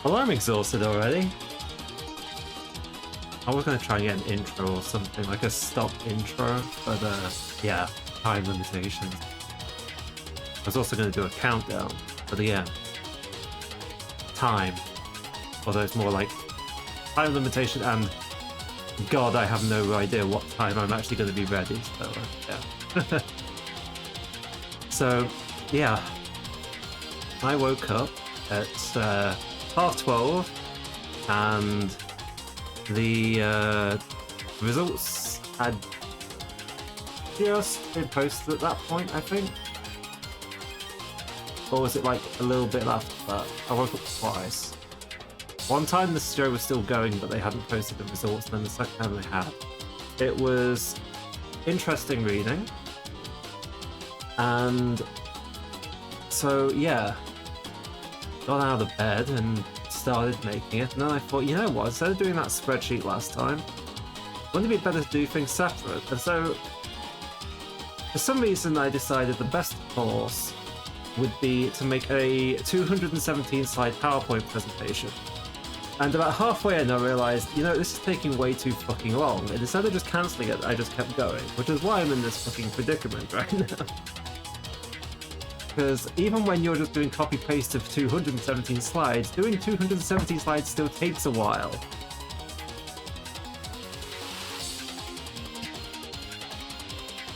Well, I'm exhausted already. I was going to try and get an intro or something, like a stop intro, but yeah, time limitations. I was also going to do a countdown, but yeah, time. Although it's more like time limitation and God, I have no idea what time I'm actually going to be ready, so yeah. So, yeah, I woke up at 12:30 and the results had just been posted at that point, I think. Or was it like a little bit after that? I woke up twice. One time the show was still going, but they hadn't posted the results, and then the second time they had. It was interesting reading. And so, yeah, got out of bed and started making it. And then I thought, you know what, instead of doing that spreadsheet last time, wouldn't it be better to do things separate? And so, for some reason, I decided the best course would be to make a 217-slide PowerPoint presentation. And about halfway in, I realized, you know, this is taking way too fucking long. And instead of just cancelling it, I just kept going, which is why I'm in this fucking predicament right now. Because even when you're just doing copy-paste of 217 slides, doing 217 slides still takes a while.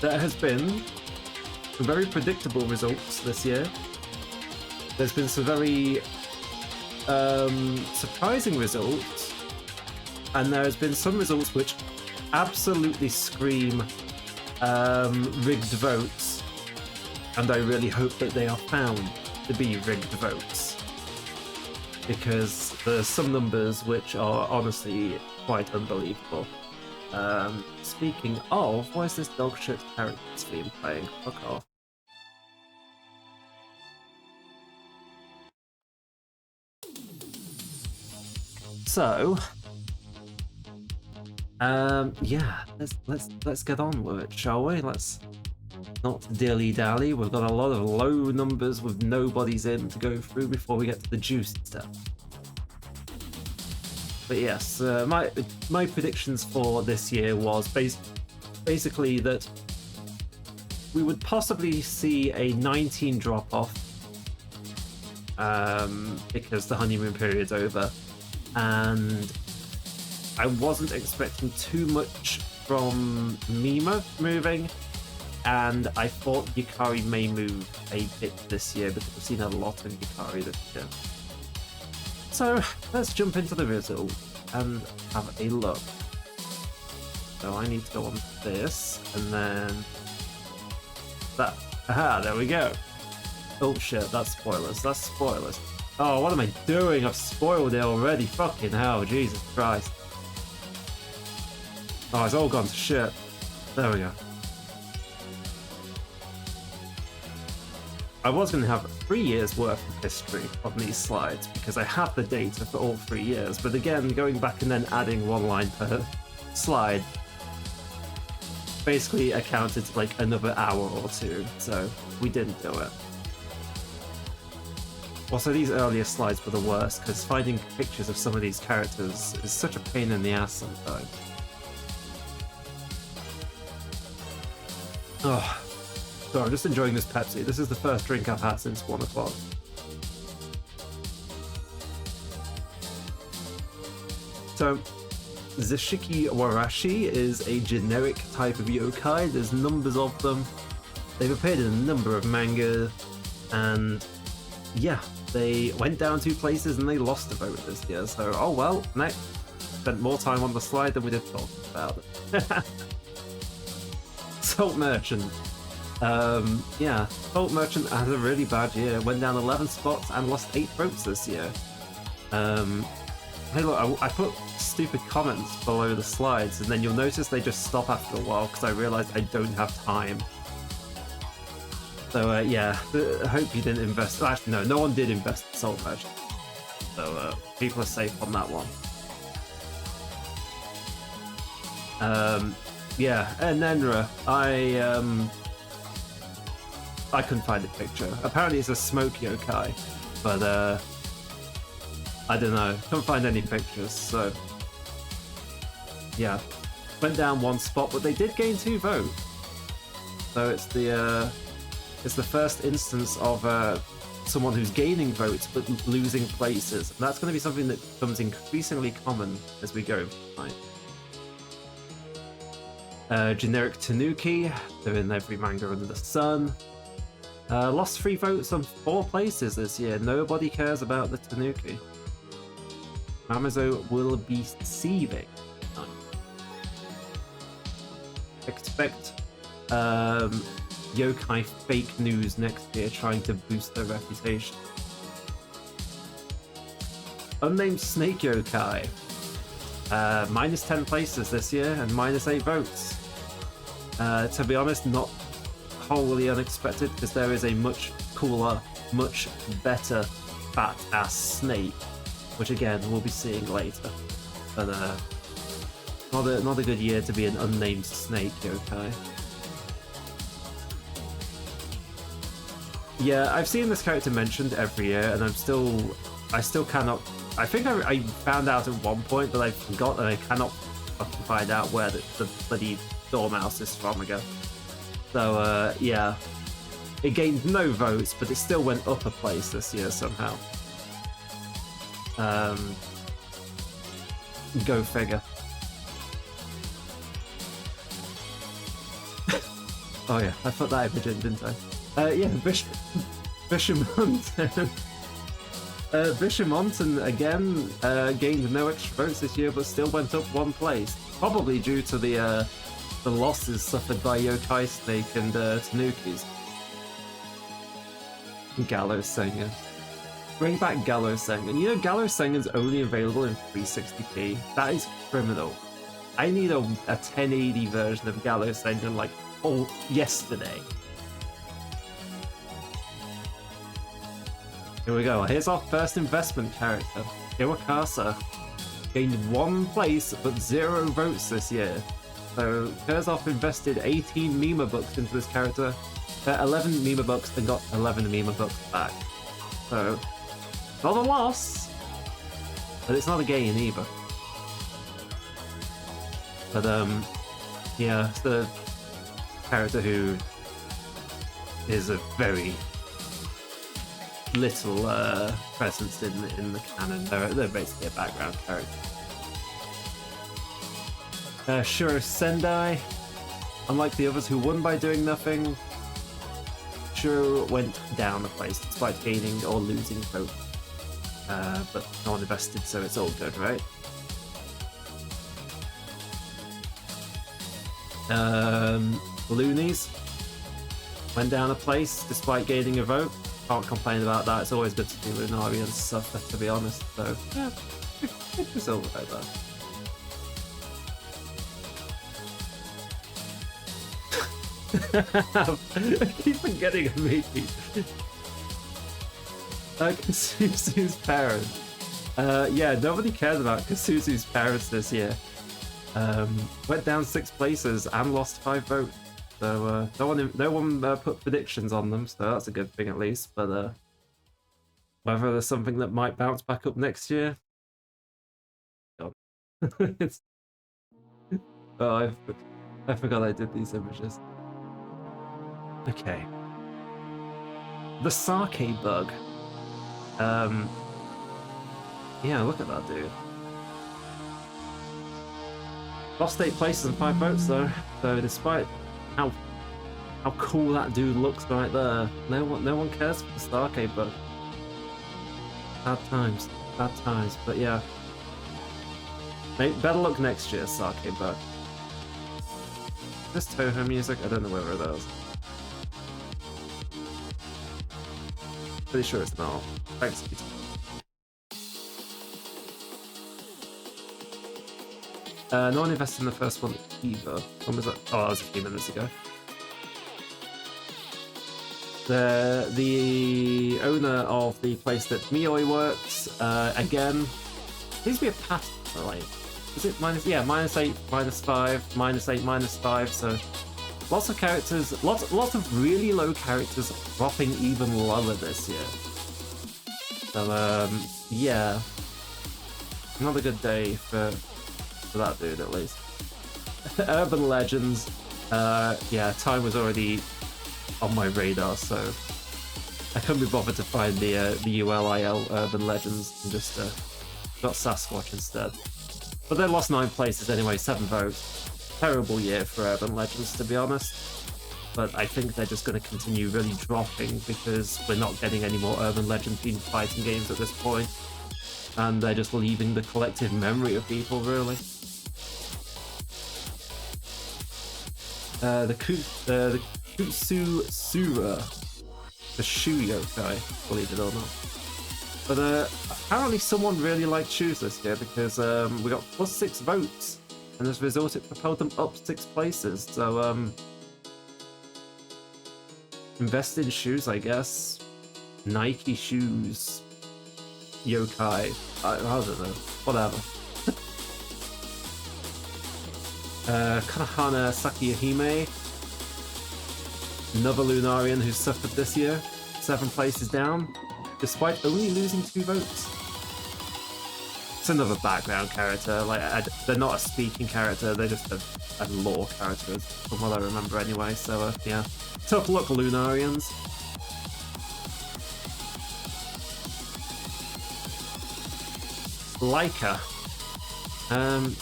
There has been some very predictable results this year. There's been some very surprising results, and there has been some results which absolutely scream rigged votes, and I really hope that they are found to be rigged votes, because there's some numbers which are honestly quite unbelievable. Speaking of, why is this dog shit characters theme playing? Fuck off. So, yeah, let's get on with it, shall we? Let's not dilly-dally. We've got a lot of low numbers with nobodies in to go through before we get to the juicy stuff. But yes, my predictions for this year was basically that we would possibly see a 19 drop-off because the honeymoon period's over. And I wasn't expecting too much from Mima moving, and I thought Yukari may move a bit this year because I've seen a lot of Yukari this year. So let's jump into the result and have a look. So I need to go on this, and then that. Aha, there we go. Oh shit, that's spoilers. That's spoilers. Oh, what am I doing? I've spoiled it already. Fucking hell, Jesus Christ. Oh, it's all gone to shit. There we go. I was going to have 3 years worth of history on these slides because I have the data for all 3 years, but again, going back and then adding one line per slide basically accounted to like another hour or two, so we didn't do it. Also, these earlier slides were the worst, because finding pictures of some of these characters is such a pain in the ass sometimes. Oh, so I'm just enjoying this Pepsi. This is the first drink I've had since 1 o'clock. So, Zashiki Warashi is a generic type of yokai. There's numbers of them. They've appeared in a number of manga, and yeah, they went down 2 places and they lost a vote this year, so oh well, next. Spent more time on the slide than we did talking about it. Salt Merchant. Yeah, Salt Merchant had a really bad year, went down 11 spots and lost 8 votes this year. Hey look, I put stupid comments below the slides, and then you'll notice they just stop after a while because I realized I don't have time. So yeah, I hope you didn't invest. Actually, no one did invest in Salt Merchant. So people are safe on that one. Yeah, and Nenra, I couldn't find a picture. Apparently it's a smoke yokai, but I don't know. Couldn't find any pictures, so yeah, went down one spot, but they did gain 2 votes. So it's the first instance of someone who's gaining votes but losing places. And that's going to be something that becomes increasingly common as we go. Right. Generic Tanuki, they're in every manga under the sun. Lost 3 votes on 4 places this year. Nobody cares about the Tanuki. Mamazo will be seething. Expect yokai fake news next year trying to boost their reputation. Unnamed snake yokai. Minus 10 places this year and minus 8 votes. To be honest, not wholly unexpected, because there is a much cooler, much better fat ass snake, which again we'll be seeing later. But not a good year to be an unnamed snake yokai. Yeah, I've seen this character mentioned every year, and I still cannot. I think I found out at one point, but I forgot, and I cannot fucking find out where the bloody dormouse is from again. So yeah, it gained no votes, but it still went up a place this year somehow. Go figure. Oh yeah, I put that image in, didn't I? Yeah, Bishamonten. Bishamonten again gained no extra votes this year, but still went up 1 place. Probably due to the losses suffered by Yokai Snake and Tanukis. Gallows Sengen. Bring back Gallows Sengen. You know, Gallows Sengen's only available in 360p. That is criminal. I need a 1080 version of Gallows Sengen like yesterday. Here we go. Here's our first investment character, Iwakasa. Gained 1 place but 0 votes this year. So Kurzov invested 18 Mima bucks into this character, 11 Mima bucks, and got 11 Mima bucks back. So not a loss, but it's not a gain either. But yeah, it's the character who is a very little presence in the canon. They're basically a background character. Shuro Sendai, unlike the others who won by doing nothing, Shuro went down a place despite gaining or losing votes. But no one invested, so it's all good, right? Loonies went down a place despite gaining a vote. Can't complain about that. It's always good to see Lunarians suffer, to be honest. So yeah, good result about that. I keep forgetting a movie. Kasuzu's parents. Yeah, nobody cared about Kasuzu's parents this year. Went down 6 places and lost 5 votes. So no one put predictions on them, so that's a good thing at least. But whether there's something that might bounce back up next year, it's... Oh, I forgot I did these images. Okay. The Sake bug. Yeah, look at that dude. Lost 8 places and 5 votes though. So despite how cool that dude looks right there, no one cares for the Sake bug. Bad times. But yeah. Better luck next year, Sake bug. Is this Toho music? I don't know whether it is. Pretty sure it's not. Thanks, Peter. No one invested in the first one either. When was that? Oh, that was a few minutes ago. The owner of the place that Mioi works, again, seems to be a pattern, right? Is it minus? Yeah, -8, -5, -8, -5. So lots of characters, lots of really low characters dropping even lower this year. So yeah, Another good day for that dude, at least. Urban Legends. Yeah, time was already on my radar, so I couldn't be bothered to find the ULIL Urban Legends and just got Sasquatch instead. But they lost 9 places anyway, 7 votes. Terrible year for Urban Legends, to be honest. But I think they're just going to continue really dropping because we're not getting any more Urban Legend themed fighting games at this point. And they're just leaving the collective memory of people, really. The Kutsusura, the Shu yokai, believe it or not. But apparently someone really liked shoes this year because we got +6 votes, and as a result it propelled them up 6 places. So invest in shoes, I guess. Nike shoes, yokai. I don't know. Whatever. Kanahana Sakihime, another Lunarian who suffered this year, 7 places down, despite only losing 2 votes. It's another background character, like they're not a speaking character, they're just a lore character, from what I remember anyway, so yeah. Tough luck, Lunarians. Leica.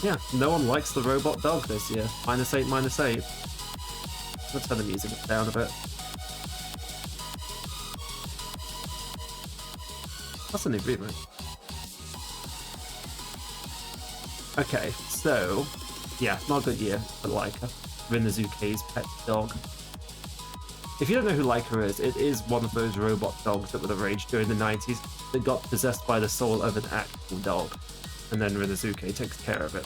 Yeah, no one likes the robot dog this year. -8, -8. Let's turn the music down a bit. That's a new beat, right? Okay, so yeah, not a good year for Leica. Rinazuke's pet dog. If you don't know who Leica is, it is one of those robot dogs that would have raged during the 90s that got possessed by the soul of an actual dog. And then Rinazuke takes care of it.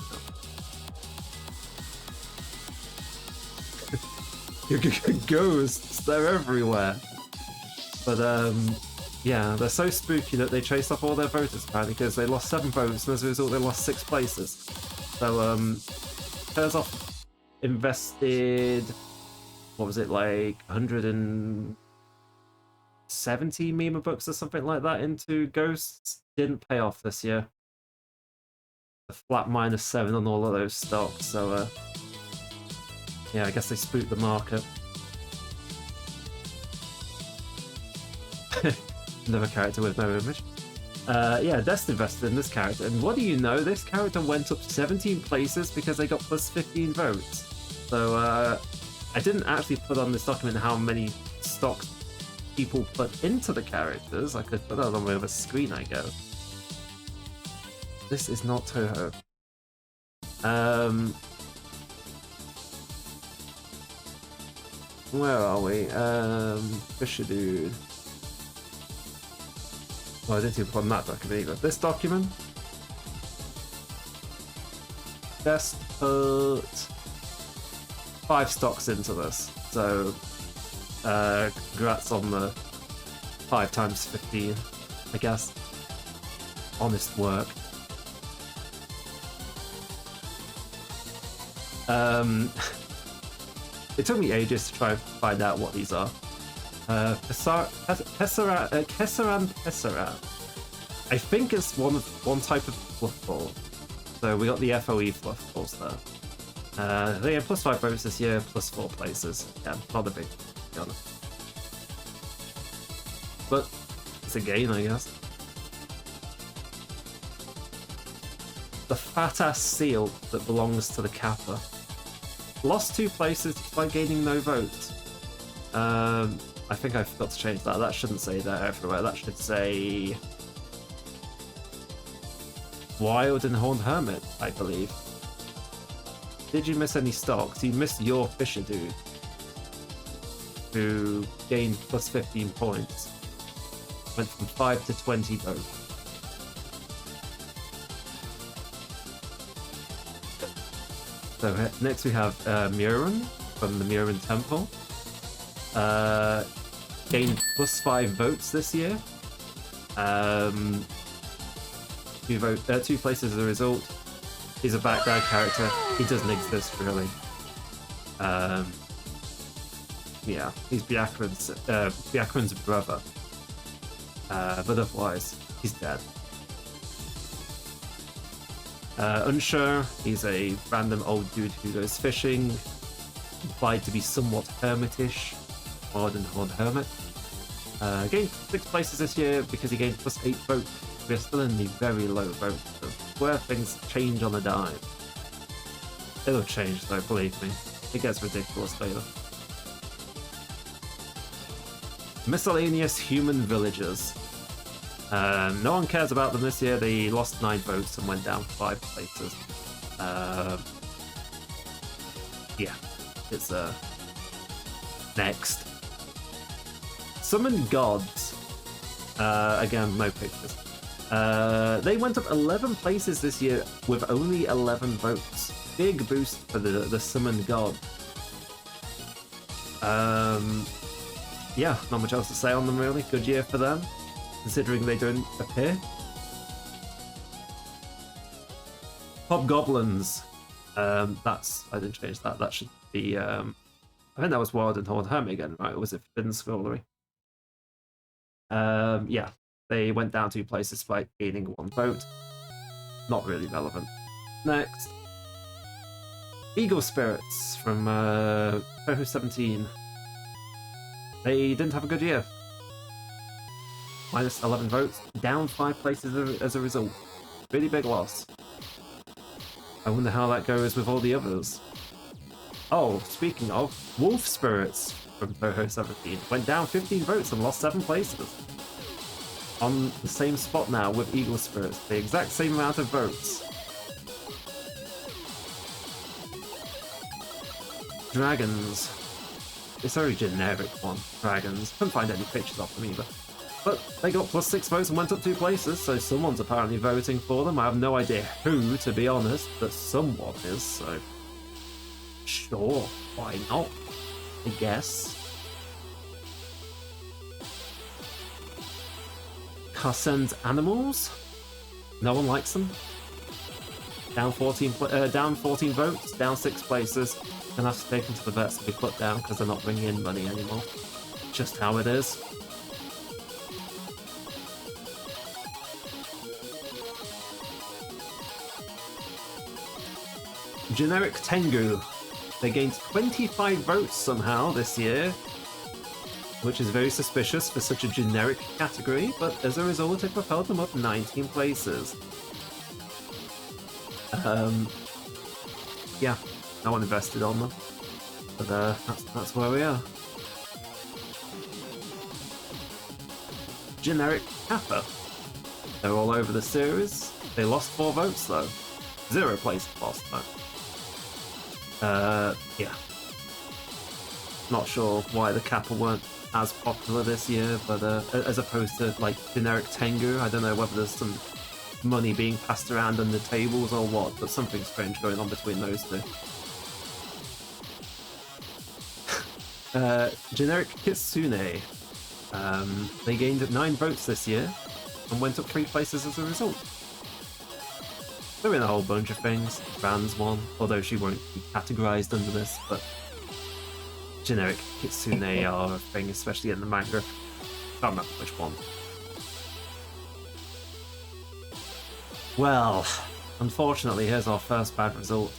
Ghosts, they're everywhere. But yeah, they're so spooky that they chased off all their voters apparently because they lost 7 votes and as a result they lost 6 places. So Herzog invested, what was it, like 170 Mima books or something like that into ghosts. Didn't pay off this year. A flat -7 on all of those stocks, so yeah, I guess they spooked the market. Another character with no image. Yeah, Dest invested in this character, and what do you know? This character went up 17 places because they got +15 votes. So I didn't actually put on this document how many stocks people put into the characters. I could put that on my other screen, I guess. This is not Toho. Where are we? Fisher Dude. Well, I didn't even put on that document either. This document. Just put 5 stocks into this. So, congrats on the 5 times 15, I guess. Honest work. It took me ages to try and find out what these are. Kesseran. I think it's one type of fluff ball. So we got the FOE fluff balls there. They had +5 votes this year, +4 places. Yeah, not a big deal, to be honest. But it's a gain, I guess. The fat-ass seal that belongs to the Kappa. Lost 2 places despite gaining no votes. I think I forgot to change that. That shouldn't say that everywhere. That should say Wild and Horned Hermit, I believe. Did you miss any stocks? You missed your Fisher Dude, who gained +15 points. Went from 5 to 20 votes. So next we have Murin from the Murin Temple. Gained +5 votes this year. 2 places as a result. He's a background character. He doesn't exist really. Yeah, he's Byakuran's brother. But otherwise, he's dead. Unsure, he's a random old dude who goes fishing, implied to be somewhat hermitish, Hardened Horde Hermit. Gained 6 places this year because he gained +8 votes. We're still in the very low votes, so where things change on a dime. It'll change though, believe me. It gets ridiculous later. Miscellaneous human villagers. No one cares about them this year. They lost 9 votes and went down 5 places. Yeah, it's next. Summon Gods. Again, no pictures. They went up 11 places this year with only 11 votes. Big boost for the Summoned God. Yeah, not much else to say on them really. Good year for them, considering they don't appear. Hobgoblins. I didn't change that. That should be. I think that was Wild and Horde Hermit again, right? Or was it Forbidden Scholarly? Yeah, they went down 2 places by gaining 1 vote. Not really relevant. Next. Eagle Spirits from Toho 17. They didn't have a good year. Minus 11 votes, down 5 places as a result. Really big loss. I wonder how that goes with all the others. Oh, speaking of, Wolf Spirits from Toho 17 went down 15 votes and lost 7 places. On the same spot now with Eagle Spirits, the exact same amount of votes. Dragons. It's a very generic one, Dragons. Couldn't find any pictures of them either. But they got +6 votes and went up 2 places, so someone's apparently voting for them. I have no idea who, to be honest, but someone is, so... Sure, why not? I guess. Carsen's Animals? No one likes them. Down 14 votes, down 6 places. Gonna have to take them to the vets to be put down because they're not bringing in money anymore. Just how it is. Generic Tengu. They gained 25 votes somehow this year, which is very suspicious for such a generic category, but as a result it propelled them up 19 places. Yeah, no one invested on them, but that's where we are. Generic Kappa. They're all over the series. They lost 4 votes though. 0 places lost though. Yeah. Not sure why the Kappa weren't as popular this year, but as opposed to like generic Tengu, I don't know whether there's some money being passed around under tables or what, but something strange going on between those two. Generic Kitsune. They gained 9 votes this year and went up 3 places as a result. They're in a whole bunch of things. Ran's one, although she won't be categorized under this, but generic Kitsune are a thing, especially in the manga. Can't remember which one. Well, unfortunately, here's our first bad result.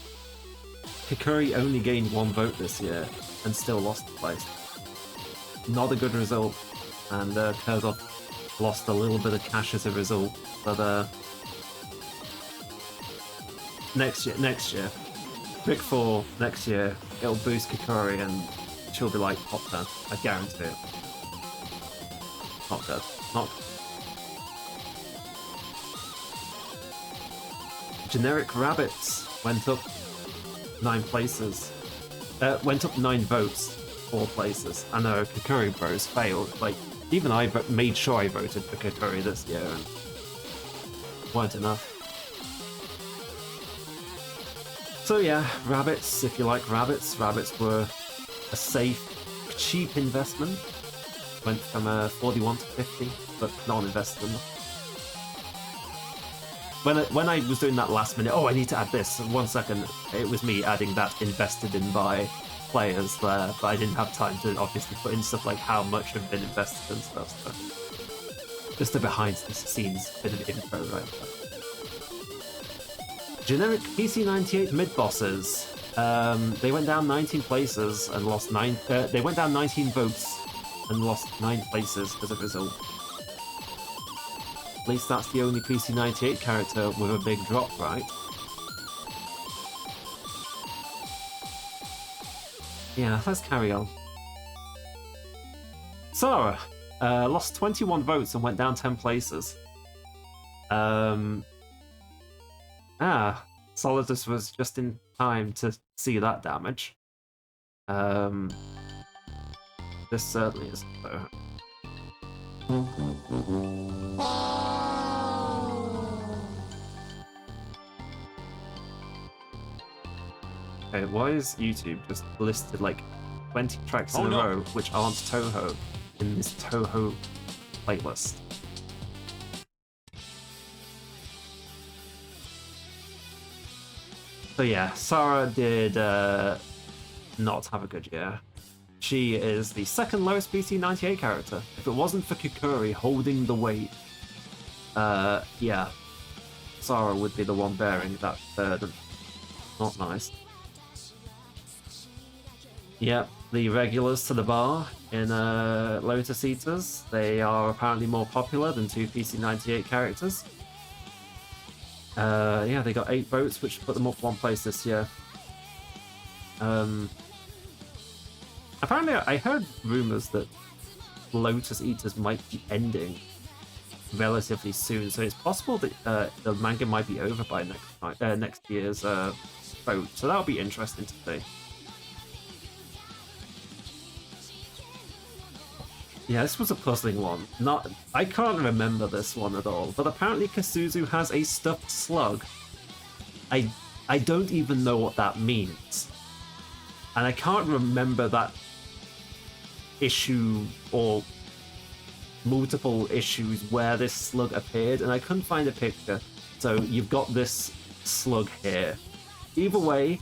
Hikuri only gained 1 vote this year and still lost the place. Not a good result, and Kurzov lost a little bit of cash as a result, but next year, Big 4 next year, it'll boost Hikuri and she'll be like top 10, I guarantee it. Not good. Not good. Generic Rabbits went up 9 places. Went up 9 votes, 4 places. I know, Kakuri Bros failed. Like, even I made sure I voted for Kakuri this year and weren't enough. So yeah, rabbits, if you like rabbits were a safe, cheap investment. Went from 41 to 50, but no one invested in them. When I was doing that last minute, oh, I need to add this, 1 second, it was me adding that invested in by players there, but I didn't have time to obviously put in stuff like how much have been invested and stuff, so just a behind the scenes bit of info right there. Generic PC98 mid-bosses. They went down 19 places and lost 9... they went down 19 votes and lost 9 places as a result. At least that's the only PC98 character with a big drop, right? Yeah, let's carry on. Sarah lost 21 votes and went down 10 places. Solidus was just in time to see that damage. This certainly is though. Okay, why is YouTube just listed like 20 tracks in a row which aren't Toho in this Toho playlist? So yeah, Sarah did not have a good year. She is the second lowest PC98 character. If it wasn't for Kukuri holding the weight, yeah, Sarah would be the one bearing that burden. Not nice. Yep, the regulars to the bar in Lotus Eaters, they are apparently more popular than 2 PC98 characters. Yeah, they got 8 votes, which put them up 1 place this year. Apparently, I heard rumors that Lotus Eaters might be ending relatively soon, so it's possible that the manga might be over by next year's vote. So that'll be interesting to see. Yeah, this was a puzzling one. I can't remember this one at all, but apparently Kasuzu has a stuffed slug. I don't even know what that means. And I can't remember that issue or multiple issues where this slug appeared, and I couldn't find a picture. So you've got this slug here. Either way,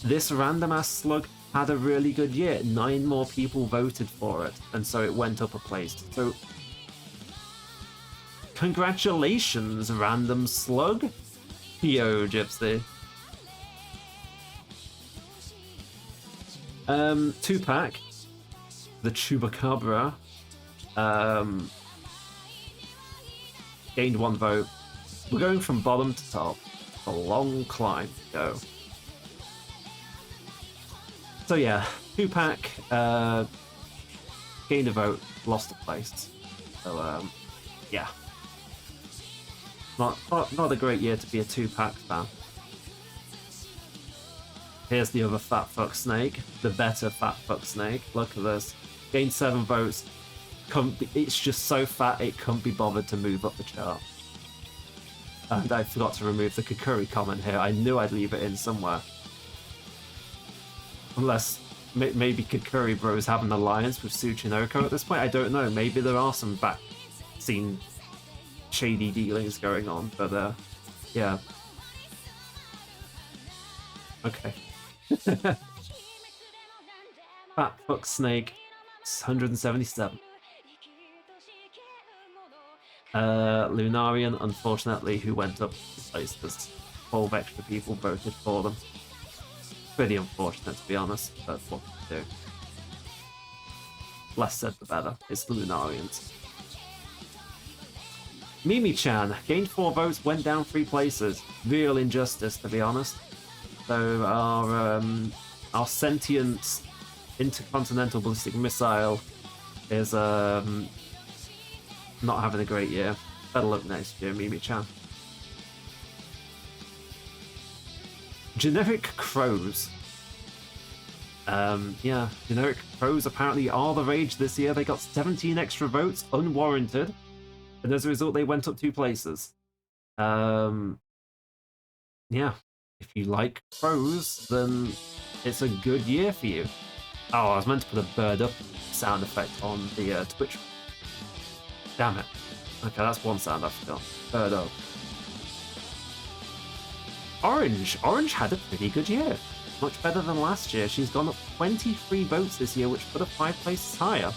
this random-ass slug had a really good year. 9 more people voted for it, and so it went up a place. So, congratulations, random slug. Yo, Gypsy. 2-pack, the Chupacabra, gained 1 vote. We're going from bottom to top. A long climb to go. So yeah, 2-pack, gained a vote, lost a place. So yeah, not a great year to be a 2-pack fan. Here's the other fat fuck snake, the better fat fuck snake. Look at this, gained 7 votes. It's just so fat it couldn't be bothered to move up the chart. And I forgot to remove the Kukuri comment here. I knew I'd leave it in somewhere. Unless maybe Kukuri Bros have an alliance with Tsuchinoko at this point. I don't know. Maybe there are some back scene shady dealings going on. But yeah. Okay. Fat fuck snake 177. Lunarian, unfortunately, who went up to places. 12 extra people voted for them. Pretty unfortunate, to be honest, but what to do. Less said the better. It's the Lunarians. Mimi-chan gained 4 votes, went down 3 places. Real injustice, to be honest. So our sentient intercontinental ballistic missile is not having a great year. Better luck next year, Mimi-chan. Generic crows. Yeah, generic crows apparently are the rage this year. They got 17 extra votes, unwarranted, and as a result, they went up 2 places. Yeah, if you like crows, then it's a good year for you. Oh, I was meant to put a bird up sound effect on the Twitch. Damn it. Okay, that's one sound I forgot. Bird up. Orange had a pretty good year. Much better than last year. She's gone up 23 votes this year, which put her 5 places higher.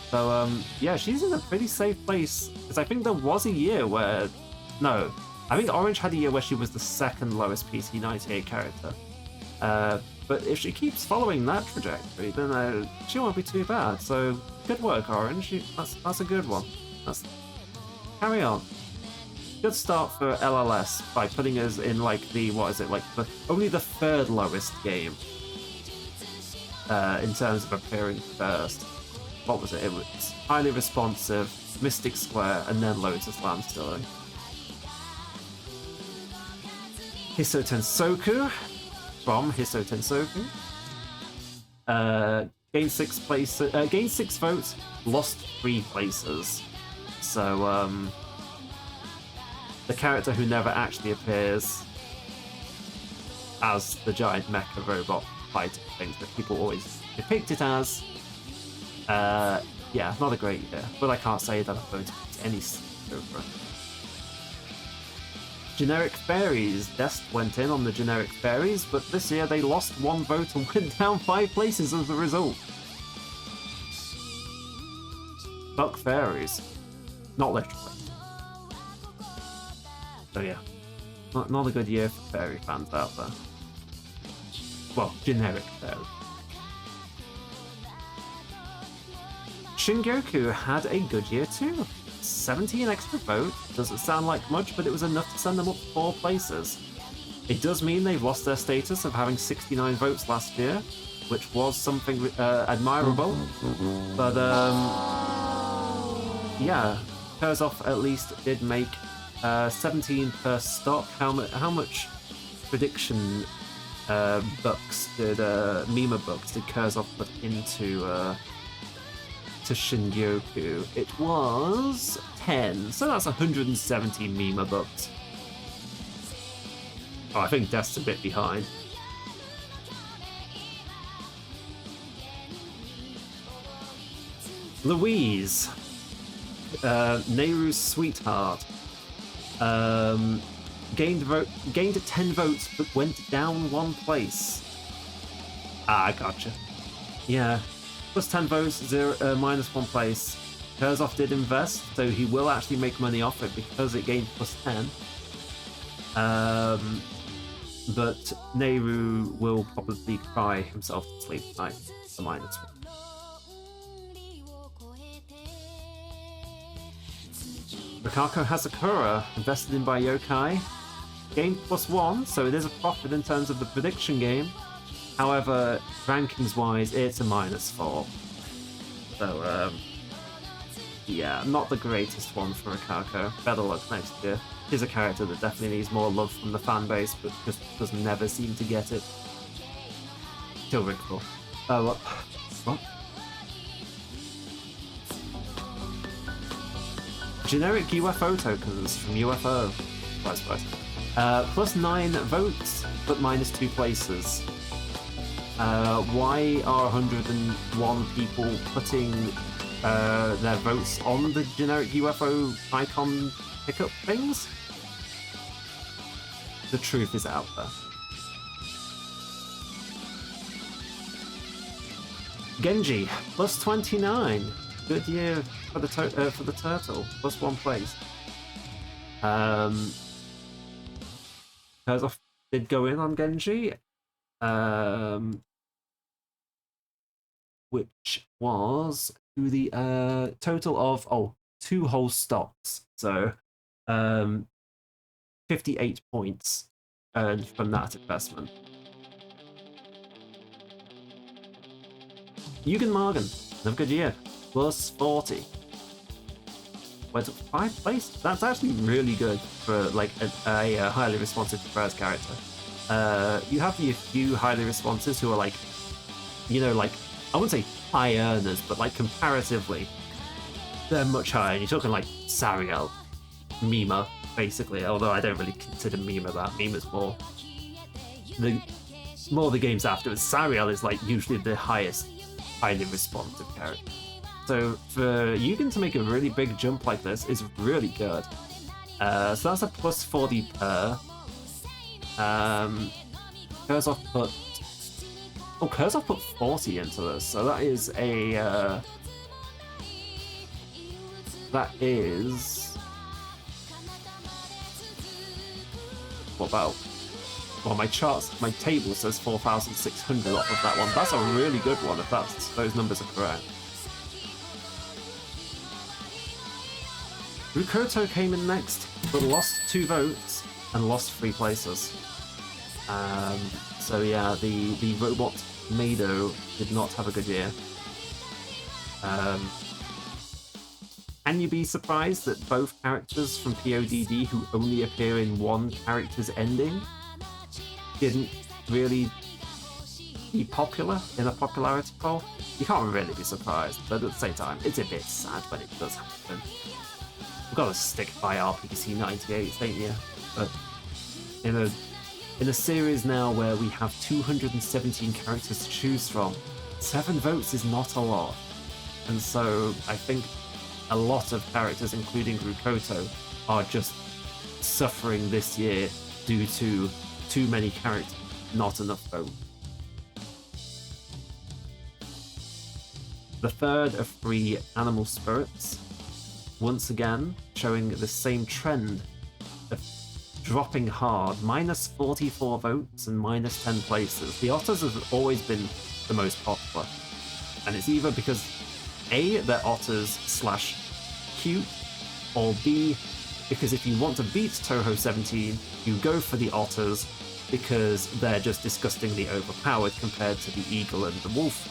So, yeah, she's in a pretty safe place. Because I think there was a year where... No, I think Orange had a year where she was the second lowest PC98 character. But if she keeps following that trajectory, then she won't be too bad. So good work, Orange. That's a good one. Carry on. Good start for LLS by putting us in like the only the third lowest game in terms of appearing first. What was it? It was highly responsive, Mystic Square, and then Lotus Landstilling. Hiso Tensoku from Hiso Tensoku. Gained 6 votes, lost 3 places. So the character who never actually appears as the giant mecha robot fighting things that people always depict it as. Yeah, not a great year, but I can't say that I'm going to put any over it. Generic Fairies. Dest went in on the Generic Fairies, but this year they lost 1 vote and went down 5 places as a result. Fuck Fairies. Not literally. So yeah, not a good year for fairy fans out there. Well, generic fairy. Shingyoku had a good year too. 17 extra votes. Doesn't sound like much, but it was enough to send them up 4 places. It does mean they've lost their status of having 69 votes last year, which was something admirable. But yeah, Kurzov at least did make 17 per stock. How much prediction bucks did Mima bucks did Kurzov put into to Shingyoku? It was 10, so that's 170 Mima bucks. Oh, I think Dest's a bit behind. Louise, Nehru's sweetheart. Gained 10 votes but went down 1 place. Ah, I gotcha. Yeah, plus 10 votes, minus 1 place. Kurzov did invest, so he will actually make money off it because it gained plus 10. But Nehru will probably cry himself to sleep tonight. The minus 1. Rikako Hazakura, invested in by Yokai, gained plus 1, so it is a profit in terms of the prediction game. However, rankings-wise, it's a minus 4. So, yeah, not the greatest one for Rikako. Better luck next year. He's a character that definitely needs more love from the fan base, but just does never seem to get it. Still Rickful. Oh, what? Generic UFO tokens from UFO. Vice versa. Plus 9 votes, but minus 2 places. Why are 101 people putting their votes on the generic UFO icon pickup things? The truth is out there. Genji, plus 29. Good year for the turtle, plus 1 place. Kurzov did go in on Genji, which was to the total of 2 whole stocks. So 58 points earned from that investment. Yugen Morgan, another good year. Plus 40. Went up 5 places. That's actually really good for like a highly responsive first character. You have a few highly responsives who are like, you know, like I wouldn't say high earners, but like comparatively, they're much higher. And you're talking like Sariel, Mima, basically. Although I don't really consider Mima that. Mima's more the games afterwards. Sariel is like usually the highest highly responsive character. So for Yugen to make a really big jump like this is really good. So that's a plus 40 per. Kurzov put 40 into this, so that is a what about? Well, my table says 4,600 off of that one. That's a really good one if those numbers are correct. Rukoto came in next, but lost 2 votes and lost 3 places. So yeah, the robot Mado did not have a good year. Can you be surprised that both characters from PODD who only appear in one character's ending didn't really be popular in a popularity poll? You can't really be surprised, but at the same time, it's a bit sad when it does happen. We've got to stick by RPC 98, ain't you? But in a series now where we have 217 characters to choose from, 7 votes is not a lot. And so I think a lot of characters, including Rukoto, are just suffering this year due to too many characters, not enough votes. The third of 3 animal spirits, once again showing the same trend of dropping hard, minus 44 votes and minus 10 places. The otters have always been the most popular, and it's either because A, they're otters / cute, or B, because if you want to beat Toho 17, you go for the otters because they're just disgustingly overpowered compared to the eagle and the wolf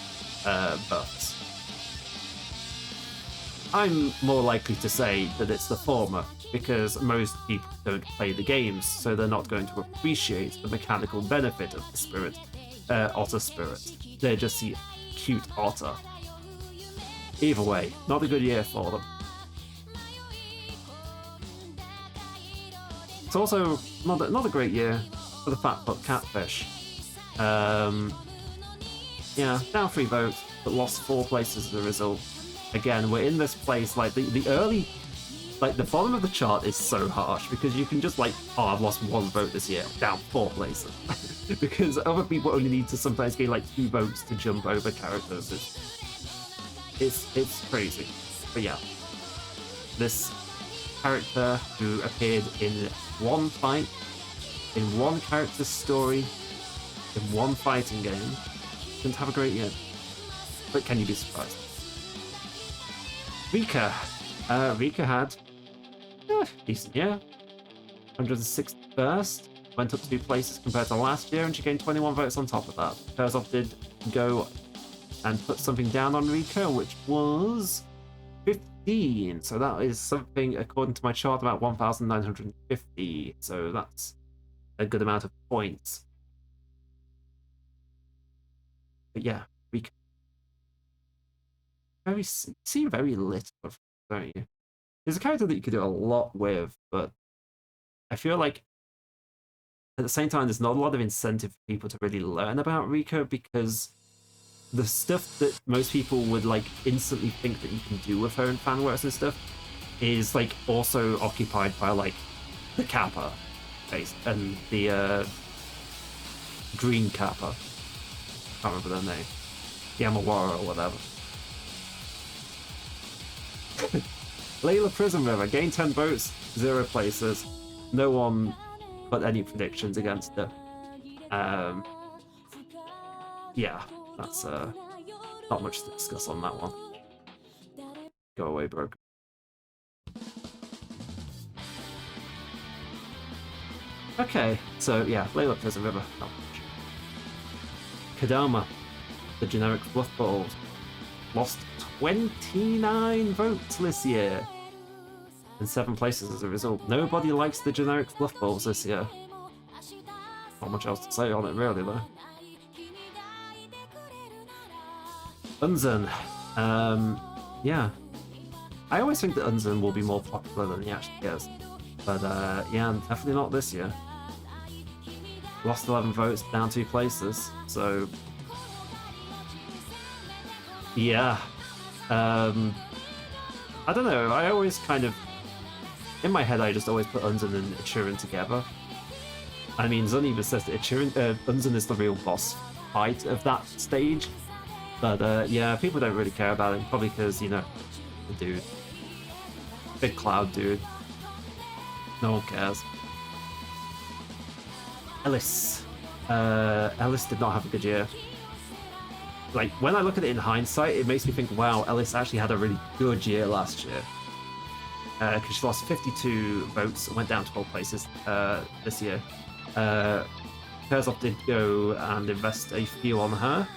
buffs. I'm more likely to say that it's the former, because most people don't play the games, so they're not going to appreciate the mechanical benefit of the otter spirit. They just see cute otter. Either way, not a good year for them. It's also not a great year for the fat butt catfish. Yeah, down 3 votes, but lost 4 places as a result. Again, we're in this place, like, the early... Like, the bottom of the chart is so harsh, because you can just, like, oh, I've lost 1 vote this year, down 4 places. Because other people only need to sometimes gain, like, 2 votes to jump over characters. It's crazy. But yeah, this character who appeared in 1 fight, in 1 character's story, in 1 fighting game, didn't have a great year. But can you be surprised? Rika. Rika had a decent year. 161st, went up 2 places compared to last year, and she gained 21 votes on top of that. Kurzov did go and put something down on Rika, which was 15. So that is something, according to my chart, about 1,950. So that's a good amount of points. But yeah, Rika. See very little of, don't you? There's a character that you could do a lot with, but I feel like at the same time there's not a lot of incentive for people to really learn about Rika, because the stuff that most people would like instantly think that you can do with her in fan works and stuff is like also occupied by like the Kappa base and the green Kappa. Can't remember their name. Yamawara or whatever. Layla Prism River gained 10 votes, 0 places. No one put any predictions against her. Yeah, that's not much to discuss on that one. Go away, broke. Okay, so yeah, Layla Prism River. Not much. Kadama, the generic fluff balls, lost 29 votes this year, in 7 places as a result. Nobody likes the generic fluff balls this year. Not much else to say on it really though. Unzen. Yeah. I always think that Unzen will be more popular than he actually is. But yeah, definitely not this year. Lost 11 votes, down 2 places, so... Yeah. I don't know, I always kind of... In my head, I just always put Unzen and Ichirin together. I mean, Zun even says that Unzen is the real boss fight of that stage. But yeah, people don't really care about him, probably because, you know, the dude. Big cloud dude. No one cares. Ellis. Ellis did not have a good year. Like, when I look at it in hindsight, it makes me think, wow, Ellis actually had a really good year last year. Because she lost 52 votes and went down 12 places this year. Kurzov did go and invest a few on her.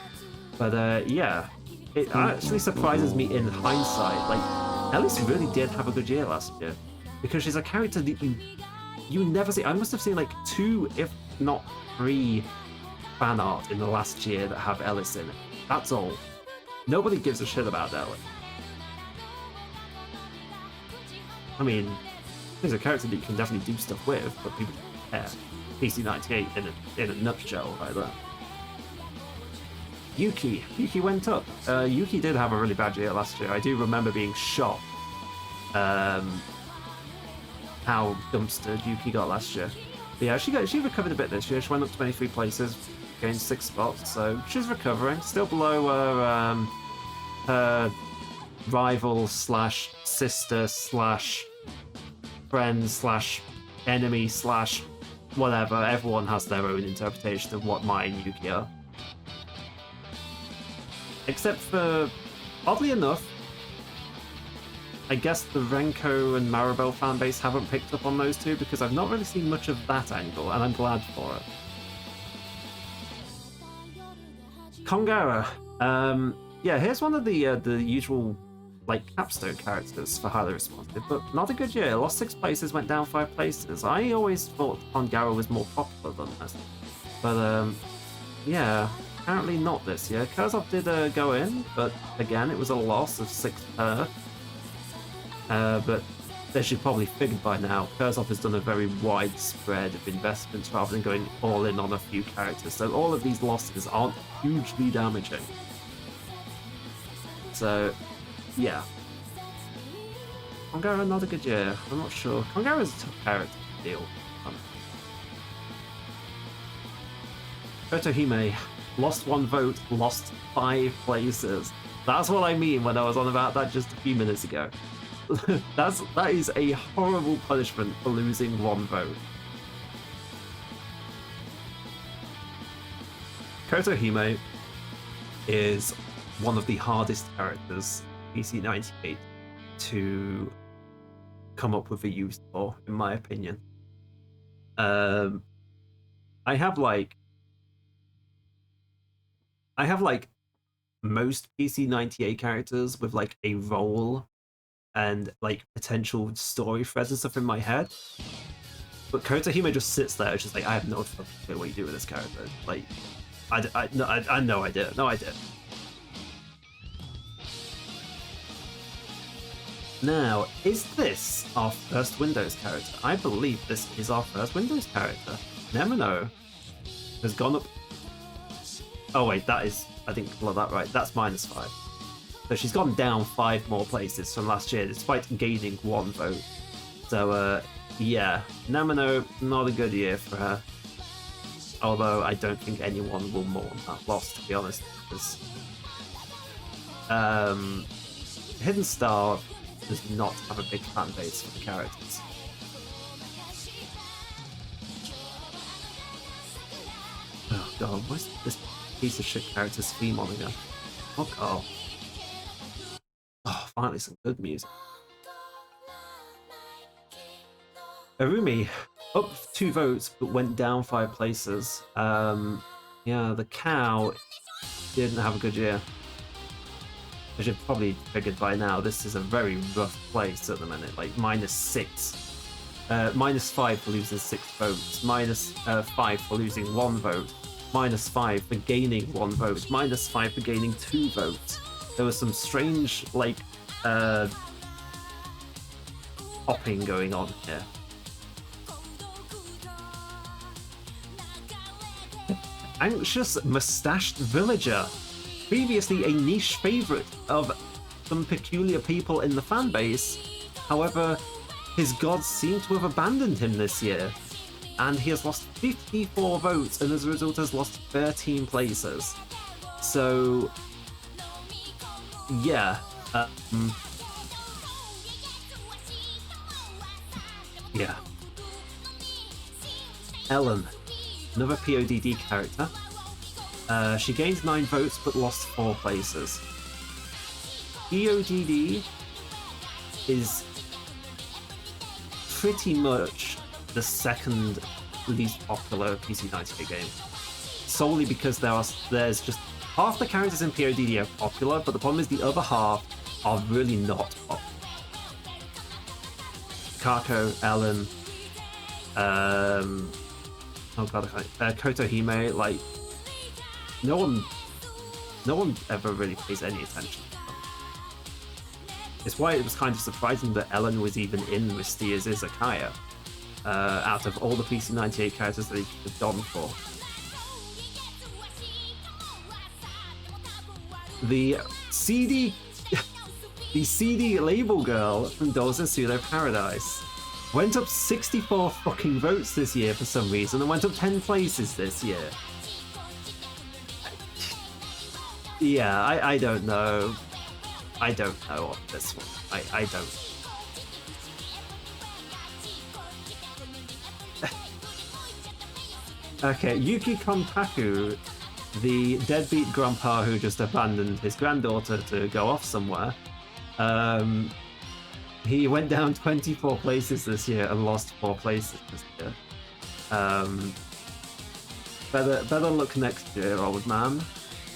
But yeah, it actually surprises me in hindsight. Like, Ellis really did have a good year last year. Because she's a character that you never see. I must have seen like 2, if not 3, fan art in the last year that have Ellis in it. That's all. Nobody gives a shit about Ellis. I mean, he's a character that you can definitely do stuff with, but people don't care. PC98 in a nutshell, right there. Yuki went up. Yuki did have a really bad year last year. I do remember being shocked how dumpstered Yuki got last year. But yeah, she recovered a bit this year. She went up 23 places, gained 6 spots, so she's recovering. Still below her rival slash sister slash friend slash enemy slash whatever. Everyone has their own interpretation of what Mai and Yuki are. Except for, oddly enough, I guess the Renko and Maribel fanbase haven't picked up on those two because I've not really seen much of that angle, and I'm glad for it. Kongara. Yeah, here's one of the usual like capstone characters for highly responsive, but not a good year. Lost 6 places, went down 5 places. I always thought Kongara was more popular than this, but yeah, apparently not this year. Kurzov did go in, but again, it was a loss of 6 per. But they should probably figured by now, Kurzov has done a very wide spread of investments rather than going all in on a few characters, so all of these losses aren't hugely damaging. So, yeah. Kongara, not a good year. I'm not sure. Kongara's a tough character to deal with. Kotohime, lost 1 vote, lost 5 places. That's what I mean when I was on about that just a few minutes ago. That is a horrible punishment for losing 1 vote. Kotohime is one of the hardest characters PC98 to come up with a use for, in my opinion. I have like most PC98 characters with like a role and like potential story threads and stuff in my head. But Kotohime just sits there, just like, I have no fucking clue what you do with this character. Like, I no idea. Now, is this our first Windows character? I believe this is our first Windows character. Nemino has gone up. Oh wait, that is, I think I got that right. That's -5. So she's gone down 5 more places from last year, despite gaining 1 vote. So yeah, Nemino, not a good year for her. Although I don't think anyone will mourn that loss, to be honest, because Hidden Star does not have a big fan base for the characters. Oh god, what's this piece of shit character's theme on again? Oh god. Oh, finally some good music. Arumi, up 2 votes, but went down 5 places. Yeah, the cow didn't have a good year. I should probably figured by now this is a very rough place at the minute, like -6. -5 for losing 6 votes, -5 for losing 1 vote, -5 for gaining 1 vote, -5 for gaining 2 votes. There was some strange, like, hopping going on here. Anxious Mustached Villager, previously a niche favourite of some peculiar people in the fanbase. However, his gods seem to have abandoned him this year, and he has lost 54 votes, and as a result has lost 13 places. So, yeah. Yeah. Ellen. another PODD character. She gained 9 votes but lost 4 places. PODD is pretty much the second least popular PC98 game, solely because there's just half the characters in PODD are popular, but the problem is the other half are really not popular. Kako, Ellen, oh god, Kotohime, like no one ever really pays any attention to them. It's why it was kind of surprising that Ellen was even in Mystia's Izakaya, out of all the PC98 characters that he could have gone for. The CD label girl from Dolls Pseudo Paradise went up 64 fucking votes this year for some reason and went up 10 places this year. Yeah, I don't know. I don't know on this one. I don't. Okay, Yuki Kontaku, the deadbeat grandpa who just abandoned his granddaughter to go off somewhere, he went down 24 places this year and lost 4 places this year. Better luck next year, old man.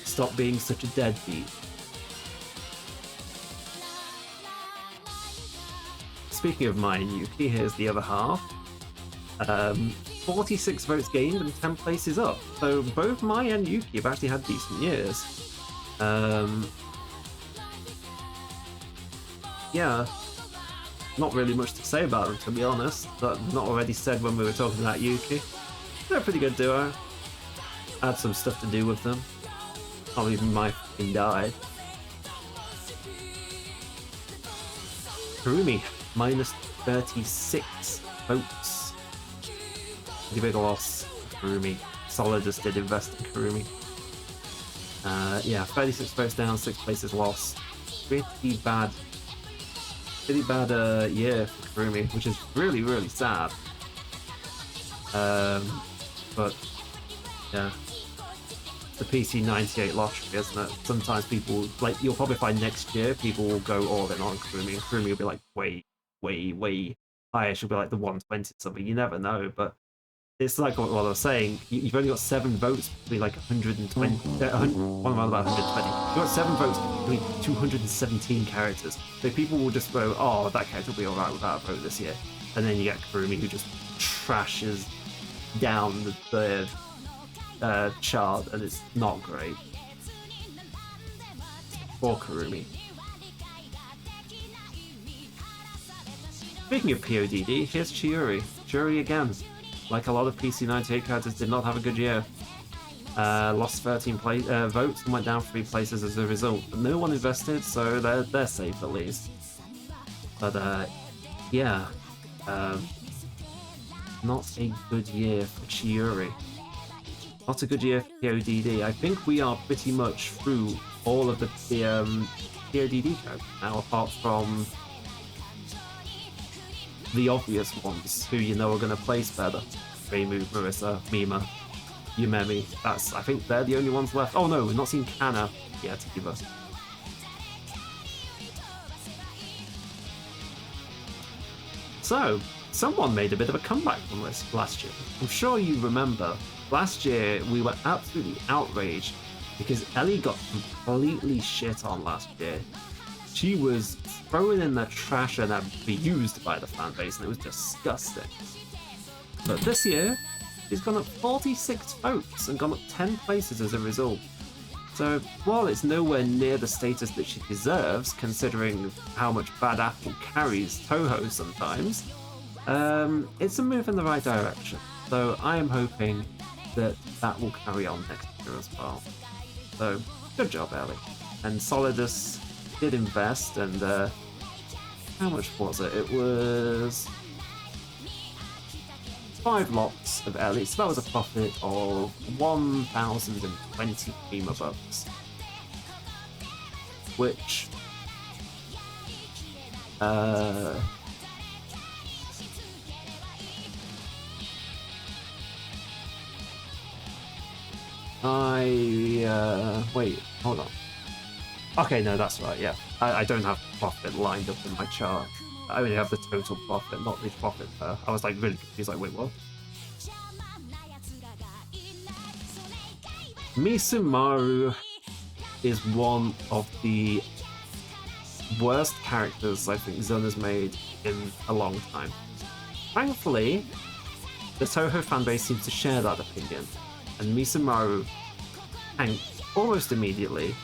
Stop being such a deadbeat. Speaking of Mai and Yuki, here's the other half. 46 votes gained and 10 places up. So both Mai and Yuki have actually had decent years. Yeah, not really much to say about them, to be honest. That not already said when we were talking about Yuki. They're a pretty good duo. Had some stuff to do with them. Not even Mai fucking died. Kurumi, minus 36 votes. Pretty big loss for Kurumi. Solidus did invest in Kurumi. Yeah, 36 votes down, 6 places lost. Pretty bad year for Kurumi, which is really, really sad. But yeah, the PC98 lottery, isn't it? Sometimes people, like, you'll probably find next year people will go all in on Kurumi, and Kurumi will be like way higher. She'll be like the 120 something. You never know, but it's like what I was saying. You've only got 7 votes between like 120. What am I about 120? You've got 7 votes between 217 characters. So people will just go, oh, that character will be alright without a vote this year. And then you get Kurumi, who just trashes down the chart, and it's not great. Poor Kurumi. Speaking of PODD, here's Chiuri. Chiuri again. Like a lot of PC98 characters, did not have a good year. Lost 13 votes and went down 3 places as a result. But no one invested, so they're safe at least. But yeah, not a good year for Chiuri. Not a good year for PODD. I think we are pretty much through all of the PODD characters now, apart from the obvious ones who you know are going to place better. Reimu, Marissa, Mima, Yumemi. I think they're the only ones left. Oh no, we've not seen Kana yet either. So, someone made a bit of a comeback from this last year. I'm sure you remember. Last year, we were absolutely outraged because Ellie got completely shit on last year. She was thrown in the trash and abused by the fanbase, and it was disgusting. But this year, she's gone up 46 votes and gone up 10 places as a result. So while it's nowhere near the status that she deserves, considering how much bad apple carries Toho sometimes, it's a move in the right direction. So I am hoping that will carry on next year as well. So good job, Ellie. And Solidus did invest, and how much was it? It was 5 lots of Ellie, so that was a profit of 1,020 Prima bucks, which Wait, hold on. Okay, no, that's right, yeah. I don't have profit lined up in my chart. I only have the total profit, not the profit per. I was like really confused, like, wait, what? Misumaru is one of the worst characters I think Zun has made in a long time. Thankfully, the Toho fanbase seems to share that opinion, and Misumaru tanked almost immediately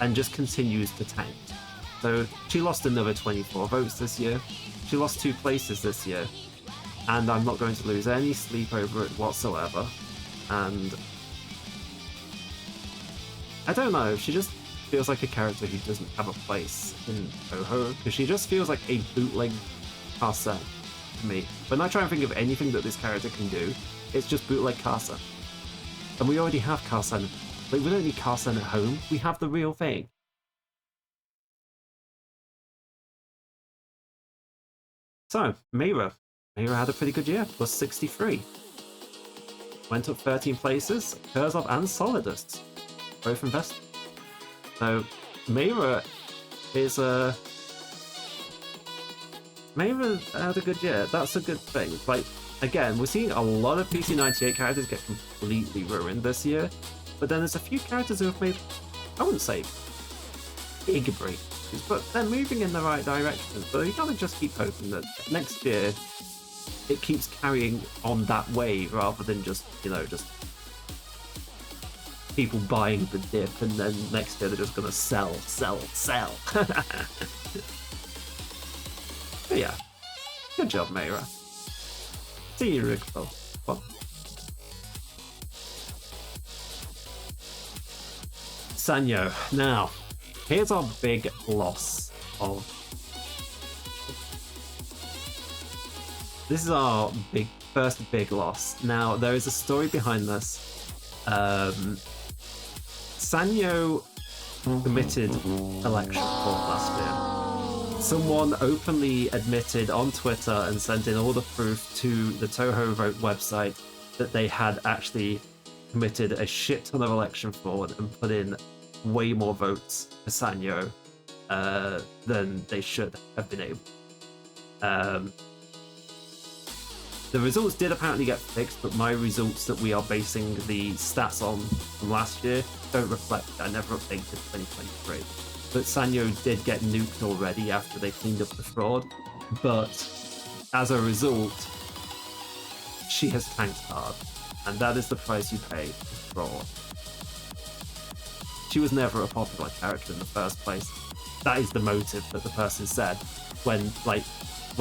and just continues to tank. So she lost another 24 votes this year, she lost 2 places this year, and I'm not going to lose any sleep over it whatsoever. And I don't know, she just feels like a character who doesn't have a place in Toho, because she just feels like a bootleg Kasa to me. When I try and think of anything that this character can do, it's just bootleg Kasa. And we already have Karsen. Like, we don't need Karsen at home, we have the real thing. So, Meira. Meira had a pretty good year, plus 63. Went up 13 places, Kurzov and Solidus, both invested. So, Meira is Meira had a good year, that's a good thing. Like, again, we're seeing a lot of PC98 characters get completely ruined this year, but then there's a few characters who have made, I wouldn't say big breakthroughs, but they're moving in the right direction. So you gotta just keep hoping that next year it keeps carrying on that way rather than just, you know, just people buying the dip and then next year they're just gonna sell. But yeah, good job, Meira. See you, Rigfo. Well. Sanyo. Now, here's our big loss of. This is our first big loss. Now, there is a story behind this. Sanyo committed election fraud last year. Someone openly admitted on Twitter and sent in all the proof to the TohoVote website that they had actually committed a shit ton of election fraud and put in way more votes for Sanyo than they should have been able. The results did apparently get fixed, but my results that we are basing the stats on from last year don't reflect. I never updated 2023. But Sanyo did get nuked already after they cleaned up the fraud. But as a result, she has tanked hard. And that is the price you pay for fraud. She was never a popular character in the first place. That is the motive that the person said when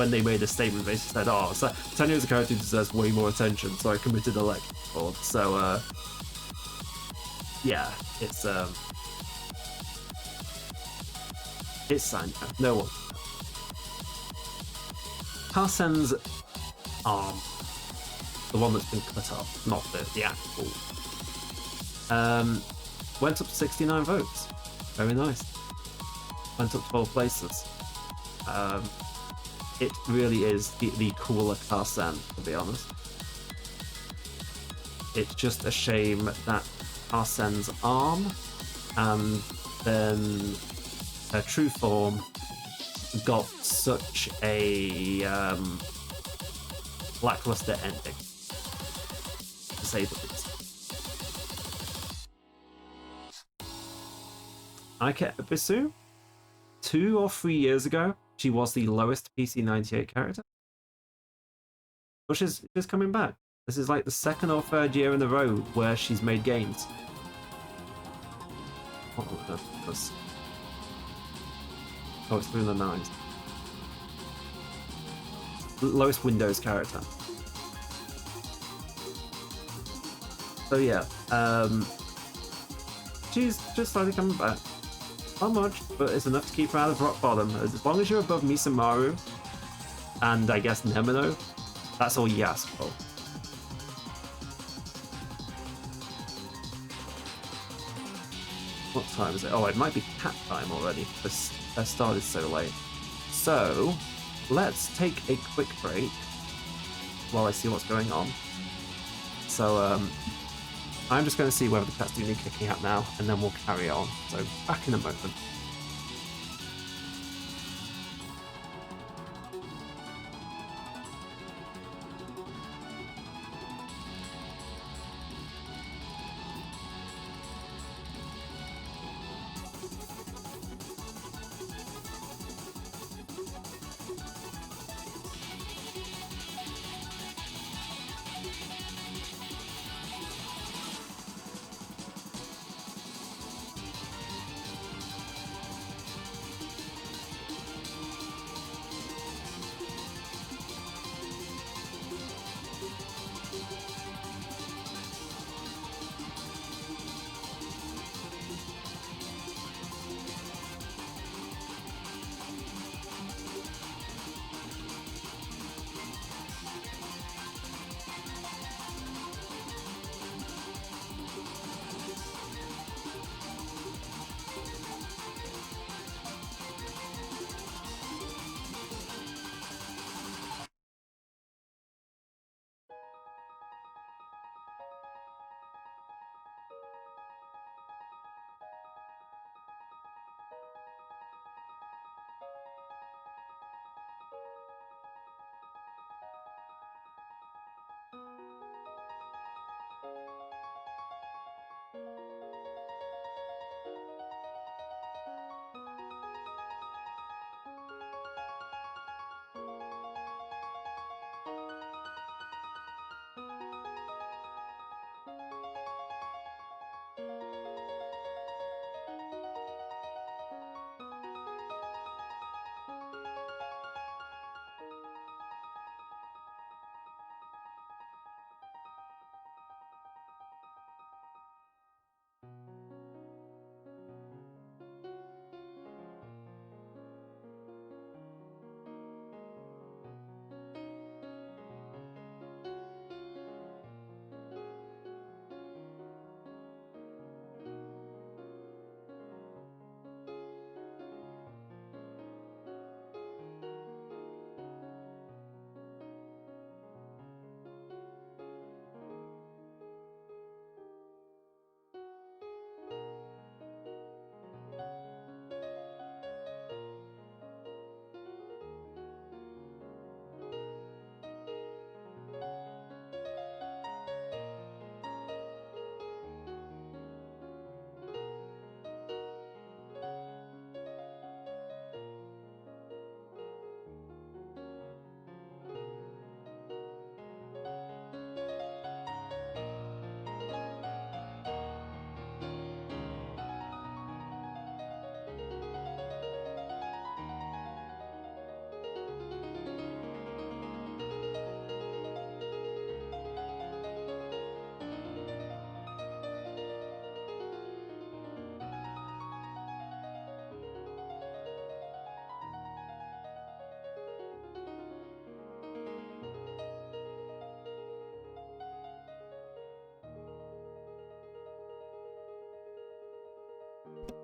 they made a statement. They said, "Oh, so Sanyo is a character who deserves way more attention, so I committed election fraud." So, yeah, it's Sanyo. No one. Karsen's arm, the one that's been cut off, not the actual, went up 69 votes. Very nice. Went up 12 places. It really is the cooler Karsen, to be honest. It's just a shame that Karsen's arm and then her true form got such a lackluster ending, to say the least. Bisu, 2 or 3 years ago, she was the lowest PC98 character. But she's coming back. This is like the 2nd or 3rd year in a row where she's made gains. Oh, it's through the 9s. Lowest Windows character. So yeah, she's just slowly coming back. Not much, but it's enough to keep her out of rock bottom. As long as you're above Misumaru and I guess Nemino, that's all you ask for. What time is it? Oh, it might be cat time already. I started so late. So, let's take a quick break while I see what's going on. So, I'm just going to see whether the pets do need kicking out now, and then we'll carry on. So back in a moment.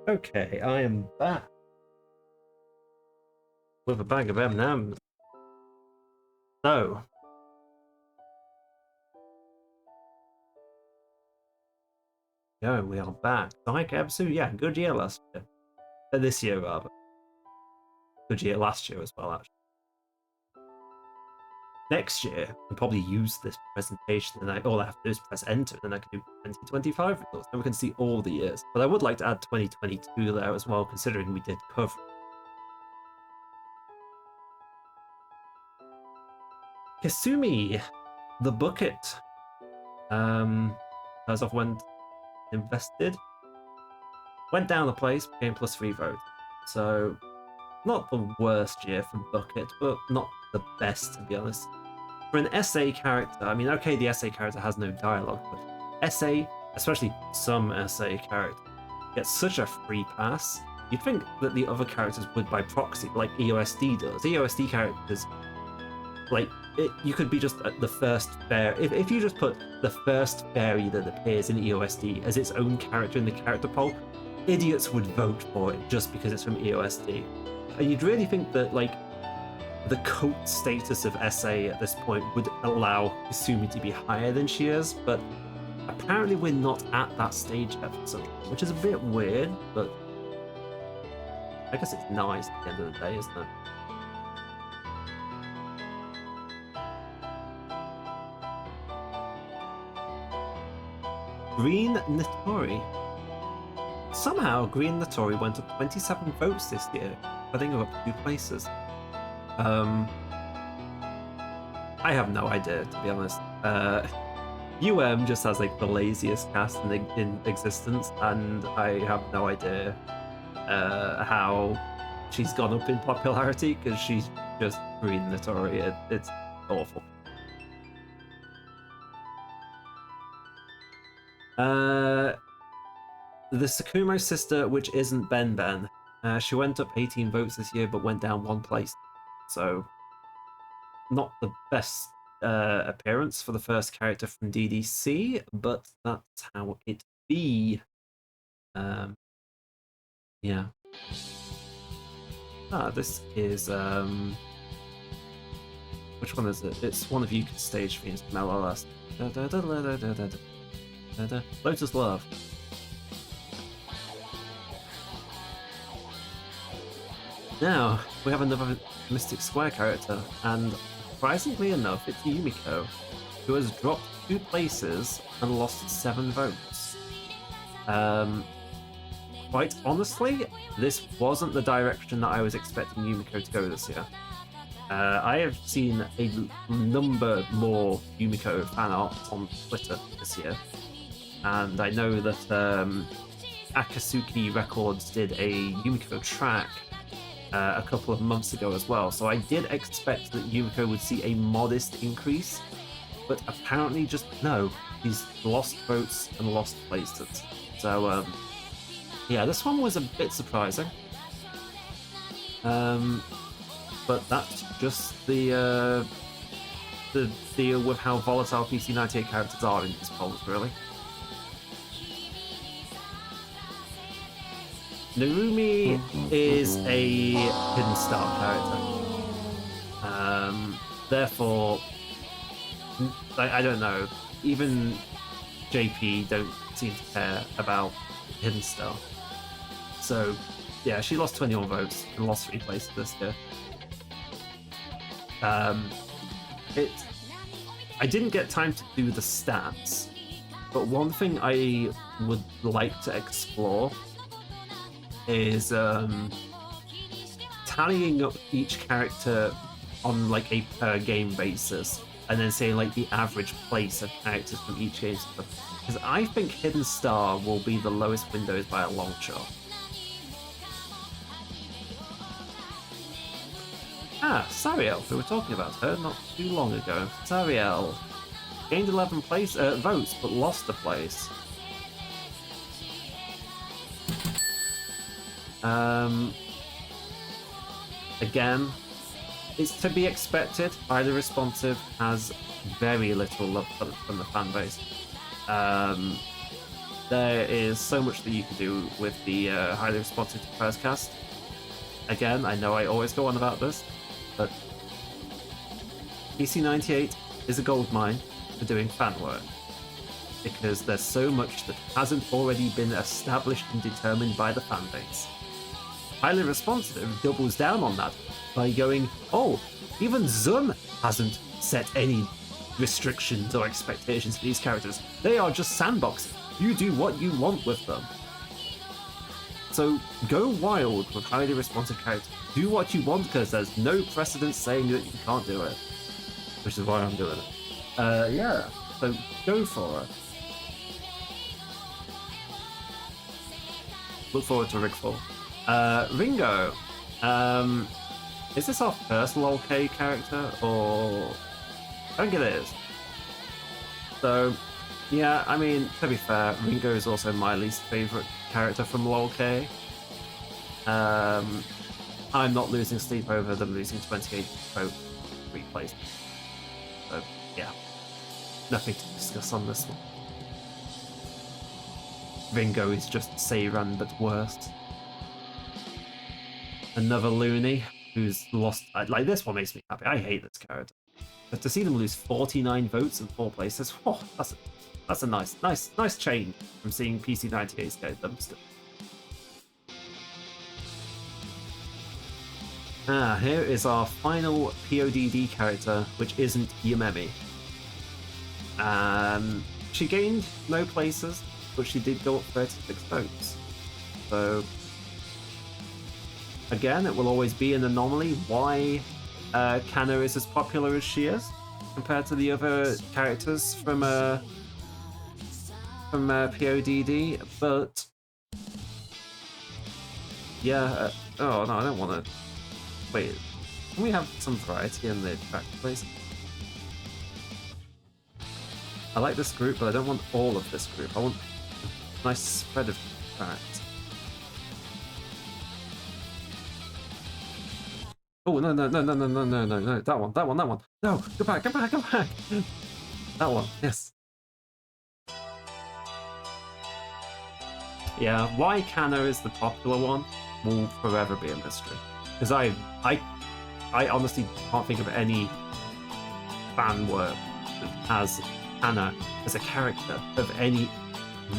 Okay, I am back with a bag of M&Ms. So, yeah, we are back. Like episode, yeah, good year last year. This year, rather. Good year last year as well, actually. Next year, I'll probably use this presentation, and all I have to do is press enter, and then I can do 2025 results, and we can see all the years. But I would like to add 2022 there as well, considering we did cover. Kasumi, the bucket, as of when invested, went down a place, became +3 votes. So, not the worst year for bucket, but not the best, to be honest. For an SA character, I mean, okay, the SA character has no dialogue, but SA, especially some SA character, gets such a free pass. You'd think that the other characters would by proxy, like EOSD does. EOSD characters, like, you could be just the first fairy. If you just put the first fairy that appears in EOSD as its own character in the character poll, idiots would vote for it just because it's from EOSD. And you'd really think that, like, the cult status of SA at this point would allow Kasumi to be higher than she is, but apparently we're not at that stage yet, which is a bit weird, but I guess it's nice at the end of the day, isn't it? Green Notori. Somehow, Green Notori went up 27 votes this year, putting her up 2 places. I have no idea, to be honest. just has like the laziest cast in existence, and I have no idea how she's gone up in popularity, because she's just Green Notori. It's awful. The Sakumo sister, which isn't Ben Ben, she went up 18 votes this year, but went down 1 place. So, not the best appearance for the first character from DDC, but that's how it be. Yeah. This is which one is it? It's one of Yuka's stage themes from LLS. Lotus Love. Now, we have another Mystic Square character, and surprisingly enough, it's Yumiko, who has dropped 2 places and lost 7 votes. Quite honestly, this wasn't the direction that I was expecting Yumiko to go this year. I have seen a number more Yumiko fan art on Twitter this year, and I know that Akatsuki Records did a Yumiko track a couple of months ago as well, so I did expect that Yumiko would see a modest increase, but apparently just no, he's lost votes and lost places. So yeah, this one was a bit surprising, but that's just the deal with how volatile PC98 characters are in these polls, really. Narumi is a hidden star character. Therefore, I don't know, even JP don't seem to care about hidden star. So, yeah, she lost 21 votes and lost 3 places this year. I didn't get time to do the stats, but one thing I would like to explore is tallying up each character on like a per game basis, and then saying like the average place of characters from each game. Because I think Hidden Star will be the lowest windows by a long shot. Sariel, we were talking about her not too long ago. Sariel gained 11 votes, but lost a place. Again, it's to be expected. Highly Responsive has very little love from the fan base. There is so much that you can do with the Highly Responsive to first cast. Again, I know I always go on about this, but PC98 is a goldmine for doing fan work, because there's so much that hasn't already been established and determined by the fan base. Highly Responsive doubles down on that by going, oh, even Zun hasn't set any restrictions or expectations for these characters. They are just sandboxing. You do what you want with them. So go wild with Highly Responsive characters. Do what you want, because there's no precedent saying that you can't do it. Which is why I'm doing it. Yeah, so go for it. Look forward to Rigfall. Ringo. Is this our first LOL-K character, or... I think it is. So, yeah, I mean, to be fair, Ringo is also my least favourite character from LOL-K. I'm not losing sleep over them losing 28 vote replays. So, yeah. Nothing to discuss on this one. Ringo is just Seiran, but worse. Another loony who's lost... Like, this one makes me happy. I hate this character. But to see them lose 49 votes in 4 places, oh, That's a nice change from seeing PC98's go dumpster. Here is our final PODD character, which isn't Yumemi. She gained no places, but she did go up 36 votes. So, again, it will always be an anomaly why Kana is as popular as she is compared to the other characters from PODD, but yeah. Oh no, I don't want to. Wait, can we have some variety in the track, please? I like this group, but I don't want all of this group. I want a nice spread of tracks. Oh no! That one! No, go back! That one, yes. Yeah, why Kana is the popular one will forever be a mystery. Because I honestly can't think of any fan work that has Kana as a character of any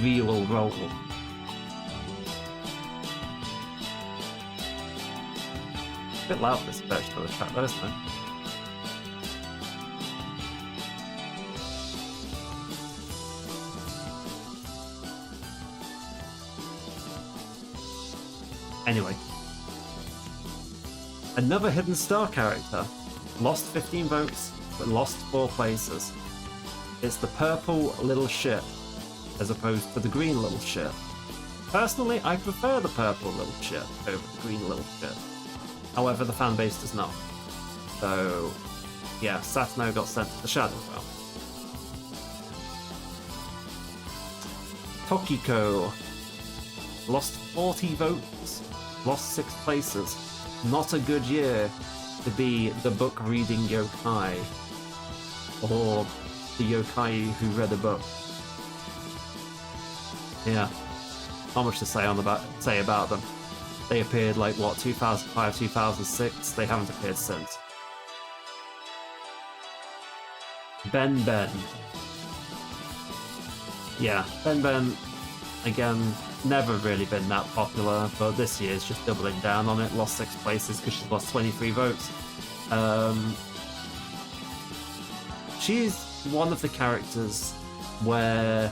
real role. A bit loud this version of the track, though, isn't it? Anyway. Another hidden star character. Lost 15 votes, but lost 4 places. It's the purple little ship, as opposed to the green little ship. Personally, I prefer the purple little ship over the green little ship. However, the fanbase does not. So, yeah, Satano got sent to the Shadow Realm. Tokiko lost 40 votes, lost 6 places. Not a good year to be the book-reading yokai, or the yokai who read a book. Yeah, not much to say about them. They appeared like, what, 2005, 2006? They haven't appeared since. Ben. Yeah, Ben, again, never really been that popular, but this year's just doubling down on it. Lost 6 places because she's lost 23 votes. She's one of the characters where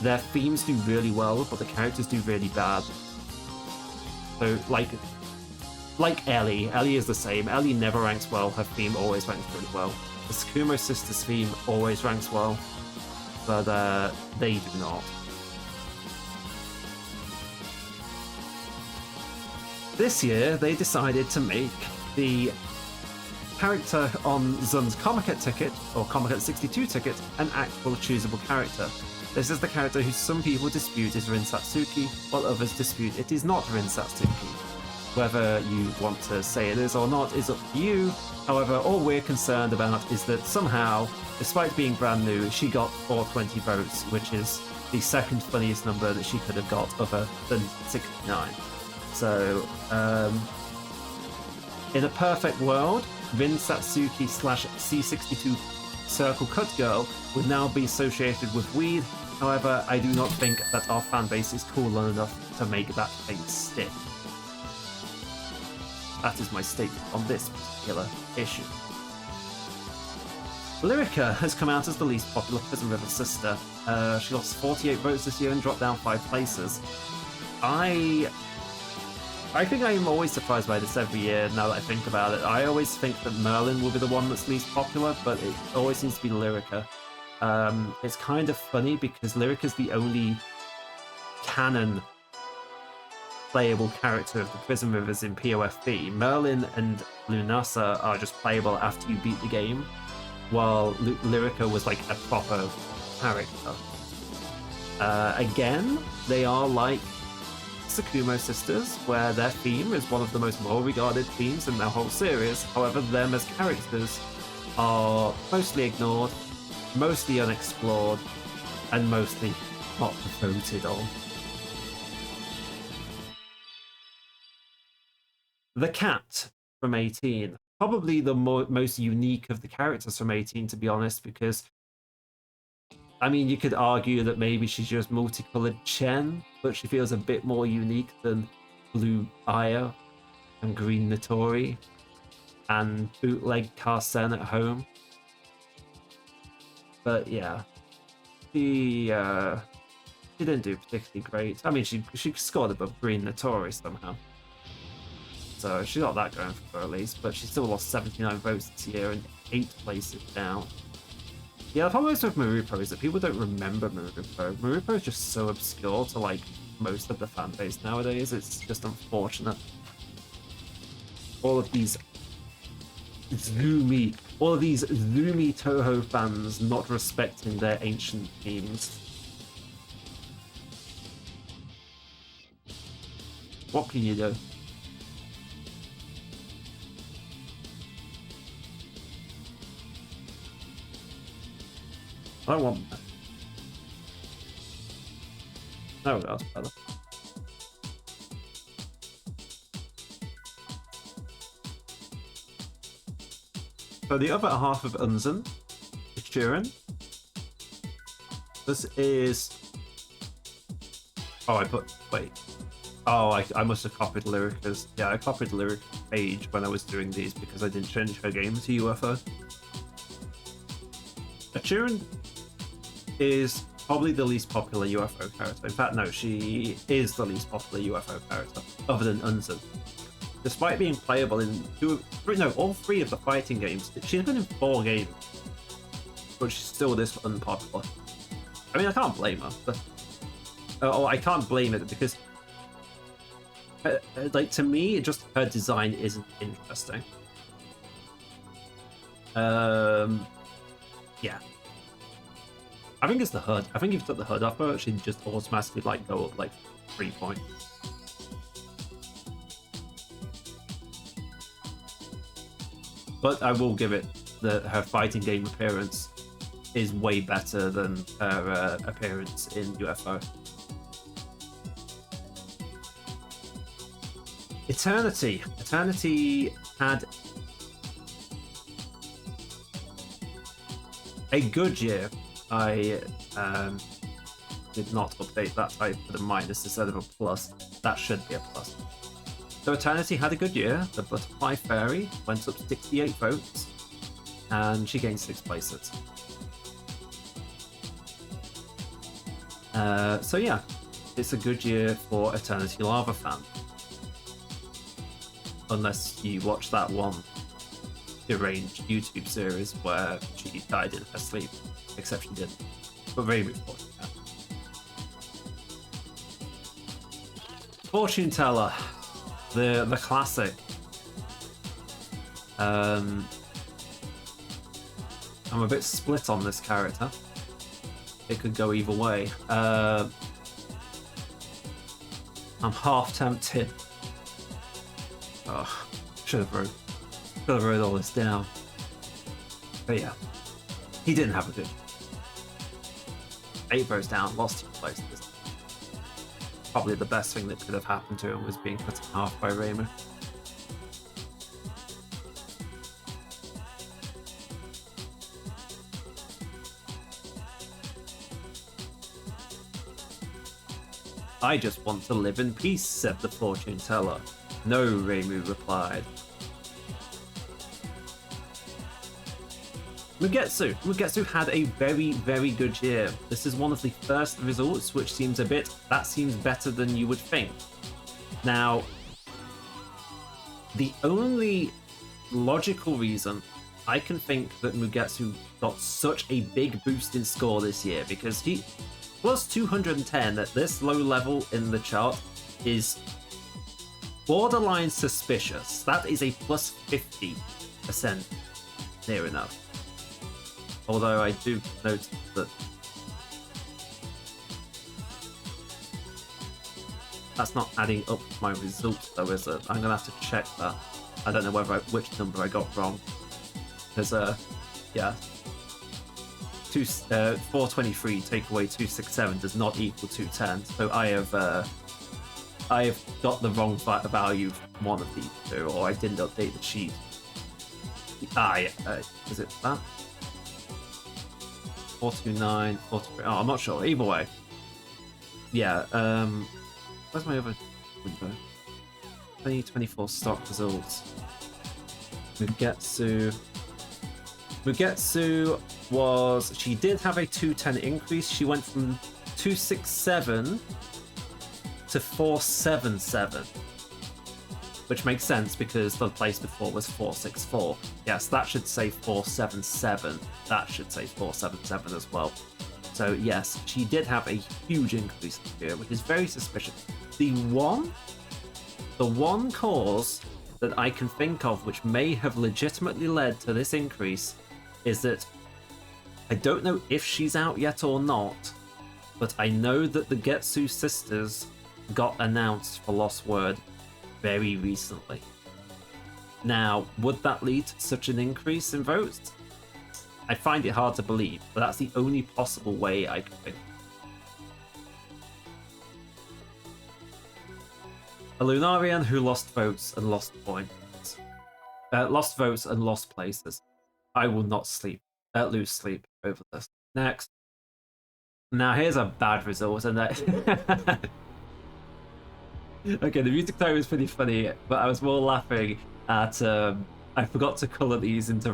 their themes do really well, but the characters do really bad. So, like Ellie is the same. Ellie never ranks well, her theme always ranks really well. The Sakumo sisters' theme always ranks well, but they do not. This year, they decided to make the character on Zun's Comiket ticket, or Comiket 62 ticket, an actual choosable character. This is the character who some people dispute is Rin Satsuki, while others dispute it is not Rin Satsuki. Whether you want to say it is or not is up to you. However, all we're concerned about is that somehow, despite being brand new, she got 420 votes, which is the second funniest number that she could have got other than 69. So, in a perfect world, Rin Satsuki / C62 Circle Cut Girl would now be associated with weed. However, I do not think that our fanbase is cool enough to make that thing stick. That is my statement on this particular issue. Lyrica has come out as the least popular Prison River sister. She lost 48 votes this year and dropped down 5 places. I think I am always surprised by this every year, now that I think about it. I always think that Merlin will be the one that's least popular, but it always seems to be Lyrica. It's kind of funny because Lyrica's the only canon playable character of the Prison Rivers in POFB. Merlin and Lunasa are just playable after you beat the game, while Lyrica was like a proper character. Again, they are like Sakumo sisters, where their theme is one of the most well-regarded themes in their whole series. However, them as characters are mostly ignored, mostly unexplored, and mostly not voted on. The cat from 18. Probably the most unique of the characters from 18, to be honest, because I mean, you could argue that maybe she's just multicolored Chen, but she feels a bit more unique than blue Aya and green Notori and bootleg Carsen at home. But yeah, she didn't do particularly great. I mean, she scored above green Notori somehow. So she got that going for her at least, but she still lost 79 votes this year and 8 places down. Yeah, the problem with Marupo is that people don't remember Marupo. Marupo is just so obscure to like most of the fan base nowadays. It's just unfortunate. All of these zoomy Toho fans not respecting their ancient teams. What can you do? I want that. Oh, that's better. So the other half of Unzen is Shuren. This is... Oh, wait. Oh, I must have copied Lyrica's... Yeah, I copied Lyrica's page when I was doing these because I didn't change her game to UFO. Shuren is probably the least popular UFO character. In fact, no, she is the least popular UFO character, other than Unzen. Despite being playable in all 3 of the fighting games, she's been in 4 games, but she's still this unpopular. I mean, I can't blame her, but I can't blame it because, like, to me, just her design isn't interesting. Yeah. I think it's the HUD. I think if you took the HUD off her, she'd just automatically like go up like 3 points. But I will give it that her fighting game appearance is way better than her appearance in UFO. Eternity. Eternity had a good year. I did not update that. I put a minus instead of a plus. That should be a plus. So Eternity had a good year. The Butterfly Fairy went up 68 votes, and she gained 6 places. So yeah, it's a good year for Eternity Lava fan. Unless you watch that one deranged YouTube series where she died in her sleep. Except she didn't. But very much fortunate. Fortune Teller. The classic. I'm a bit split on this character. It could go either way. I'm half tempted. Oh, should have wrote all this down. But yeah, he didn't have a good. 8 votes down, lost 2 places. Probably the best thing that could have happened to him was being cut in half by Reimu. I just want to live in peace, said the fortune teller. No, Reimu replied. Mugetsu had a very, very good year. This is one of the first results which seems better than you would think. Now, the only logical reason I can think that Mugetsu got such a big boost in score this year, because he plus 210 at this low level in the chart is borderline suspicious. That is a plus 50% near enough. Although I do note that that's not adding up my results, though, is it? I'm gonna have to check that. I don't know which number I got wrong. Because, yeah, 423 take away 267 does not equal 210. So I have got the wrong value from one of these two, or I didn't update the sheet. Is it that? 429, 423. Oh, I'm not sure. Either way. Yeah, where's my other window? 2024 stock results. Mugetsu was... She did have a 210 increase. She went from 267 to 477. Which makes sense because the place before was 464. Yes, that should say 477. That should say 477 as well. So yes, she did have a huge increase here, which is very suspicious. The one cause that I can think of which may have legitimately led to this increase is that I don't know if she's out yet or not, but I know that the Getsu sisters got announced for Lost Word very recently. Now, would that lead to such an increase in votes? I find it hard to believe, but that's the only possible way I can think. A Lunarian who lost votes and lost points. Lost votes and lost places. I will not lose sleep over this. Next. Now here's a bad result, and that... Okay, the music tone was pretty funny, but I was more laughing at I forgot to color these into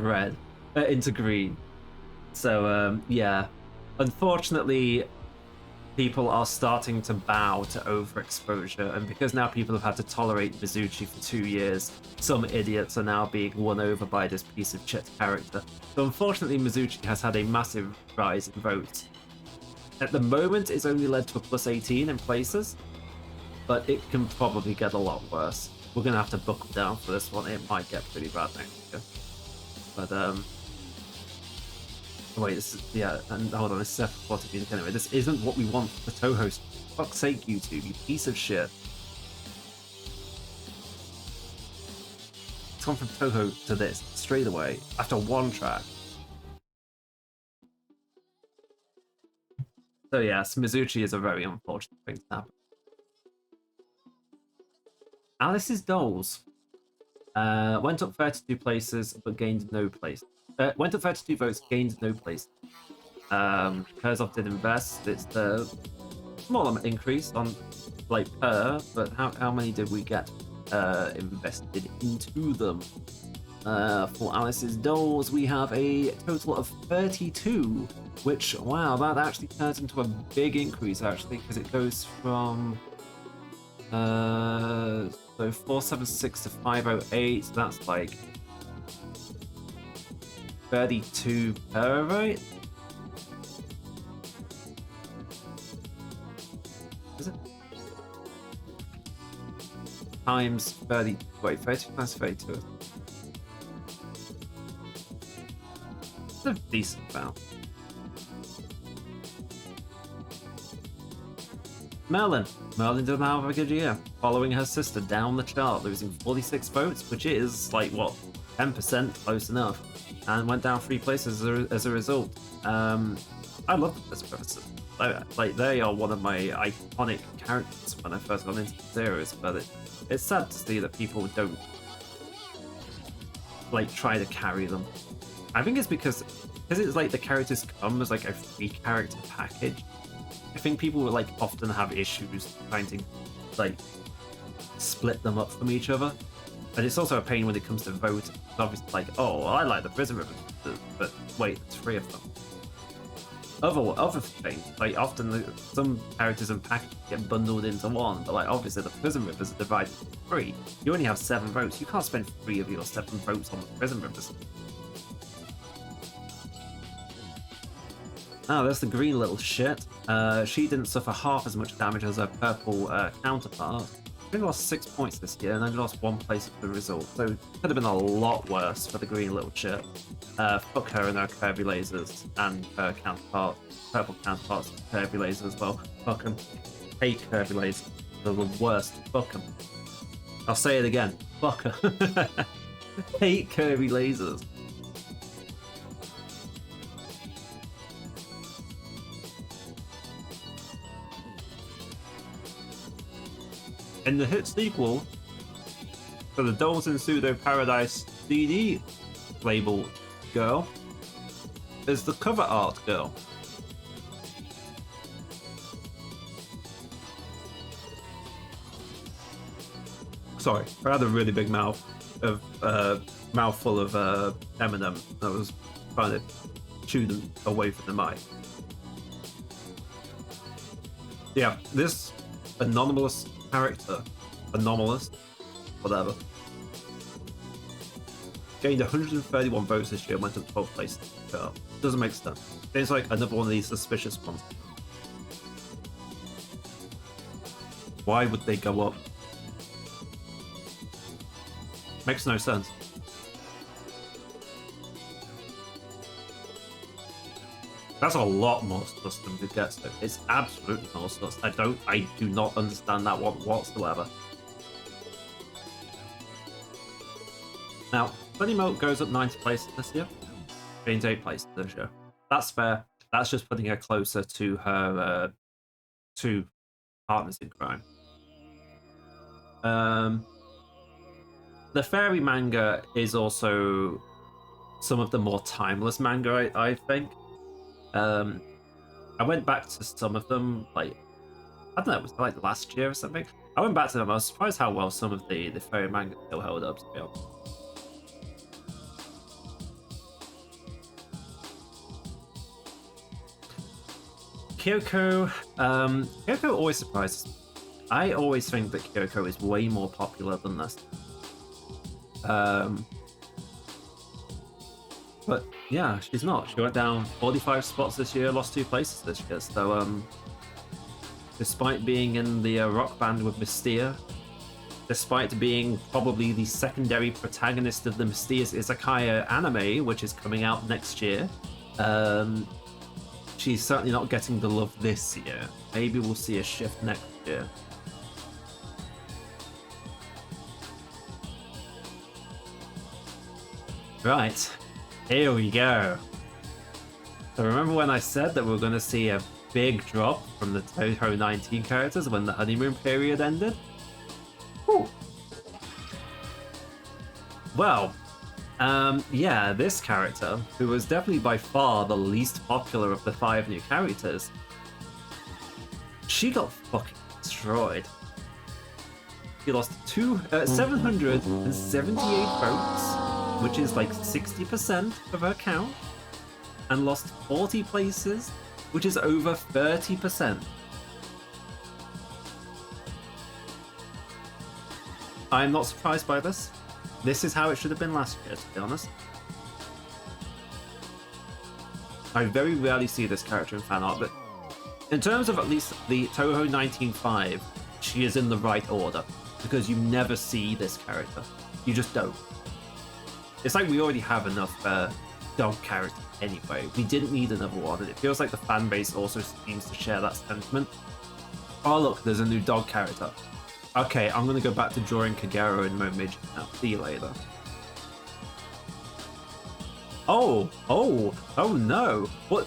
green. So yeah, unfortunately, people are starting to bow to overexposure, and because now people have had to tolerate Mizuchi for 2 years, some idiots are now being won over by this piece of shit character. So unfortunately, Mizuchi has had a massive rise in votes. At the moment, it's only led to a +18 in places, but it can probably get a lot worse. We're gonna have to buckle down for this one. It might get pretty bad next year. But wait, this is and hold on, this is F14 anyway. This isn't what we want for Toho. For fuck's sake, YouTube, you piece of shit. It's gone from Toho to this straight away after one track. So yes, Mizuchi is a very unfortunate thing to happen. Alice's Dolls went up 32 places but gained no place. Went up 32 votes, gained no place. Herzog did invest. It's the small increase on like per, but how many did we get invested into them? For Alice's Dolls, we have a total of 32, which, wow, that actually turns into a big increase actually, because it goes from so 476 to 508, so that's like 32 per, right? Is it? Times 30, wait, 32 times 32. It's a decent amount. Merlin doesn't have a good year, following her sister down the chart, losing 46 votes, which is like, what, 10%, close enough, and went down 3 places as a result. I love this person. Like, they are one of my iconic characters when I first got into the series, but it's sad to see that people don't like try to carry them. I think it's because it's like the characters come as like a free character package. I think people will like often have issues trying to like split them up from each other, and it's also a pain when it comes to voting. It's obviously like, oh, well, I like the Prison River, but wait, there's 3 of them. Other things, like often some characters and packages get bundled into one, but like obviously the Prison Rivers are divided into 3. You only have 7 votes. You can't spend 3 of your 7 votes on the Prison Rivers. Oh, there's the green little shit. She didn't suffer half as much damage as her purple counterpart. She only lost 6 points this year and only lost 1 place as the result, so it could have been a lot worse for the green little shit. Fuck her and her curvy lasers, and her counterpart, purple counterpart's curvy lasers as well. Fuck them. Hate curvy lasers. They're the worst. Fuck them. I'll say it again. Fuck her. Hate curvy lasers. In the hit sequel for the Dolls in Pseudo Paradise CD label girl is the cover art girl. Sorry, I had a really big mouthful of M&M. I was trying to chew them away from the mic. Yeah, this anomalous character, whatever, gained 131 votes this year and went to 12th place. Doesn't make sense. It's like another one of these suspicious ones. Why would they go up? Makes no sense. That's a lot more sus than it gets though. It's absolutely more sus. I do not understand that one whatsoever. Now, Funny Milk goes up 90 places this year. Gains 8 places this year. That's fair. That's just putting her closer to her two partners in crime. The fairy manga is also some of the more timeless manga, I think. I went back to some of them, like, I don't know, it was like last year or something. I went back to them. I was surprised how well some of the fairy manga still held up, to be honest. Kyoko, Kyoko always surprises me. I always think that Kyoko is way more popular than this. But yeah, she's not. She went down 45 spots this year, lost 2 places this year. So, despite being in the rock band with Mystea, despite being probably the secondary protagonist of the Mystea's Izakaya anime, which is coming out next year, she's certainly not getting the love this year. Maybe we'll see a shift next year. Right, here we go. So remember when I said that we were going to see a big drop from the Toho 19 characters when the honeymoon period ended? Whew. Well, yeah, this character, who was definitely by far the least popular of the 5 new characters, she got fucking destroyed. She lost 778 votes, which is like 60% of her count, and lost 40 places, which is over 30%. I'm not surprised by this. This is how it should have been last year, to be honest. I very rarely see this character in fan art, but in terms of at least the Toho 19.5, she is in the right order, because you never see this character. You just don't. It's like we already have enough dog characters anyway. We didn't need another one, and it feels like the fan base also seems to share that sentiment. Oh look, there's a new dog character. Okay, I'm gonna go back to drawing Kagero and Momiji now. See you later. Oh no! What?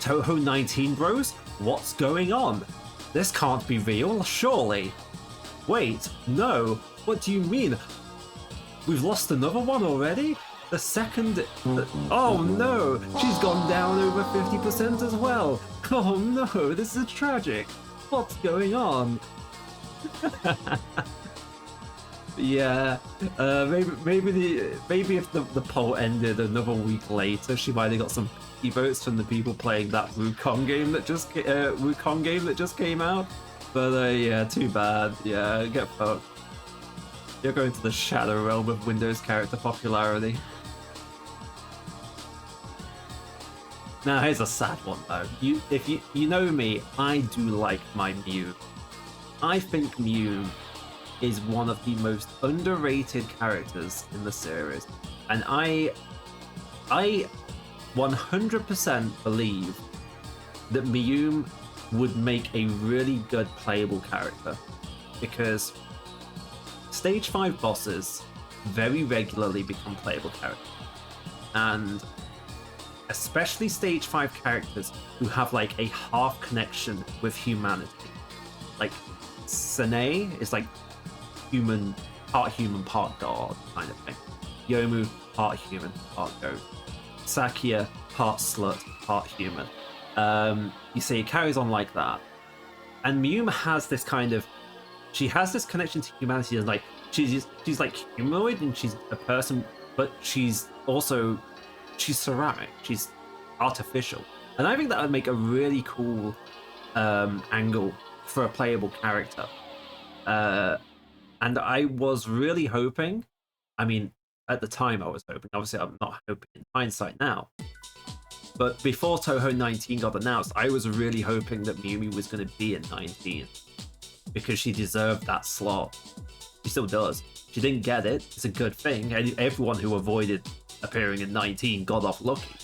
Toho 19 bros? What's going on? This can't be real, surely. Wait, no. What do you mean? We've lost another one already? The second... Oh no! She's gone down over 50% as well! Oh no, this is tragic! What's going on? Yeah, maybe if the poll ended another week later, she might have got some votes from the people playing that Wukong game that just came out. But yeah, too bad. Yeah, get fucked. You're going to the shadow realm of Windows character popularity. Now here's a sad one though. If you know me, I do like my Mew. I think Mew is one of the most underrated characters in the series, and I 100% believe that Mew would make a really good playable character, because Stage 5 bosses very regularly become playable characters, and especially Stage 5 characters who have like a half connection with humanity. Like Sane is like human, part god kind of thing. Yomu, part human, part goat. Sakia, part slut, part human. You see, it carries on like that. And Mew has this kind of she has this connection to humanity, and like she's like humanoid and she's a person, but she's ceramic, she's artificial, and I think that would make a really cool angle for a playable character. And I was really hoping, I mean, at the time I was hoping, obviously I'm not hoping in hindsight now, but before Toho 19 got announced, I was really hoping that Miyumi was going to be in 19 because she deserved that slot. She still does. She didn't get it. It's a good thing. Everyone who avoided appearing in 19 got off lucky.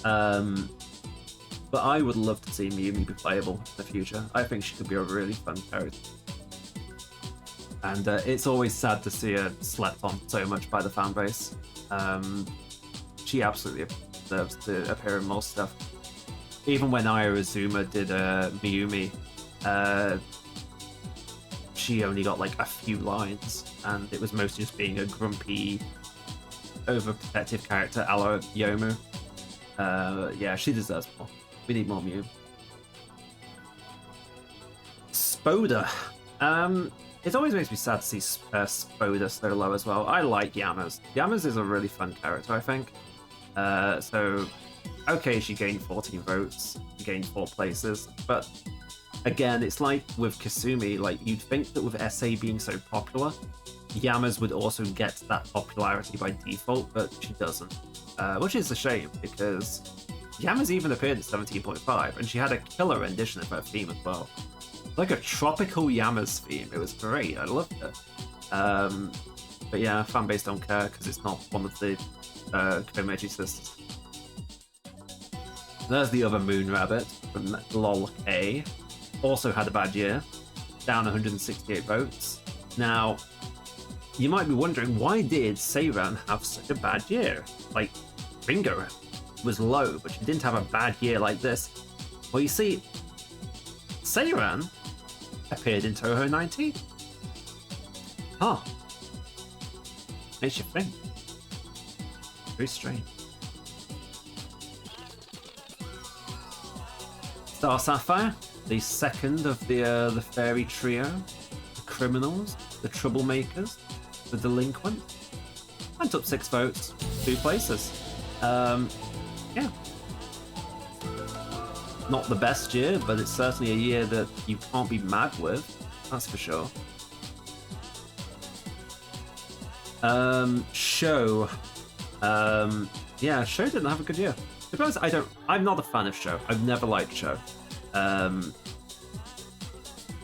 But I would love to see Miyumi be playable in the future. I think she could be a really fun character. And it's always sad to see her slept on so much by the fan base. She absolutely deserves to appear in more stuff. Even when Aya Azuma did Miyumi, she only got like a few lines, and it was mostly just being a grumpy, overprotective character a la Yomu. Yeah, she deserves more. We need more Mew. Spoda. It always makes me sad to see Spoda so low as well. I like Yamas. Yamas is a really fun character, I think. So, okay, she gained 14 votes, she gained 4 places, but again, it's like with Kasumi, like you'd think that with SA being so popular, Yamas would also get that popularity by default, but she doesn't. Which is a shame, because Yamas even appeared in 17.5, and she had a killer rendition of her theme as well. Like a tropical Yamas theme. It was great. I loved it. But yeah, fanbase don't care because it's not one of the Komeiji sisters. There's the other Moon Rabbit from LOL K. Also had a bad year. Down 168 votes. Now, you might be wondering, why did Seiran have such a bad year? Like, Ringo was low, but she didn't have a bad year like this. Well, you see, Seiran appeared in Toho 19. Huh. Makes you think. Very strange. Star Sapphire, the second of the fairy trio, the criminals, the troublemakers, the delinquents, went up 6 votes, 2 places. Yeah. Not the best year, but it's certainly a year that you can't be mad with. That's for sure. Show. Yeah, Show didn't have a good year. To be honest, I'm not a fan of Show. I've never liked Show. From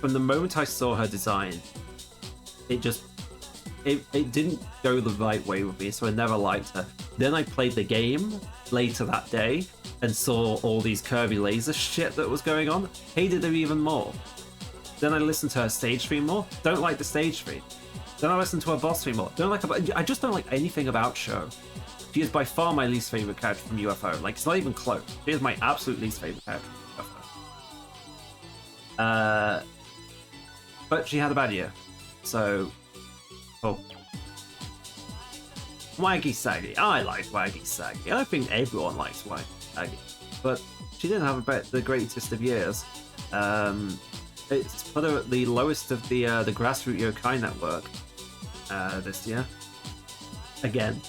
the moment I saw her design, it didn't go the right way with me, so I never liked her. Then I played the game later that day and saw all these curvy laser shit that was going on. Hated her even more. Then I listened to her stage theme more. Don't like the stage theme. Then I listened to her boss theme more. I just don't like anything about Show. She is by far my least favorite character from UFO. Like, it's not even close. She is my absolute least favorite character from UFO. But she had a bad year. So, oh. Waggy Saggy. I like Waggy Saggy. I think everyone likes Waggy Saggy. But she didn't have the greatest of years. It's put her at the lowest of the Grassroot Yokai Network this year. Again.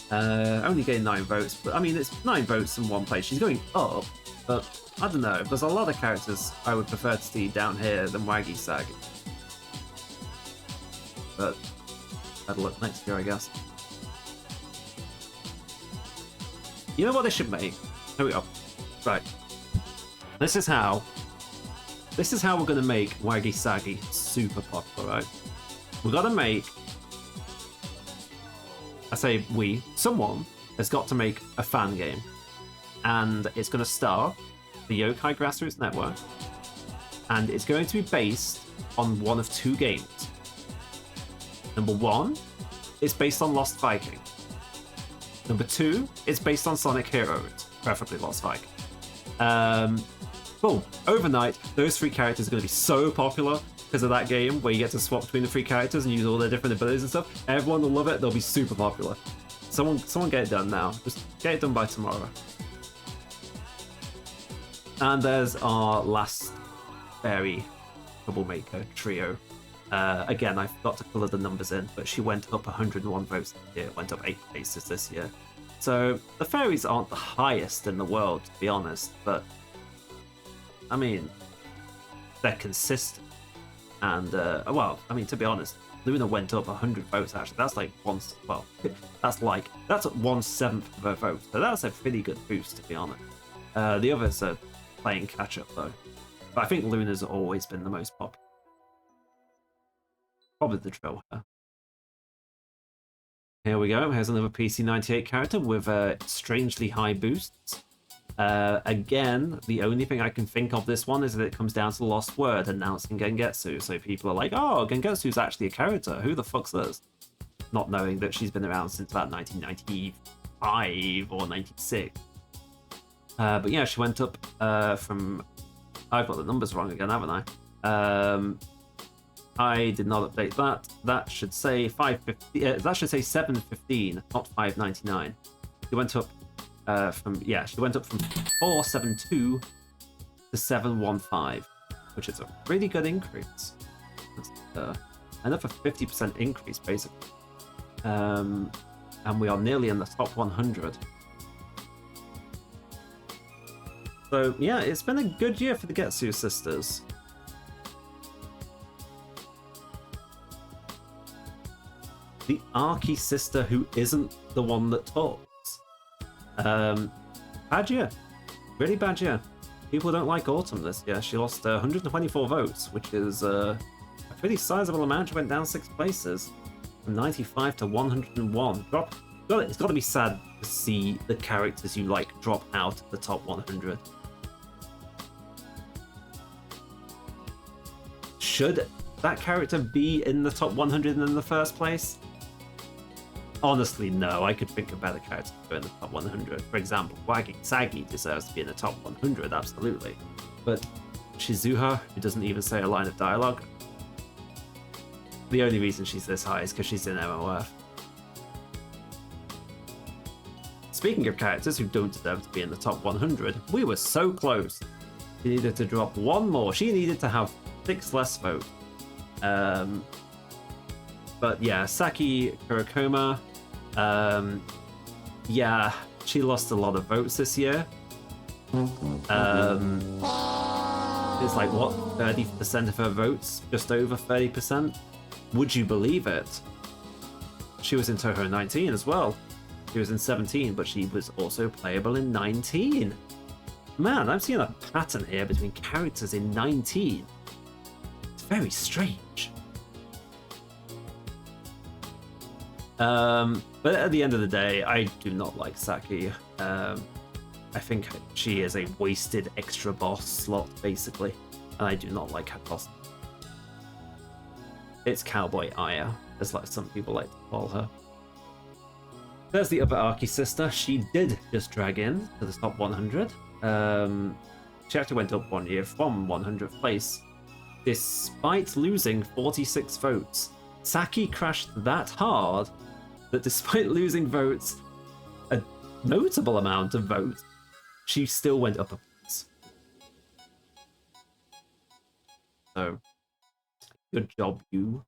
Only gained 9 votes, but I mean, it's 9 votes in one place. She's going up, but I don't know. There's a lot of characters I would prefer to see down here than Waggy Saggy. But better luck next year, I guess. You know what they should make? Here we go. Right. This is how we're gonna make Waggy Saggy super popular, right? We're gonna make, I say someone has got to make a fan game. And it's gonna star the Yokai Grassroots Network. And it's going to be based on one of 2 games. Number 1, it's based on Lost Viking. Number 2, it's based on Sonic Heroes, preferably Lost Viking. Boom. Overnight, those 3 characters are going to be so popular because of that game where you get to swap between the 3 characters and use all their different abilities and stuff. Everyone will love it. They'll be super popular. Someone get it done now. Just get it done by tomorrow. And there's our last fairy troublemaker trio. Again, I forgot to color the numbers in, but she went up 101 votes this year, went up 8 places this year. So the fairies aren't the highest in the world, to be honest, but I mean, they're consistent. And, well, I mean, to be honest, Luna went up 100 votes, actually. That's like that's 1/7 of her vote. So that's a pretty good boost, to be honest. The others are playing catch up, though. But I think Luna's always been the most popular. Probably the drill her. Here we go. Here's another PC98 character with strangely high boosts. Again, the only thing I can think of this one is that it comes down to the lost word announcing Gengetsu. So people are like, oh, Gengetsu's actually a character. Who the fuck's this? Not knowing that she's been around since about 1995 or 96. But yeah, she went up from... I've got the numbers wrong again, haven't I? I did not update that. That should say 550. That should say 715, not 599. She went up she went up from 472 to 715, which is a really good increase. Another 50% increase, basically. And we are nearly in the top 100. So yeah, it's been a good year for the Getsu sisters. The Arky sister who isn't the one that talks. Bad year. Really bad year. People don't like Autumn this year. She lost 124 votes, which is a pretty sizable amount. She went down 6 places, from 95 to 101. It's got to be sad to see the characters you like drop out of the top 100. Should that character be in the top 100 in the first place? Honestly, no. I could think of better characters to go in the top 100. For example, Wagging Saggy deserves to be in the top 100, absolutely. But Shizuha, who doesn't even say a line of dialogue, the only reason she's this high is because she's in MOF. Speaking of characters who don't deserve to be in the top 100, we were so close. She needed to drop one more. She needed to have 6 less votes. But yeah, Saki Kurokoma, yeah, she lost a lot of votes this year. It's like, what, 30% of her votes? Just over 30%? Would you believe it? She was in Toho 19 as well. She was in 17, but she was also playable in 19. Man, I'm seeing a pattern here between characters in 19. It's very strange. But at the end of the day, I do not like Saki. I think she is a wasted extra boss slot, basically, and I do not like her costume. It's Cowboy Aya, as like some people like to call her. There's the other Arky sister. She did just drag in to the top 100. She actually went up 1 year from 100th place, despite losing 46 votes. Saki crashed that hard that despite losing votes, a notable amount of votes, she still went up a place. So, good job, you.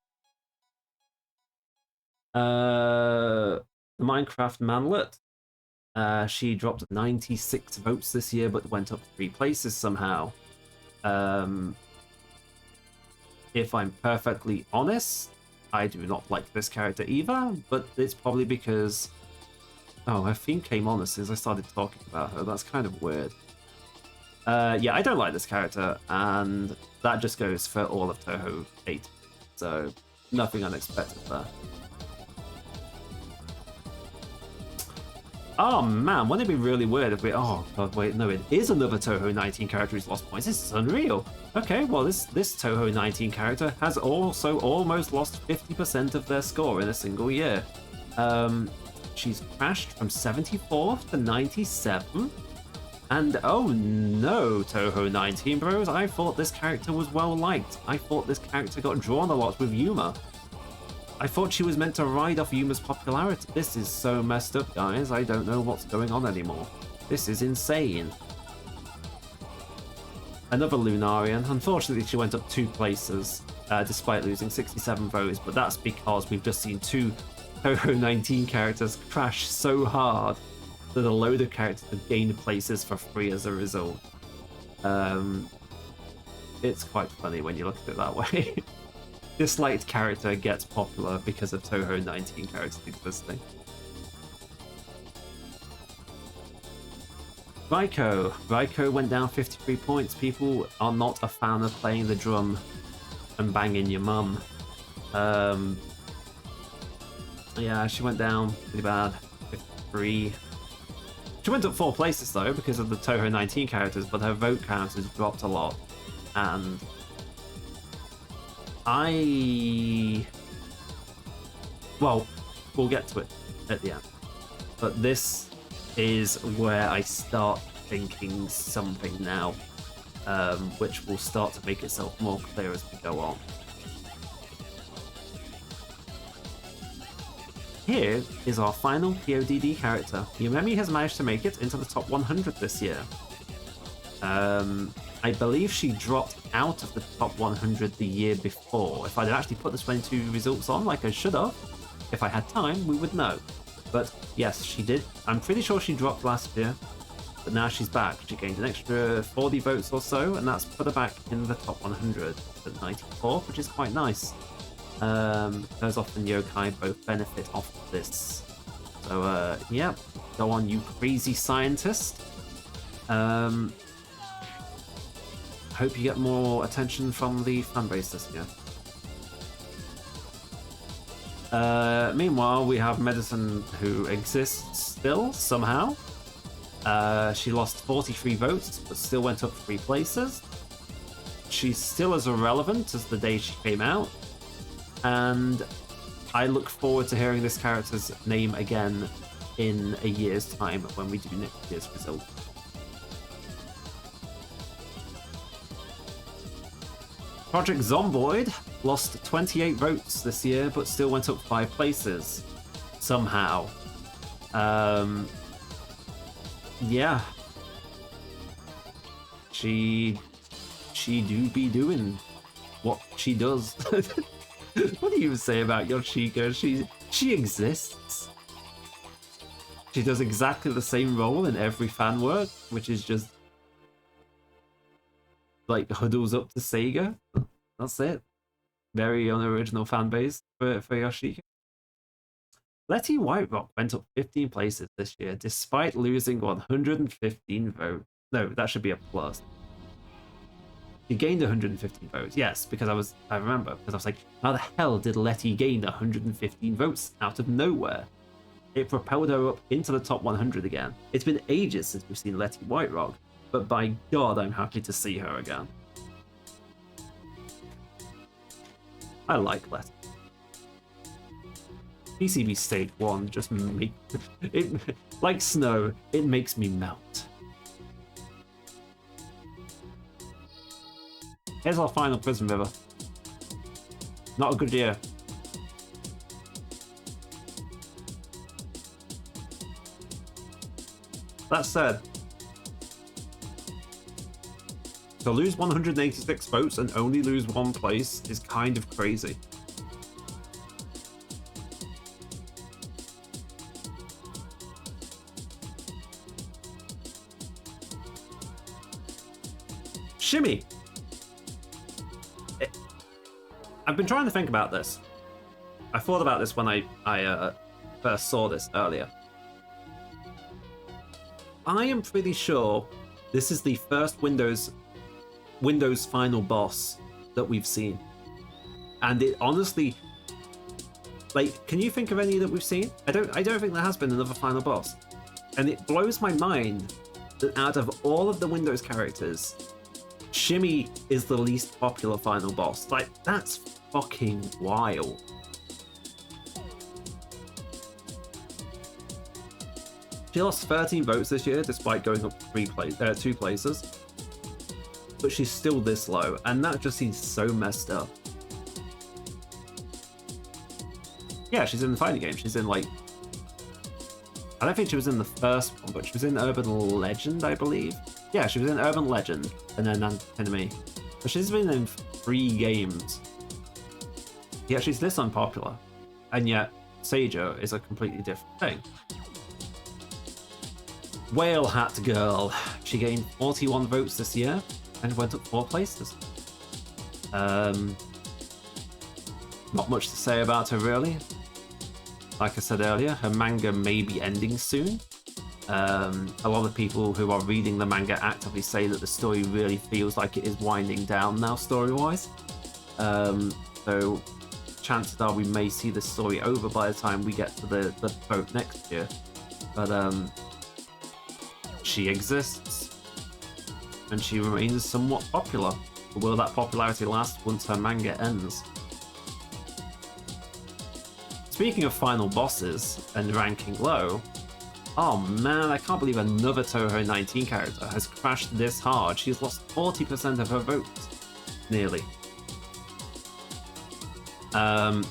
The Minecraft Manlet. She dropped 96 votes this year, but went up 3 places somehow. If I'm perfectly honest, I do not like this character either, but it's probably because... Oh, her theme came on as soon as I started talking about her. That's kind of weird. Yeah, I don't like this character, and that just goes for all of Toho 8. So, nothing unexpected there. Oh man, wouldn't it be really weird if we... Oh god, wait, no, it is another Toho 19 character who's lost points. This is unreal. Okay, well, this Toho 19 character has also almost lost 50% of their score in a single year. She's crashed from 74th to 97. And oh no, Toho 19 bros, I thought this character was well liked. I thought this character got drawn a lot with Yuma. I thought she was meant to ride off Yuma's popularity. This is so messed up, guys. I don't know what's going on anymore. This is insane. another Lunarian. Unfortunately, she went up 2 places, despite losing 67 votes, but that's because we've just seen 2 Toho 19 characters crash so hard that a load of characters have gained places for free as a result. It's quite funny when you look at it that way. Disliked character gets popular because of Toho 19 characters existing. Raiko went down 53 points. People are not a fan of playing the drum and banging your mum. Yeah, she went down pretty bad. 53. She went up 4 places though because of the Toho 19 characters, but her vote count has dropped a lot. And well, we'll get to it at the end. But this is where I start thinking something now, which will start to make itself more clear as we go on. Here is our final PODD character. Yumemi has managed to make it into the top 100 this year. I believe she dropped out of the top 100 the year before. If I'd actually put the 22 results on like I should have, if I had time, we would know. But yes, she did. I'm pretty sure she dropped last year, but now she's back. She gained an extra 40 votes or so, and that's put her back in the top 100 at 94th, which is quite nice. Those often yokai both benefit off of this. So, yeah, go on, you crazy scientist. Hope you get more attention from the fanbase this year. Meanwhile, we have Medicine, who exists still, somehow. She lost 43 votes, but still went up 3 places. She's still as irrelevant as the day she came out. And I look forward to hearing this character's name again in a year's time when we do next year's result. Project Zomboid lost 28 votes this year, but still went up 5 places. Somehow. Yeah. She do be doing what she does. What do you say about Yoshiko? She exists. She does exactly the same role in every fan work, which is just like huddles up to Sega. That's it. Very unoriginal fan base for Yoshiko. Letty Whiterock went up 15 places this year, despite losing 115 votes. No, that should be a plus. He gained 115 votes, yes, because I remember, because I was like, how the hell did Letty gain 115 votes out of nowhere? It propelled her up into the top 100 again. It's been ages since we've seen Letty Whiterock, but by God, I'm happy to see her again. I like Letty. PCB Stage 1 just it like snow, it makes me melt. Here's our final Prison River. Not a good year. That said, to lose 186 votes and only lose 1 place is kind of crazy. Shimmy! I've been trying to think about this. I thought about this when I first saw this earlier. I am pretty sure this is the first Windows final boss that we've seen. And it honestly, like, can you think of any that we've seen? I don't think there has been another final boss. And it blows my mind that out of all of the Windows characters, Shimmy is the least popular final boss. Like, that's fucking wild. She lost 13 votes this year despite going up 2 places. But she's still this low, and that just seems so messed up. Yeah, she's in the fighting game. She's in, like, I don't think she was in the first one, but she was in Urban Legend, I believe. Yeah, she was in Urban Legend and then Enemy. But she's been in 3 games. Yeah, she's this unpopular. And yet, Seijo is a completely different thing. Whale Hat Girl. She gained 41 votes this year and went up 4 places. Not much to say about her, really. Like I said earlier, her manga may be ending soon. A lot of people who are reading the manga actively say that the story really feels like it is winding down now, story-wise. So chances are we may see the story over by the time we get to the vote next year. But she exists, and she remains somewhat popular. But will that popularity last once her manga ends? Speaking of final bosses and ranking low, oh man, I can't believe another Toho 19 character has crashed this hard. She's lost 40% of her votes. Nearly. I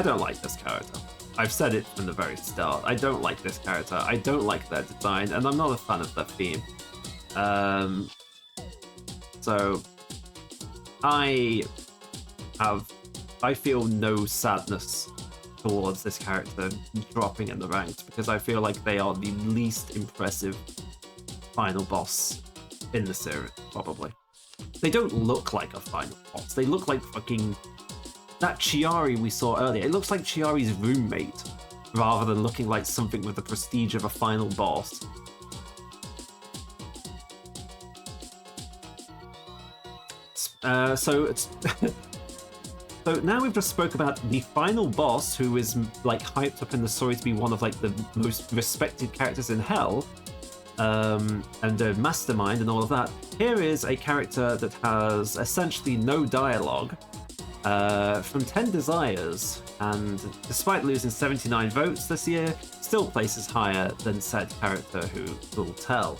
don't like this character. I've said it from the very start. I don't like this character. I don't like their design, and I'm not a fan of their theme. So I feel no sadness towards this character dropping in the ranks because I feel like they are the least impressive final boss in the series, probably. They don't look like a final boss. They look like fucking... That Chiari we saw earlier, it looks like Chiari's roommate, rather than looking like something with the prestige of a final boss. So now we've just spoke about the final boss, who is like hyped up in the story to be one of like the most respected characters in Hell, and the mastermind and all of that. Here is a character that has essentially no dialogue, from 10 Desires, and despite losing 79 votes this year, still places higher than said character who will tell.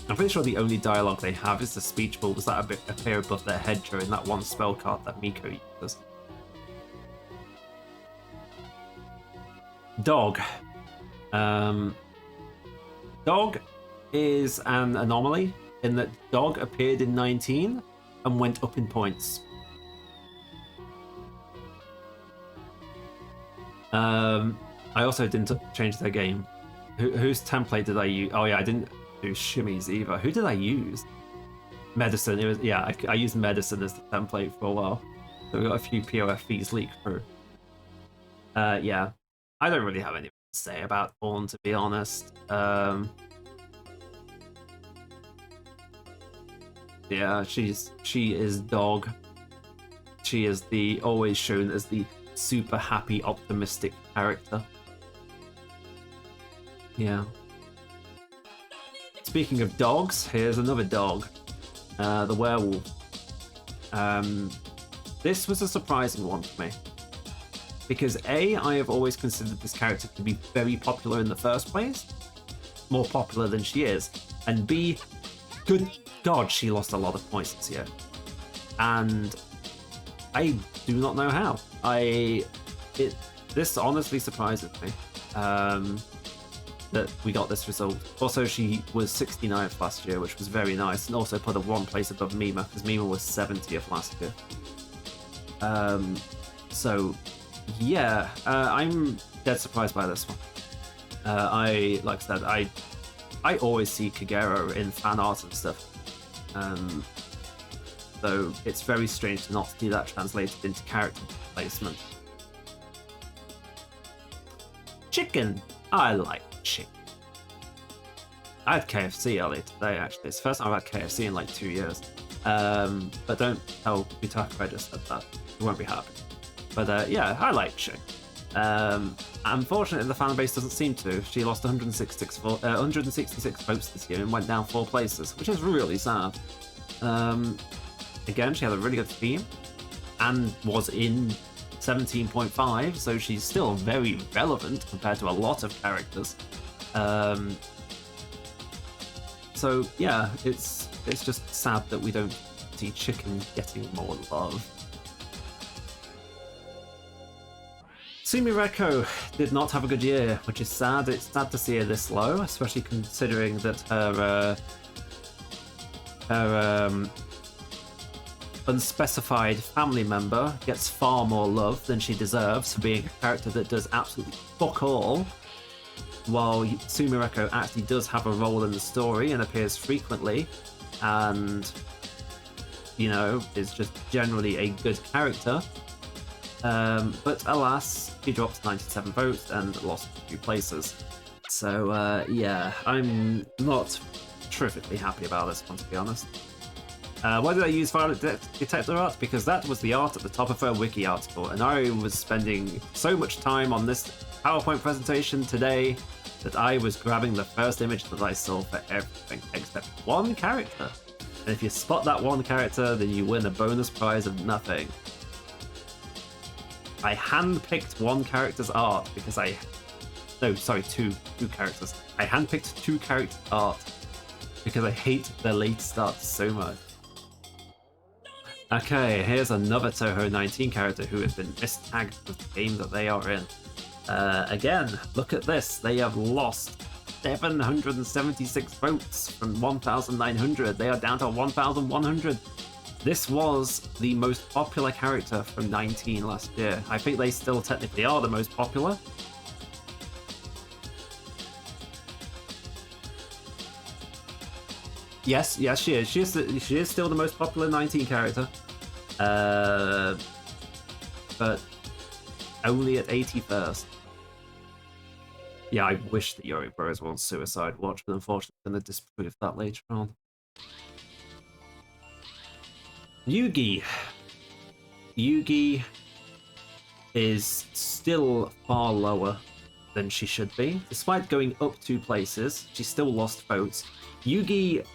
I'm pretty sure the only dialogue they have is the speech bubbles that appear above their head during that one spell card that Miko uses. Dog. Dog is an anomaly in that Dog appeared in 19 and went up in points. I also didn't change their game. Whose template did I use? Oh yeah, I didn't do shimmies either. Who did I use? Medicine. It was, yeah, I used Medicine as the template for a while. So we got a few POFVs leaked through. Yeah, I don't really have anything to say about Ornn, to be honest. Yeah, she is Dog. She is always shown as the super happy, optimistic character. Yeah. Speaking of dogs, here's another dog, the werewolf. This was a surprising one for me, because A, I have always considered this character to be very popular in the first place, more popular than she is, and B, good God, she lost a lot of points this year, and I do not know how. This honestly surprises me. That we got this result. Also, she was 69th last year, which was very nice, and also put her 1 place above Mima, because Mima was 70th last year. So, yeah, I'm dead surprised by this one. Like I said, I always see Kagero in fan art and stuff. So it's very strange to not see that translated into character placement. Chicken. I like chicken. I had KFC earlier today, actually. It's the first time I've had KFC in like 2 years. But don't tell Butaka I just said that. He won't be happy. But yeah, I like chicken. Unfortunately, the fan base doesn't seem to. She lost 166 votes this year and went down 4 places, which is really sad. Again, she had a really good theme and was in 17.5, so she's still very relevant compared to a lot of characters. So yeah, it's just sad that we don't see Chicken getting more love. Sumireko did not have a good year, which is sad. It's sad to see her this low, especially considering that her unspecified family member gets far more love than she deserves for being a character that does absolutely fuck all, while Sumireko actually does have a role in the story and appears frequently, and, you know, is just generally a good character. But alas, he dropped 97 votes and lost 2 places. So, yeah, I'm not terrifically happy about this one, to be honest. Why did I use Violet Detector art? Because that was the art at the top of her wiki article, and I was spending so much time on this PowerPoint presentation today that I was grabbing the first image that I saw for everything, except one character. And if you spot that one character, then you win a bonus prize of nothing. I handpicked one character's art because two characters. I handpicked 2 characters' art because I hate their latest art so much. Okay, here's another Toho 19 character who has been mistagged with the game that they are in. Again, look at this. They have lost 776 votes from 1,900. They are down to 1,100. This was the most popular character from 19 last year. I think they still technically are the most popular. Yes, she is. She is still the most popular 19 character. But only at 81st. Yeah, I wish that Yorick Bros were on Suicide Watch, but unfortunately I'm going to disprove that later on. Yugi is still far lower than she should be. Despite going up 2 places, she still lost votes. Yugi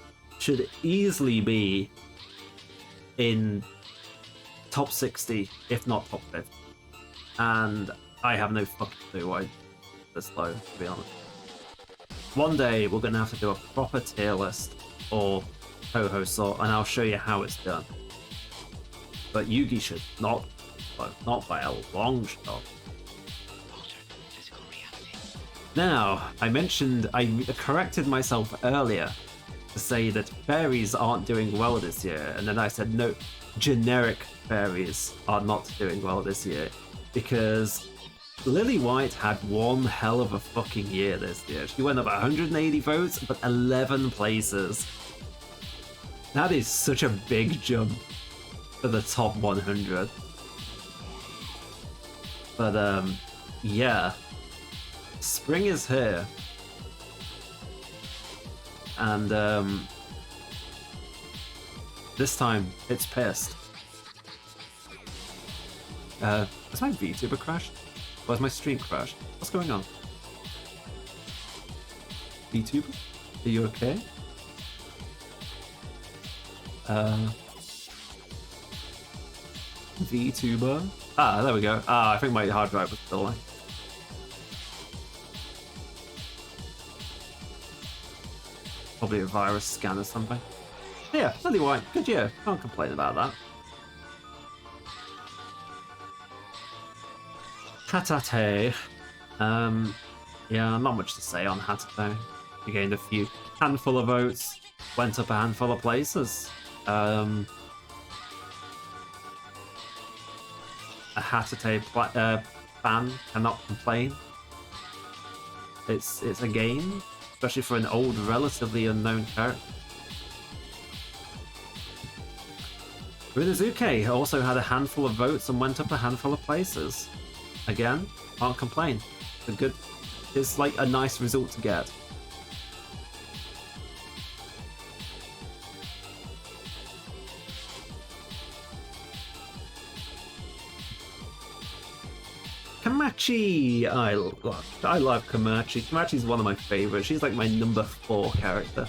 should easily be in top 60, if not top 50. And I have no fucking clue why this low, to be honest. One day we're going to have to do a proper tier list or Toho sort, and I'll show you how it's done. But Yugi should not by a long shot. Now, I corrected myself earlier to say that fairies aren't doing well this year, and then I said no, generic fairies are not doing well this year, because Lily White had one hell of a fucking year this year. She went up 180 votes, but 11 places. That is such a big jump for the top 100. But yeah, spring is here, and this time it's pissed. Has my VTuber crashed? Or has my stream crashed? What's going on? VTuber? Are you okay? VTuber? Ah, there we go. Ah, I think my hard drive was still on. Probably a virus scan or something. Yeah, Lily White, good year. Can't complain about that. Hatate. Yeah, not much to say on Hatate. He gained a handful of votes, went up a handful of places. A Hatate fan cannot complain. It's a game, especially for an old, relatively unknown character. Runazuke also had a handful of votes and went up a handful of places. Again, can't complain. It's like a nice result to get. Kamachi! I love Kamachi. Kamachi's one of my favorites. She's like my number 4 character.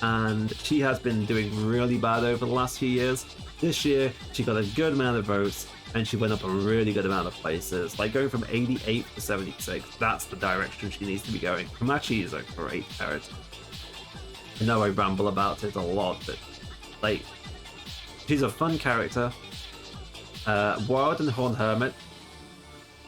And she has been doing really bad over the last few years. This year, she got a good amount of votes, and she went up a really good amount of places. Like going from 88 to 76, that's the direction she needs to be going. Kamachi is a great character. I know I ramble about it a lot, but like, she's a fun character. Wild and Horned Hermit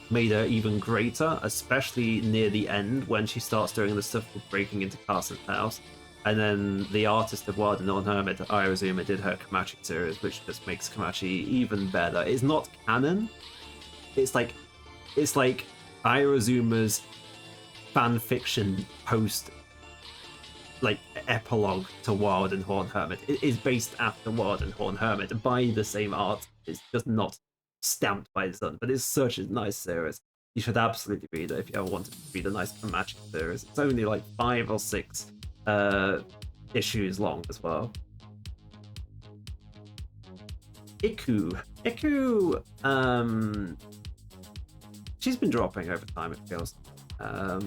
made her even greater, especially near the end when she starts doing the stuff with breaking into Carson's house. And then the artist of Wild and Northern Hermit, Ayazuma, did her Komachi series, which just makes Komachi even better. It's not canon. It's like Ayazuma's fan fiction post, like, epilogue to Wild and Horn Hermit. It is based after Wild and Horn Hermit by the same art. It's just not stamped by the sun, but it's such a nice series. You should absolutely read it if you ever wanted to read a nice Komachi series. It's only like 5 or 6 issues long as well. Iku, she's been dropping over time, it feels. I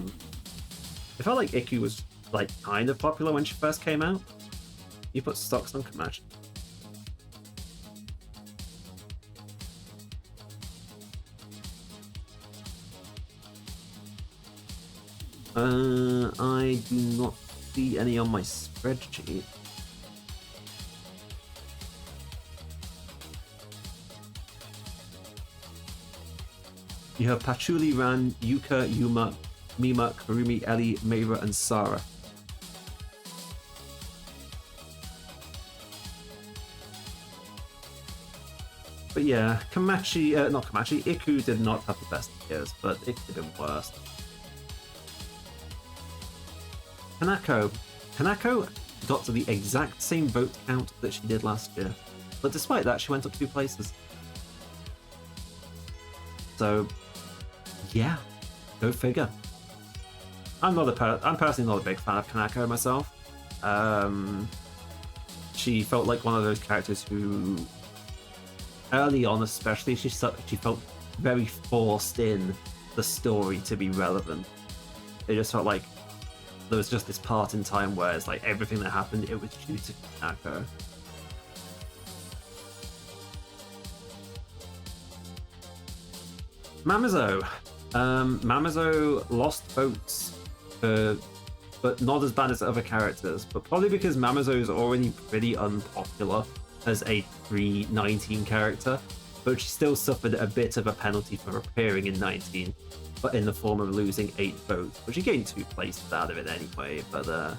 felt like Iku was like kind of popular when she first came out. You put stocks on Komachi. I do not see any on my spreadsheet. You have Patchouli, Ran, Yuka, Yuma, Mima, Karumi, Ellie, Meira, and Sarah. But yeah, Iku did not have the best years, but it could have been worse. Kanako got to the exact same vote count that she did last year, but despite that, she went up 2 places. So, yeah, go figure. I'm personally not a big fan of Kanako myself. She felt like one of those characters who, early on especially, she felt very forced in the story to be relevant. It just felt like there was just this part in time where it's like everything that happened, it was due to Kanako. Mamizo. Mamizo lost votes, but not as bad as other characters, but probably because Mamizo is already pretty unpopular as a pre-19 character, but she still suffered a bit of a penalty for appearing in 19, but in the form of losing 8 votes, but she gained 2 places out of it anyway. But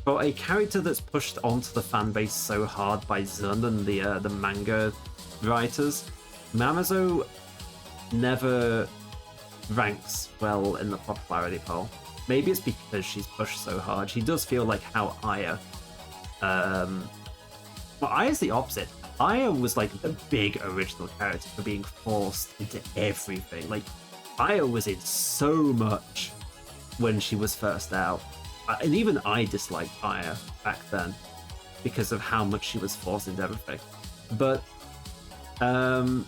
for a character that's pushed onto the fan base so hard by Zun and the manga writers, Mamizo never ranks well in the popularity poll. Maybe it's because she's pushed so hard. She does feel like how Aya. Well, Aya's the opposite. Aya was like the big original character for being forced into everything. Like, Aya was in so much when she was first out. And even I disliked Aya back then because of how much she was forced into everything. But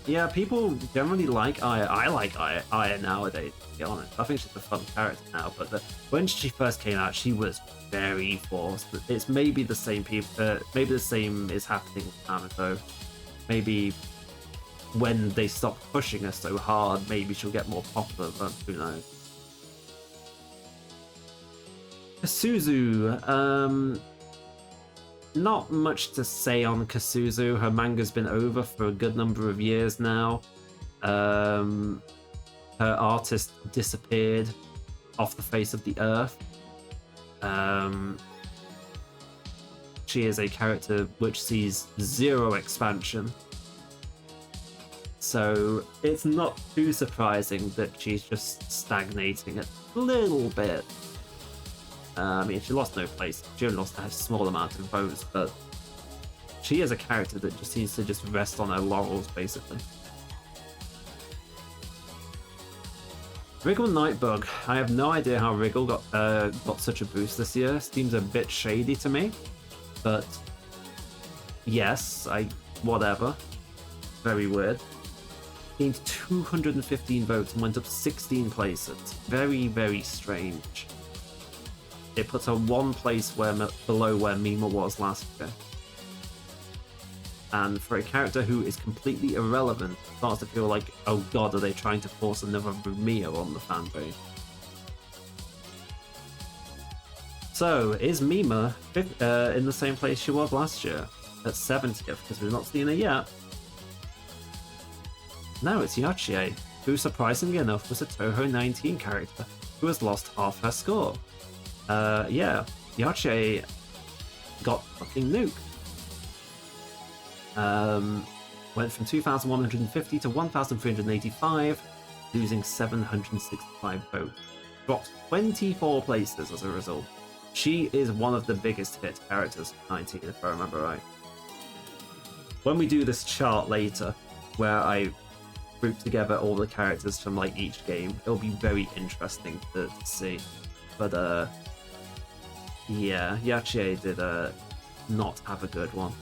yeah, people generally like Aya. I like Aya nowadays, to be honest. I think she's a fun character now, but when she first came out, she was very forced. It's maybe the same people. Maybe the same is happening with Amato. Maybe when they stop pushing her so hard, maybe she'll get more popular, but who knows. Kasuzu, not much to say on Kasuzu. Her manga's been over for a good number of years now. Her artist disappeared off the face of the earth. She is a character which sees 0 expansion. So it's not too surprising that she's just stagnating a little bit. I mean, she lost no place. She only lost a small amount of votes, but she is a character that just seems to just rest on her laurels, basically. Wriggle Nightbug. I have no idea how Wriggle got such a boost this year. Seems a bit shady to me, but yes, whatever. Very weird. Gained 215 votes and went up 16 places. Very, very strange. It puts her 1 place below where Mima was last year. And for a character who is completely irrelevant, it starts to feel like, oh god, are they trying to force another Rumia on the fanbase? So, is Mima in the same place she was last year? At 70th, because we've not seen her yet. No, it's Yachie. who surprisingly enough was a Toho 19 character who has lost half her score. Yeah, Yache got fucking nuked. Went from 2,150 to 1,385, losing 765 votes. Dropped 24 places as a result. She is one of the biggest hit characters of 19, if I remember right. When we do this chart later, where I group together all the characters from like each game, it'll be very interesting to see. But yeah, Yache did not have a good one.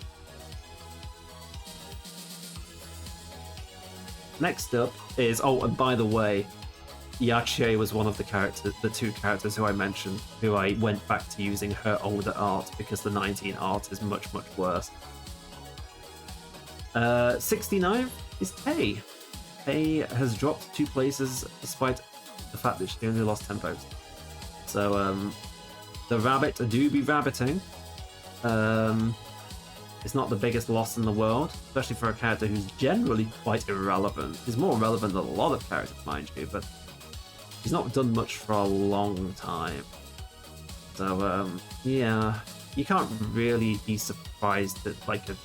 Next up is, oh, and by the way, Yache was one of the two characters who I mentioned, who I went back to using her older art because the 19 art is much, much worse. 69 is Tay. Tay has dropped 2 places despite the fact that she only lost 10 votes. So, the rabbit do be rabbiting. It's not the biggest loss in the world, especially for a character who's generally quite irrelevant. He's more relevant than a lot of characters, mind you, but he's not done much for a long time. So, yeah, you can't really be surprised at like a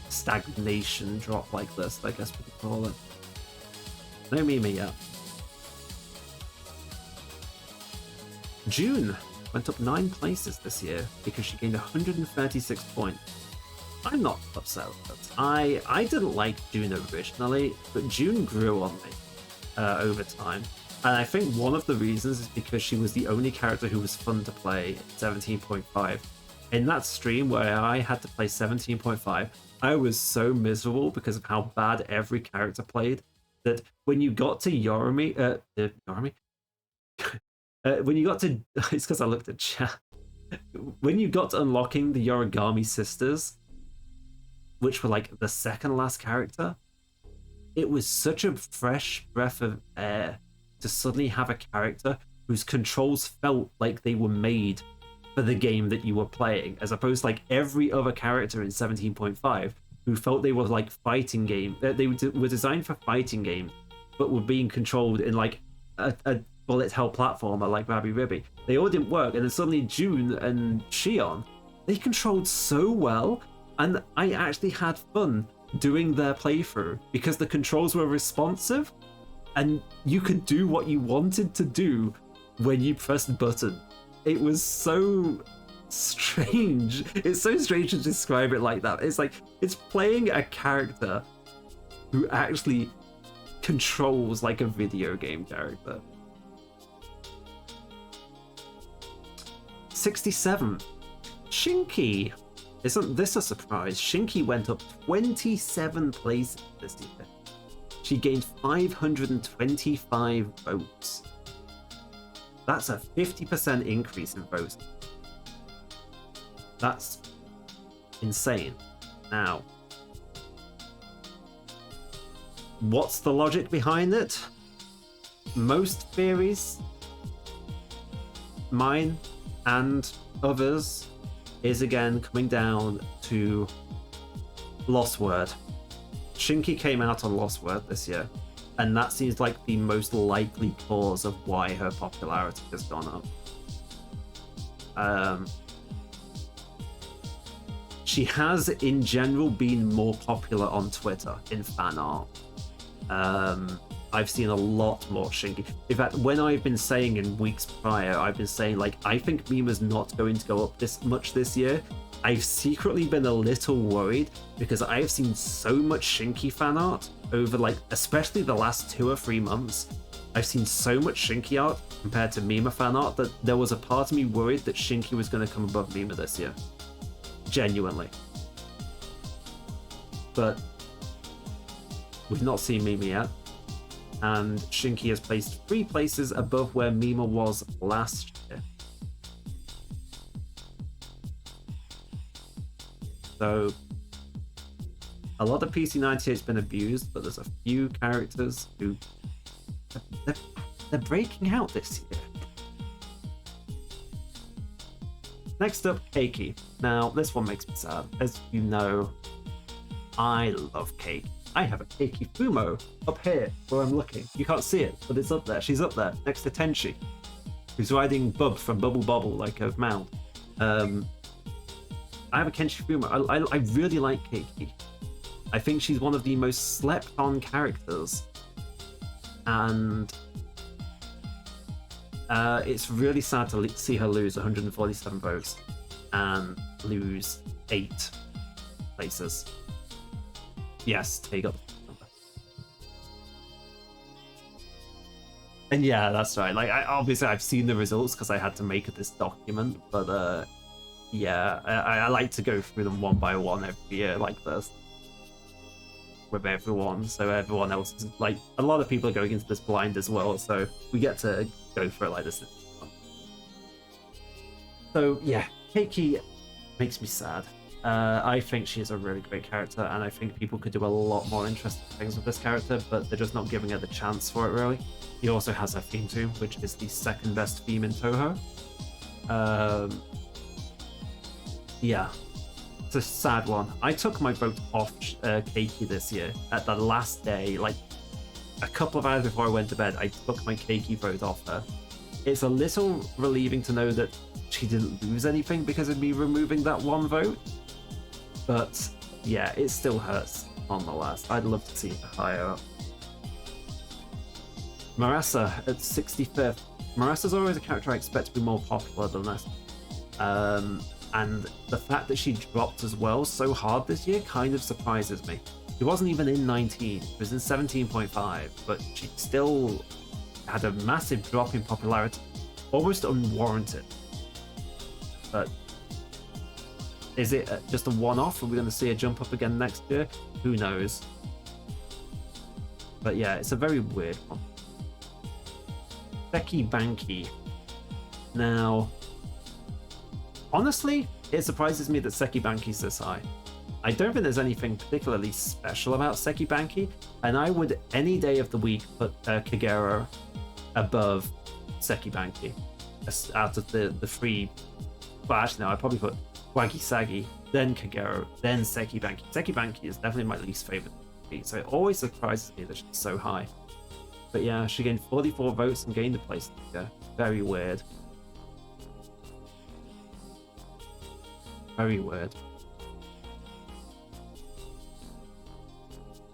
stagnation drop like this, I guess we could call it. No Mima yet. June went up 9 places this year because she gained 136 points. I'm not upset with it. I didn't like June originally, but June grew on me over time. And I think one of the reasons is because she was the only character who was fun to play at 17.5. In that stream where I had to play 17.5, I was so miserable because of how bad every character played that when you got to Yorimi, when you got to, it's because I looked at chat. When you got to unlocking the Yorigami sisters, which were like the second last character, it was such a fresh breath of air to suddenly have a character whose controls felt like they were made for the game that you were playing, as opposed to like every other character in 17.5 who felt they were like fighting game. They were designed for fighting games, but were being controlled in like a bullet hell platformer like Rabbi Ribby. They all didn't work, and then suddenly June and Shion, they controlled so well. And I actually had fun doing their playthrough because the controls were responsive and you could do what you wanted to do when you pressed the button. It was so strange. It's so strange to describe it like that. It's like, it's playing a character who actually controls like a video game character. 67. Shinky. Isn't this a surprise? Shinky went up 27 places this year. She gained 525 votes. That's a 50% increase in votes. That's insane. Now, what's the logic behind it? Most theories, mine and others, is again coming down to Lost Word. Shinky came out on Lost Word this year, and that seems like the most likely cause of why her popularity has gone up. She has, in general, been more popular on Twitter in fan art. I've seen a lot more Shinky. In fact, when I've been saying in weeks prior, I've been saying, like, I think Mima's not going to go up this much this year. I've secretly been a little worried because I've seen so much Shinky fan art over, like, especially the last 2 or 3 months. I've seen so much Shinky art compared to Mima fan art that there was a part of me worried that Shinky was going to come above Mima this year. Genuinely. But we've not seen Mima yet. And Shinky has placed 3 places above where Mima was last year. So, a lot of PC98's been abused, but there's a few characters who they're breaking out this year. Next up, Keiki. Now, this one makes me sad. As you know, I love Keiki. I have a Keiki Fumo up here where I'm looking. You can't see it, but it's up there. She's up there next to Tenchi, who's riding Bub from Bubble Bobble like a mount. I have a Kenshi Fumo. I really like Keiki. I think she's one of the most slept on characters. And it's really sad to see her lose 147 votes and lose 8 places. Yes, there you go. And yeah, that's right. Like, obviously I've seen the results because I had to make this document, but yeah, I like to go through them one by one every year like this with everyone, so everyone else is like, a lot of people are going into this blind as well, so we get to go for it like this. So yeah, Keiki makes me sad. I think she is a really great character, and I think people could do a lot more interesting things with this character, but they're just not giving her the chance for it, really. He also has her theme tune, which is the second best theme in Toho. Yeah, it's a sad one. I took my vote off Keiki this year at the last day, like a couple of hours before I went to bed. I took my Keiki vote off her. It's a little relieving to know that she didn't lose anything because of me removing that one vote. But yeah, it still hurts nonetheless. I'd love to see her higher up. Marasa at 65th. Marasa's always a character I expect to be more popular than this. And the fact that she dropped as well so hard this year kind of surprises me. She wasn't even in 19, she was in 17.5, but she still had a massive drop in popularity, almost unwarranted. But is it just a one-off? Are we going to see a jump up again next year? Who knows? But yeah, it's a very weird one. Seki Banki. Now, honestly, it surprises me that Seki Banki's this high. I don't think there's anything particularly special about Seki Banki, and I would any day of the week put Kagero above Seki Banki. Out of the three, well, actually no, I'd probably put Wagi Sagi, then Kagero, then Seki Banki. Seki Banki is definitely my least favorite, so it always surprises me that she's so high. But yeah, she gained 44 votes and gained a place. Very weird. Very weird.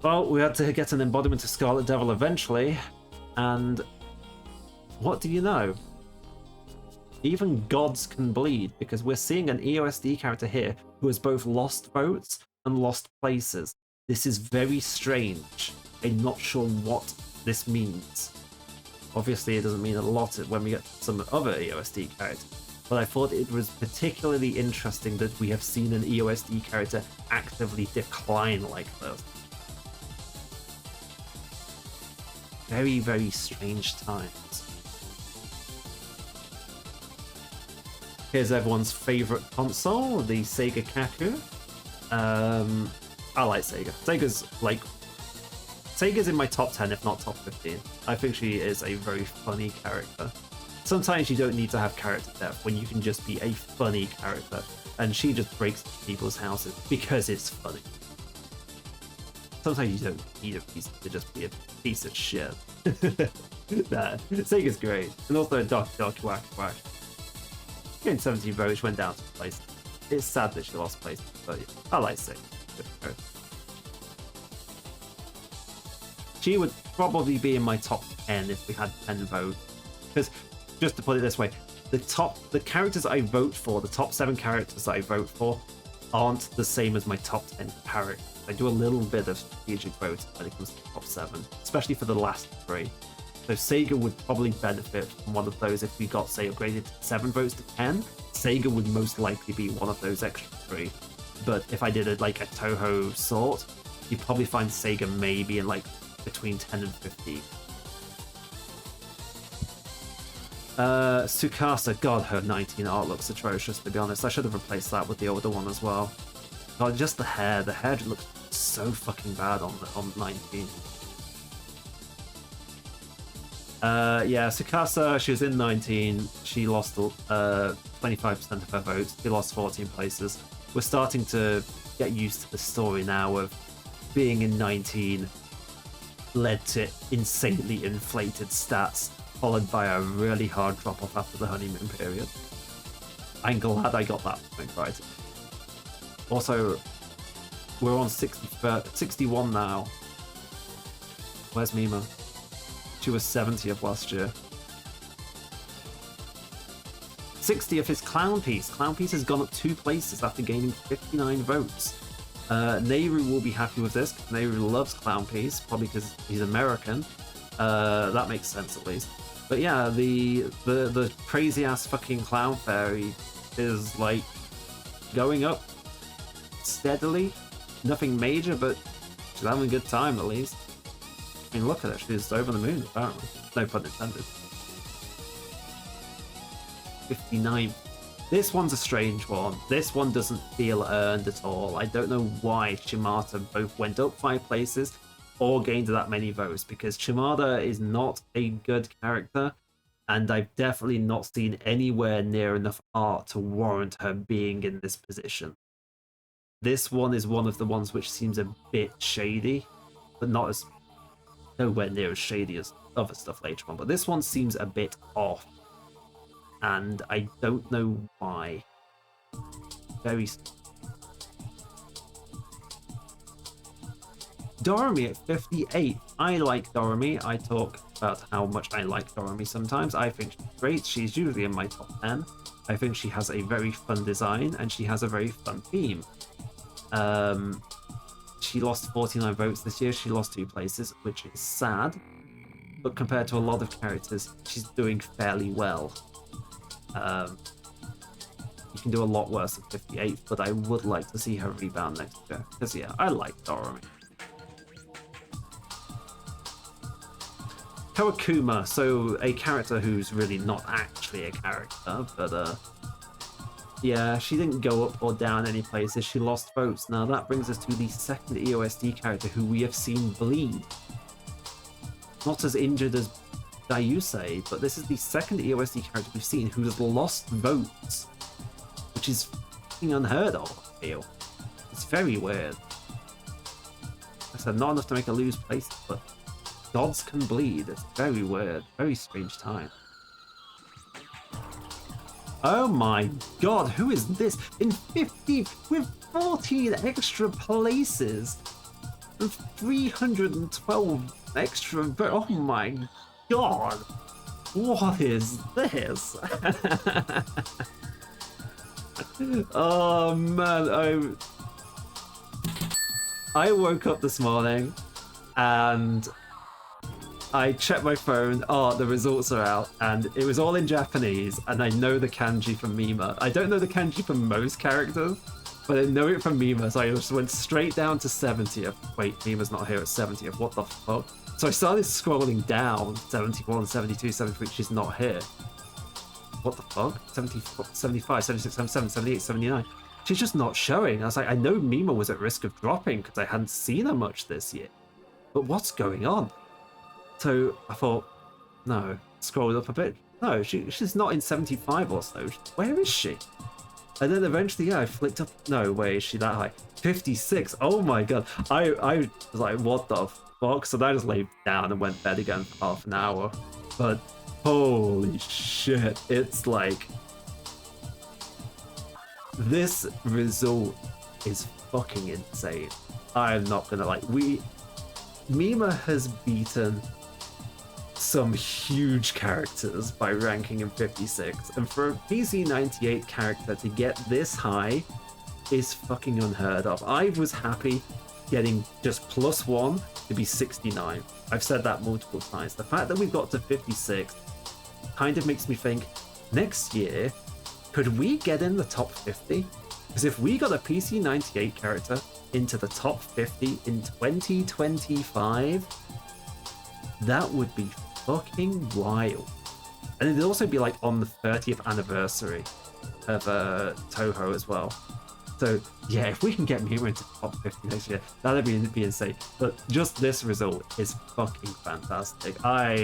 Well, we had to get an embodiment of Scarlet Devil eventually, and what do you know? Even gods can bleed, because we're seeing an EOSD character here who has both lost votes and lost places. This is very strange. I'm not sure what this means. Obviously, it doesn't mean a lot when we get some other EOSD characters, but I thought it was particularly interesting that we have seen an EOSD character actively decline like this. Very, very strange times. Here's everyone's favorite console, the Sega Kaku. I like Sega. Sega's in my top 10, if not top 15. I think she is a very funny character. Sometimes you don't need to have character depth when you can just be a funny character, and she just breaks people's houses because it's funny. Sometimes you don't need a piece to just be a piece of shit. Nah, Sega's great. And also Doki Whack Whack. Getting 17 votes, went down to place. It's sad that she lost place, but yeah, I like Sega. She would probably be in my top 10 if we had 10 votes. Because, just to put it this way, the characters I vote for, the top 7 characters that I vote for, aren't the same as my top 10 characters. I do a little bit of strategic voting when it comes to the top 7, especially for the last 3. So Sega would probably benefit from one of those if we got, say, upgraded to 7 votes to 10. Sega would most likely be one of those extra 3. But if I did it like a Toho sort, you'd probably find Sega maybe in like between 10 and 15. Tsukasa, god, her 19 art looks atrocious, to be honest. I should have replaced that with the older one as well. God, just the hair looks so fucking bad on 19. Yeah, Tsukasa, she was in 19. She lost 25% of her votes. She lost 14 places. We're starting to get used to the story now of being in 19 led to insanely inflated stats, followed by a really hard drop-off after the honeymoon period. I'm glad I got that point right. Also, we're on 61 now. Where's Mima? She was 70th last year. 60th is Clown Piece. Clown Piece has gone up 2 places after gaining 59 votes. Nehru will be happy with this. Nehru loves Clown Piece, probably because he's American. That makes sense at least. But yeah, the crazy ass fucking Clown Fairy is like going up steadily. Nothing major, but she's having a good time at least. I mean, look at it. She's over the moon, apparently. No pun intended. 59. This one's a strange one. This one doesn't feel earned at all. I don't know why Shimata both went up 5 places or gained that many votes, because Shimada is not a good character, and I've definitely not seen anywhere near enough art to warrant her being in this position. This one is one of the ones which seems a bit shady, but not as nowhere near as shady as other stuff later on. But this one seems a bit off, and I don't know why. Very. Doremi at 58. I like Doremi. I talk about how much I like Doremi sometimes. I think she's great. She's usually in my top 10. I think she has a very fun design, and she has a very fun theme. She lost 49 votes this year. She lost 2 places, which is sad. But compared to a lot of characters, she's doing fairly well. You can do a lot worse than 58, but I would like to see her rebound next year. Because yeah, I like Doremi. Kawakuma, so a character who's really not actually a character, but yeah, she didn't go up or down any places, she lost votes. Now that brings us to the second EOSD character who we have seen bleed. Not as injured as Dayusei, but this is the second EOSD character we've seen who has lost votes, which is fucking unheard of, I feel. It's very weird. I said, not enough to make her lose place, but gods can bleed. It's very weird, very strange time. Oh my god, who is this? In 50, with 14 extra places, and 312 extra. Oh my god, what is this? Oh man, I woke up this morning and I checked my phone. Oh, the results are out, and it was all in Japanese, and I know the kanji from Mima. I don't know the kanji from most characters, but I know it from Mima, so I just went straight down to 70th. Wait, Mima's not here at 70th. What the fuck? So I started scrolling down, 71, 72, 73, she's not here. What the fuck? 70, 75, 76, 77, 78, 79. She's just not showing. I was like, I know Mima was at risk of dropping because I hadn't seen her much this year. But what's going on? So I thought, no, scrolled up a bit. No, she's not in 75 or so. Where is she? And then eventually, yeah, I flicked up. No way, is she that high? 56. Oh my god. I was like, what the fuck? So I just laid down and went to bed again for half an hour. But holy shit, it's like, this result is fucking insane. I'm not gonna like, Mima has beaten some huge characters by ranking in 56, and for a PC 98 character to get this high is fucking unheard of. I was happy getting just +1 to be 69. I've said that multiple times. The fact that we've got to 56 kind of makes me think, next year, could we get in the top 50? Because if we got a PC 98 character into the top 50 in 2025, that would be fucking wild. And it'd also be like on the 30th anniversary of Toho as well. So yeah, if we can get Mima into the top 50 next year, that'd be insane. But just this result is fucking fantastic. I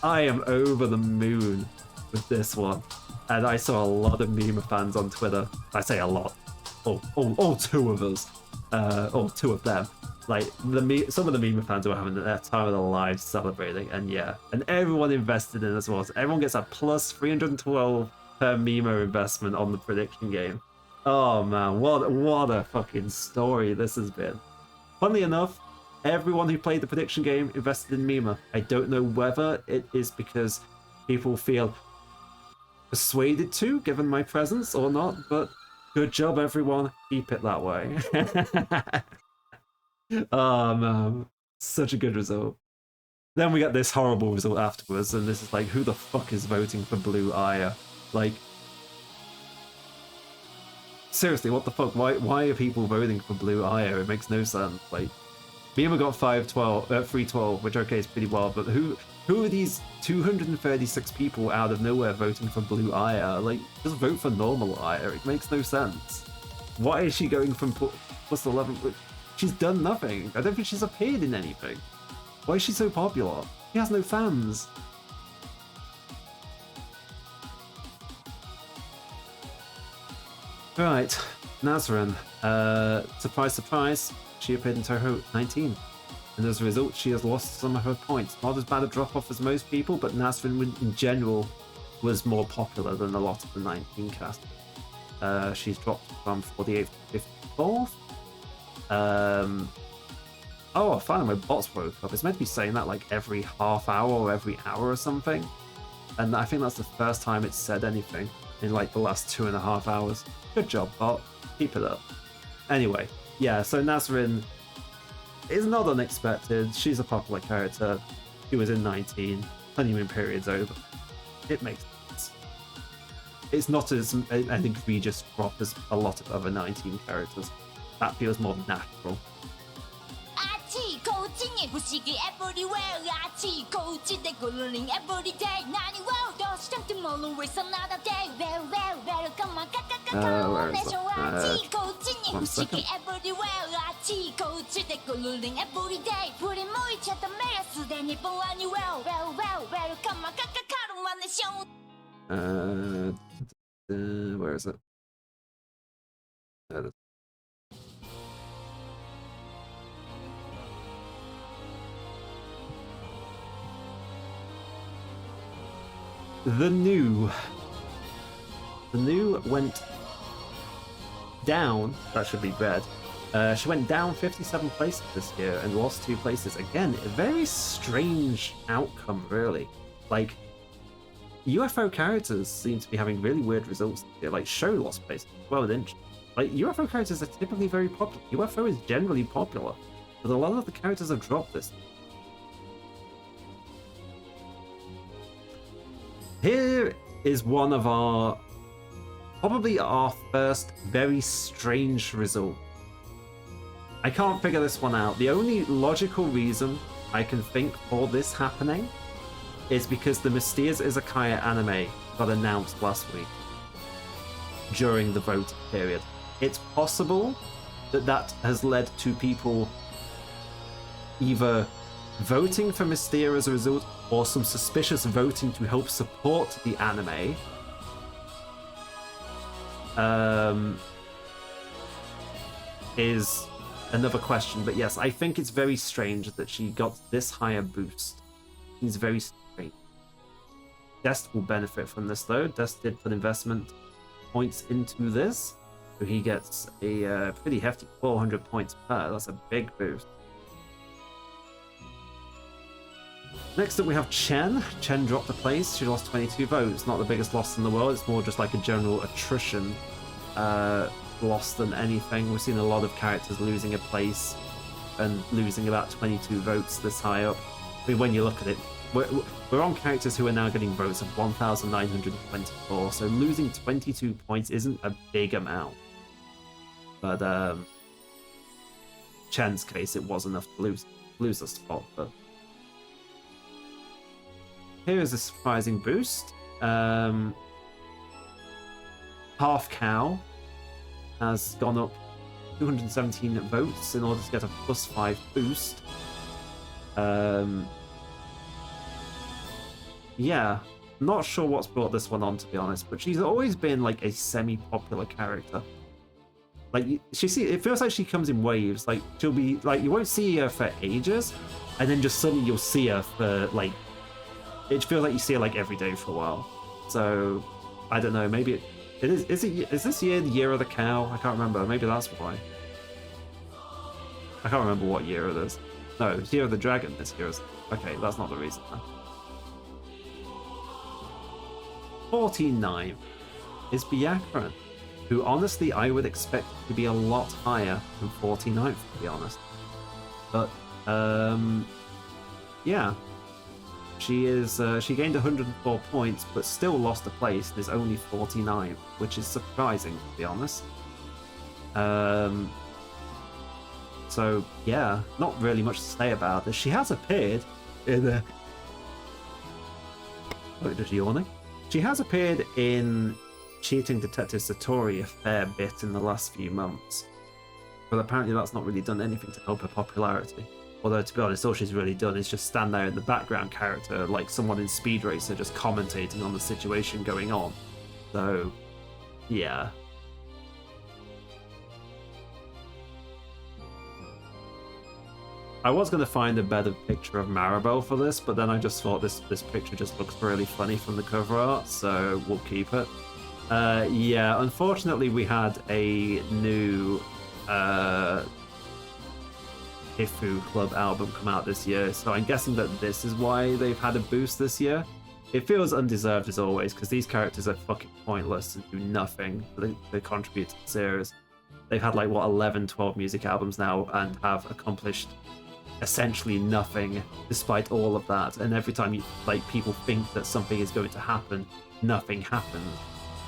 am over the moon with this one. And I saw a lot of Mima fans on Twitter. I say a lot. All 2 of us. Or 2 of them. Like some of the meme fans were having their time of their lives celebrating, and yeah, and everyone invested in as well. So everyone gets a plus 312 per Mimo investment on the prediction game. Oh man, what a fucking story this has been. Funnily enough, everyone who played the prediction game invested in Mima. I don't know whether it is because people feel persuaded to, given my presence, or not, but good job, everyone. Keep it that way. Oh man, such a good result. Then we get this horrible result afterwards, and this is like, who the fuck is voting for Blue Aya? Like, seriously, what the fuck? Why are people voting for Blue Aya? It makes no sense. Like, Mima got 312, which okay is pretty well, but who are these 236 people out of nowhere voting for Blue Aya? Like, just vote for normal Aya. It makes no sense. Why is she going from plus 11? She's done nothing. I don't think she's appeared in anything. Why is she so popular? She has no fans. Right, Nazrin. Surprise, surprise, she appeared in Toho 19. And as a result, she has lost some of her points. Not as bad a drop-off as most people, but Nazrin in general was more popular than a lot of the 19 cast. She's dropped from 48th to 54th. Oh, finally my bots woke up. It's meant to be saying that like every half hour or every hour or something. And I think that's the first time it's said anything in like the last 2.5 hours. Good job, bot. Keep it up. Anyway, yeah, so Nazrin is not unexpected. She's a popular character. She was in 19. Honeymoon period's over. It makes sense. It's not as an egregious drop as a lot of other 19 characters. That feels more natural. One second. Where is it? There it is. The new went down. That should be red. She went down 57 places this year and lost 2 places. Again, a very strange outcome, really. Like, UFO characters seem to be having really weird results this year. Like, Show lost places. Well, didn't. Like, UFO characters are typically very popular. UFO is generally popular, but a lot of the characters have dropped this. Here is one of probably our first very strange result. I can't figure this one out. The only logical reason I can think for this happening is because the Mysterious Izakaya anime got announced last week during the vote period. It's possible that has led to people either voting for Mystere as a result, or some suspicious voting to help support the anime. Is another question, but yes, I think it's very strange that she got this higher boost. It's very strange. Dest will benefit from this though. Dest did put investment points into this, so he gets a pretty hefty 400 points per. That's a big boost. Next up we have Chen. Chen dropped a place. She lost 22 votes. Not the biggest loss in the world. It's more just like a general attrition loss than anything. We've seen a lot of characters losing a place and losing about 22 votes this high up. I mean, when you look at it, we're on characters who are now getting votes of 1,924, so losing 22 points isn't a big amount. But Chen's case, it was enough to lose a spot, but here is a surprising boost. Half Cow has gone up 217 votes in order to get a +5 boost. Yeah, not sure what's brought this one on, to be honest, but she's always been like a semi-popular character. Like it feels like she comes in waves. Like she'll be like, you won't see her for ages, and then just suddenly you'll see her for like, it feels like you see her like every day for a while. So I don't know, maybe it is. Is this year the year of the cow? I can't remember. Maybe that's why. I can't remember what year it is. No, it's year of the dragon this year. Okay, that's not the reason. 49 is Biakran, who honestly I would expect to be a lot higher than 49th, to be honest. But yeah, she gained 104 points, but still lost a place and is only 49, which is surprising, to be honest. So yeah, not really much to say about this. She has appeared in a... Oh, just yawning. She has appeared in Cheating Detective Satori a fair bit in the last few months, but apparently that's not really done anything to help her popularity. Although, to be honest, all she's really done is just stand there in the background character, like someone in Speed Racer, just commentating on the situation going on. So, yeah. I was going to find a better picture of Maribel for this, but then I just thought this picture just looks really funny from the cover art, so we'll keep it. Yeah, unfortunately we had a new Hifu Club album come out this year, so I'm guessing that this is why they've had a boost this year. It feels undeserved as always, because these characters are fucking pointless and do nothing. They contribute to the series. They've had like, what, 11, 12 music albums now and have accomplished essentially nothing despite all of that. And every time people think that something is going to happen, nothing happens.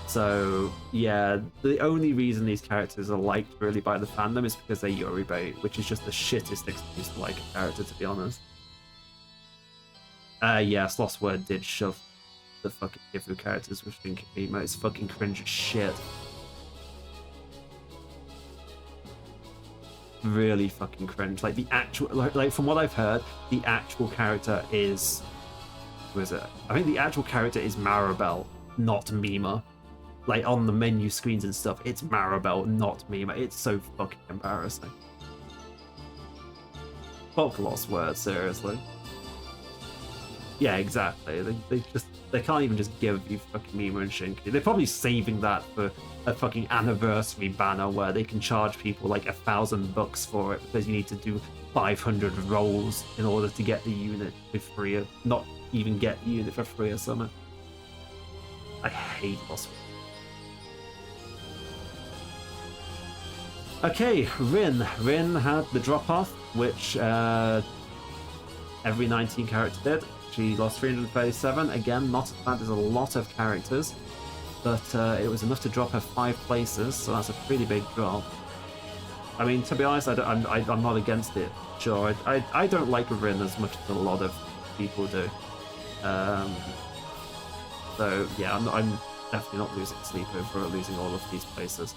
So yeah, the only reason these characters are liked really by the fandom is because they're Yorubait, which is just the shittest excuse to like a character, to be honest. Yes, Lost Word did shove the fucking Hifu characters with Shinkimima. It's fucking cringe as shit. Really fucking cringe. Like the actual, like from what I've heard, the actual character is, who is it? I think the actual character is Maribel, not Mima. Like on the menu screens and stuff, it's Maribel, not Mima. It's so fucking embarrassing. Fuck Lost Word, seriously. Yeah, exactly. They can't even just give you fucking Mima and Shinki. They're probably saving that for a fucking anniversary banner where they can charge people like $1,000 for it because you need to do 500 rolls in order to get the unit for free, or not even get the unit for free or something. I hate Lost Word. Okay, Rin. Rin had the drop-off, which every 19 character did. She lost 337. Again, not as bad as a lot of characters, but it was enough to drop her 5 places, so that's a pretty big drop. I mean, to be honest, I'm not against it. Sure, I don't like Rin as much as a lot of people do. So yeah, I'm definitely not losing sleep over losing all of these places.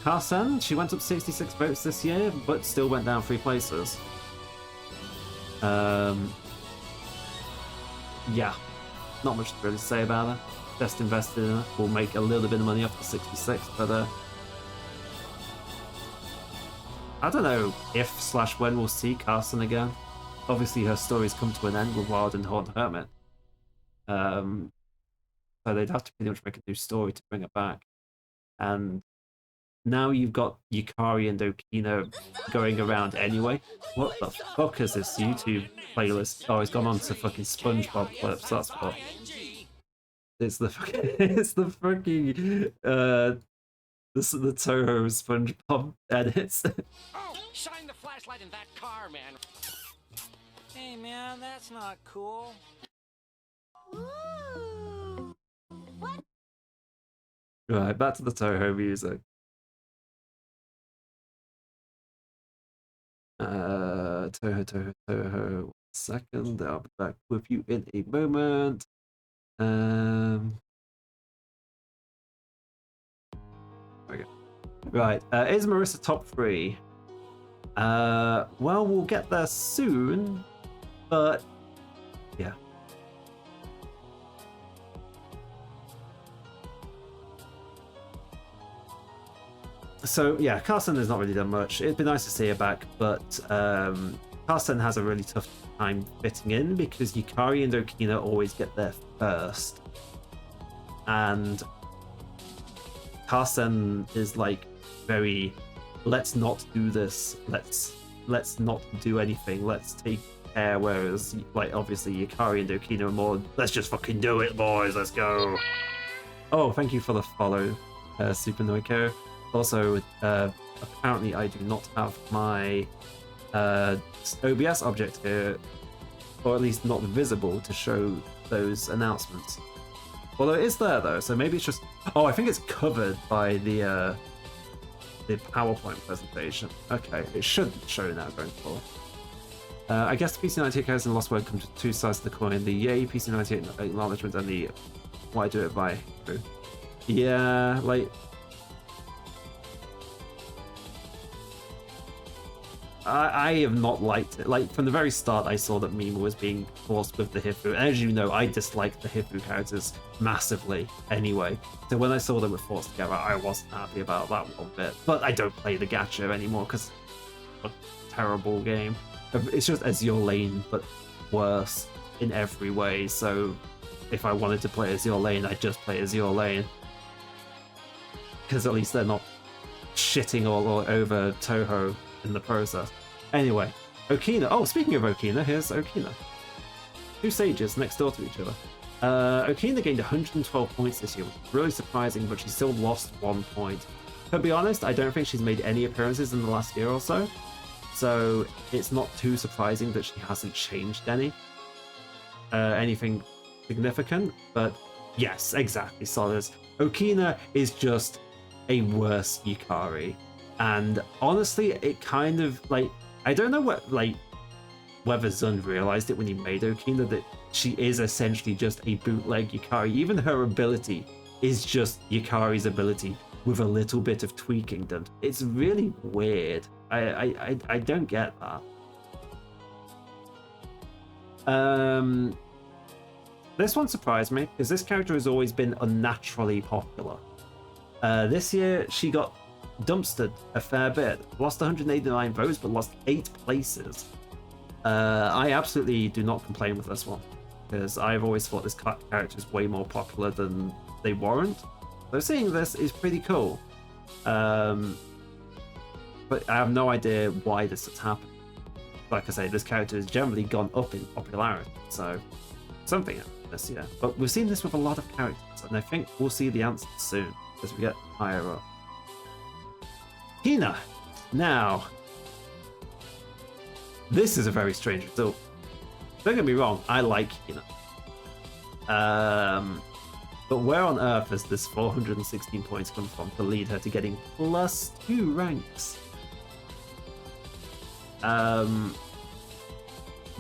Carson, she went up 66 votes this year, but still went down 3 places. Yeah, not much to really say about her. Best invested in her. Will make a little bit of money off the 66, but I don't know if/when we'll see Carson again. Obviously, her story's come to an end with Wild and Horned Hermit. So they'd have to pretty much make a new story to bring it back. And now you've got Yukari and Okina going around anyway. What the fuck is this YouTube playlist? Oh, it's gone on to fucking SpongeBob clips. That's what. It's the fucking. It's the fucking. This is the Toho SpongeBob edits. Oh, shine the flashlight in that car, man. Hey, man, that's not cool. Ooh. What? Right, back to the Toho music. Toho. 1 second, I'll be back with you in a moment. There we go. Right, is Marissa top 3? Well, we'll get there soon, but yeah. So yeah, Carson has not really done much. It'd be nice to see her back, but Carson has a really tough time fitting in because Yukari and Okina always get there first, and Carson is like very, let's not do this, let's not do anything, let's take care, whereas like obviously Yukari and Okina are more, let's just fucking do it, boys, let's go. Oh, thank you for the follow, Super Noiko. Also, apparently I do not have my OBS object here, or at least not visible to show those announcements. Although it is there though, so maybe it's just, oh, I think it's covered by the PowerPoint presentation. Okay, it should show now going forward. I guess the PC98 carries and Lost Word come to two sides of the coin: the yay PC98 acknowledgement and the why do it by. Yeah, like I have not liked it. Like from the very start, I saw that Mima was being forced with the Hifu, and as you know, I dislike the Hifu characters massively anyway. So when I saw them were forced together, I wasn't happy about that one bit. But I don't play the gacha anymore because it's a terrible game. It's just Azure Lane, but worse in every way. So if I wanted to play Azure Lane, I'd just play Azure Lane, because at least they're not shitting all over Toho in the process. Anyway, Okina. Oh, speaking of Okina, here's Okina. Two sages next door to each other. Okina gained 112 points this year, which is really surprising, but she still lost 1 point. To be honest, I don't think she's made any appearances in the last year or so, so it's not too surprising that she hasn't changed anything significant. But yes, exactly, Solace. Okina is just a worse Yukari. And honestly, it kind of like, I don't know whether Zund realized it when he made Okina, that she is essentially just a bootleg Yukari. Even her ability is just Yukari's ability with a little bit of tweaking done. It's really weird. I don't get that. This one surprised me because this character has always been unnaturally popular. This year she got dumpstered a fair bit, lost 189 votes but lost 8 places. I absolutely do not complain with this one because I've always thought this character is way more popular than they warrant, so seeing this is pretty cool. But I have no idea why this has happened. Like I say, this character has generally gone up in popularity, so something happened this year. But we've seen this with a lot of characters, and I think we'll see the answers soon as we get higher up. Hina. Now, this is a very strange result. Don't get me wrong, I like Hina. But where on earth has this 416 points come from to lead her to getting +2 ranks? The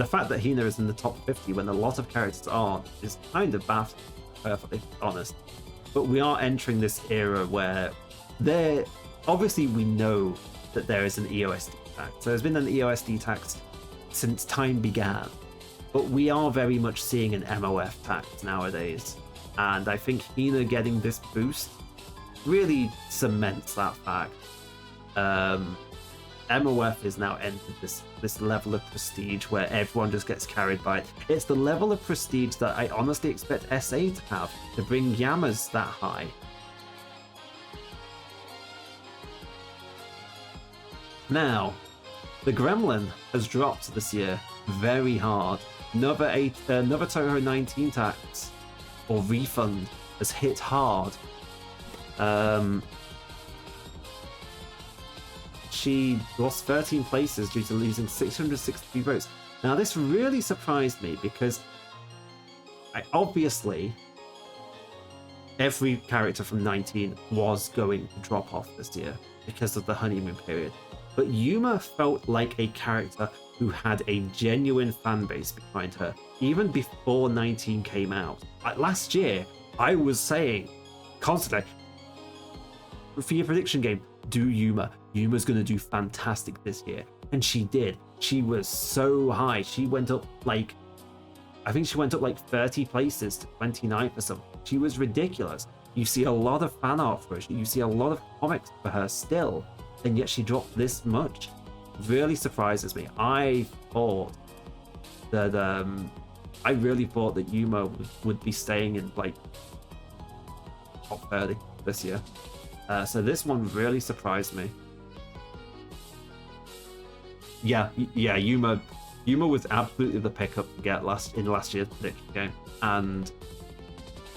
fact that Hina is in the top 50 when a lot of characters aren't is kind of baffling, perfectly honest. But we are entering this era where obviously we know that there is an EOSD tax. So there's been an EOSD tax since time began, but we are very much seeing an MOF tax nowadays. And I think Hina getting this boost really cements that fact. MOF has now entered this level of prestige where everyone just gets carried by it. It's the level of prestige that I honestly expect SA to have, to bring Yamas that high. Now, the Gremlin has dropped this year very hard. Another Toho 19 tax or refund has hit hard. She lost 13 places due to losing 663 votes. Now, this really surprised me because obviously every character from 19 was going to drop off this year because of the honeymoon period. But Yuma felt like a character who had a genuine fan base behind her, even before 19 came out. Like last year, I was saying constantly, for your prediction game, do Yuma. Yuma's going to do fantastic this year. And she did. She was so high. She went up like, I think she went up like 30 places to 29th or something. She was ridiculous. You see a lot of fan art for her. You see a lot of comics for her still, and yet she dropped this much. Really surprises me. I thought that I really thought that Yuma would be staying in like top 30 this year. So this one really surprised me. Yeah, Yuma was absolutely the pickup to get in last year's prediction game, and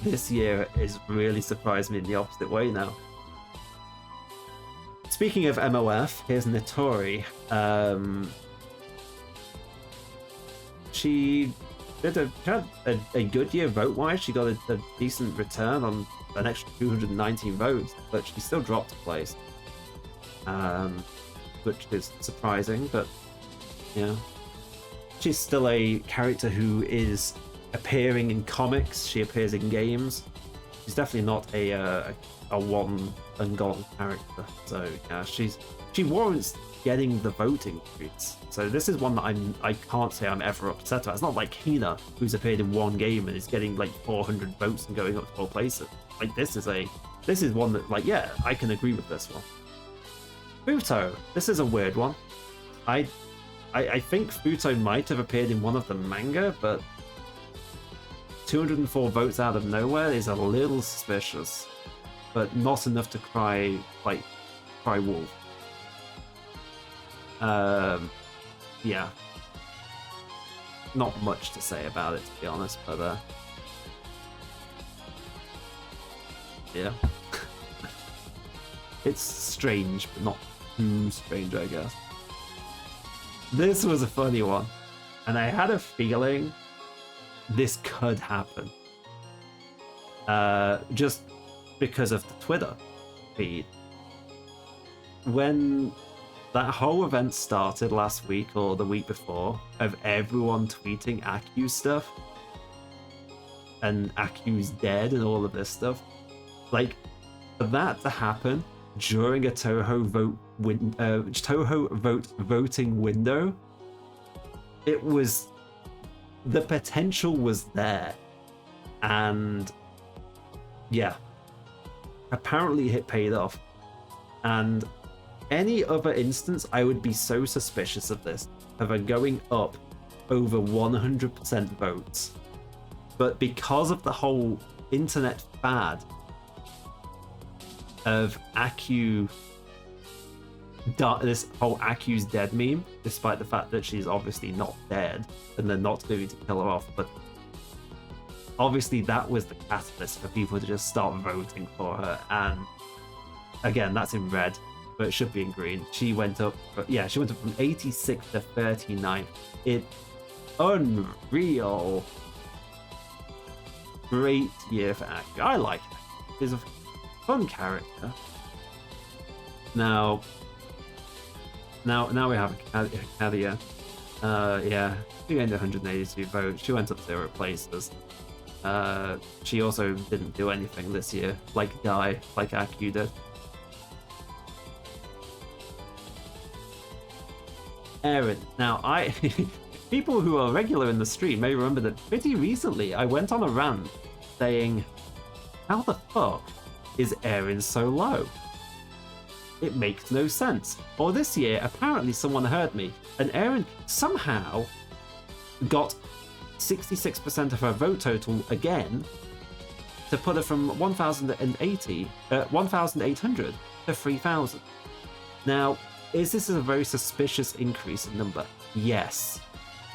this year is really surprised me in the opposite way now. Speaking of MOF, here's Nitori. She had a good year vote-wise. She got a decent return on an extra 219 votes, but she still dropped a place, which is surprising. But yeah, she's still a character who is appearing in comics. She appears in games. She's definitely not a one and gone character. So yeah, she warrants getting the voting increase. So this is one that I can't say I'm ever upset about. It's not like Hina, who's appeared in one game and is getting like 400 votes and going up to 4 places. Like this is one that, like, yeah, I can agree with this one. Futo, this is a weird one. I think Futo might have appeared in one of the manga, but 204 votes out of nowhere is a little suspicious, but not enough to cry wolf. Yeah, not much to say about it, to be honest, but yeah. It's strange, but not too strange, I guess. This was a funny one, and I had a feeling this could happen. Just because of the Twitter feed. When that whole event started last week or the week before, of everyone tweeting Aku stuff, and Aku's dead and all of this stuff, like, for that to happen during a Toho Vote voting window, it was, the potential was there, and yeah, apparently it paid off. And any other instance, I would be so suspicious of this, of her going up over 100% votes. But because of the whole internet fad of Aku, this whole Aku's dead meme, despite the fact that she's obviously not dead and they're not going to kill her off, but obviously that was the catalyst for people to just start voting for her. And again, that's in red, but it should be in green. She went up, she went up from 86 to 39. It's unreal. Great year for Aku. I like her. She's a fun character. Now we have Kadia. Yeah, she gained 182 votes. She went up 0 places. She also didn't do anything this year, like Aku did. Aaron. Now, people who are regular in the stream may remember that pretty recently I went on a rant saying, how the fuck is Aaron so low? It makes no sense. Or this year, apparently someone heard me, and Aaron somehow got 66% of her vote total again to put her from 1,800 to 3,000. Now, is this a very suspicious increase in number? Yes.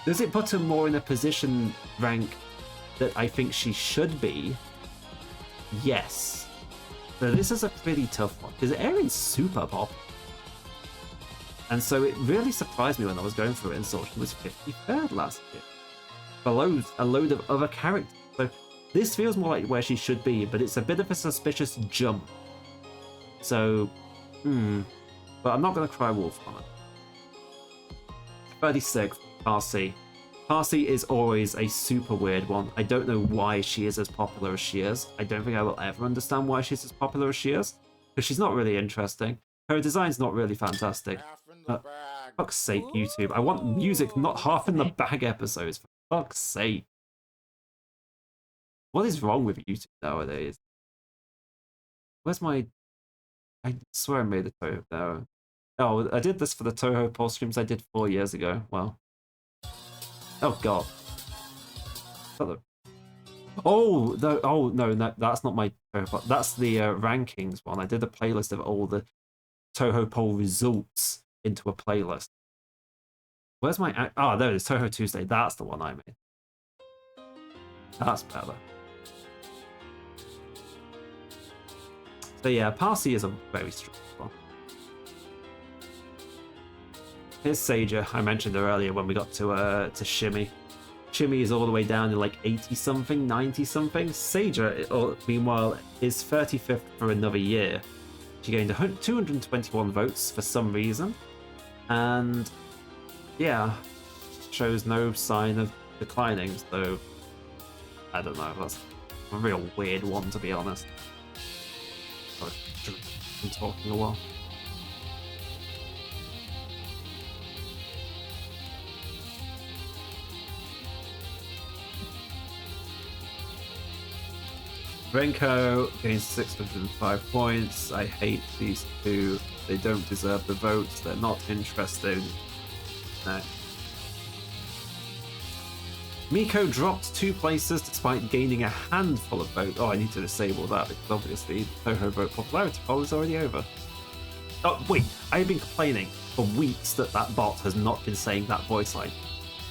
Does it put her more in a position rank that I think she should be? Yes. So this is a pretty tough one, because Erin's super pop. And so it really surprised me when I was going through it and saw she was 53rd last year, below a load of other characters. So this feels more like where she should be, but it's a bit of a suspicious jump. So, but I'm not going to cry wolf on it. 36th, Parsi. Parsi is always a super weird one. I don't know why she is as popular as she is. I don't think I will ever understand why she's as popular as she is, because she's not really interesting. Her design's not really fantastic. Fuck's sake, YouTube. I want music, not half in the bag episodes. For fuck's sake. What is wrong with YouTube nowadays? Where's my... I swear I made the Toho there. Oh, I did this for the Toho pulse streams I did 4 years ago. Well. Oh, God. Oh, no, that's not my Toho. That's the rankings one. I did a playlist of all the Toho poll results into a playlist. Where's my... Oh, there it is. Toho Tuesday. That's the one I made. That's better. So yeah, Parsi is a very strong one. Here's Sager. I mentioned her earlier when we got to Shimmy. Shimmy is all the way down to like 80-something, 90-something. Sager, meanwhile, is 35th for another year. She gained 221 votes for some reason. And yeah, shows no sign of declining, so I don't know. That's a real weird one, to be honest. I'm talking a while. Renko gains 605 points. I hate these two. They don't deserve the votes. They're not interesting. No. Miko dropped 2 places despite gaining a handful of votes. Oh, I need to disable that because obviously the TohoVote popularity poll is already over. Oh, wait. I've been complaining for weeks that bot has not been saying that voice line.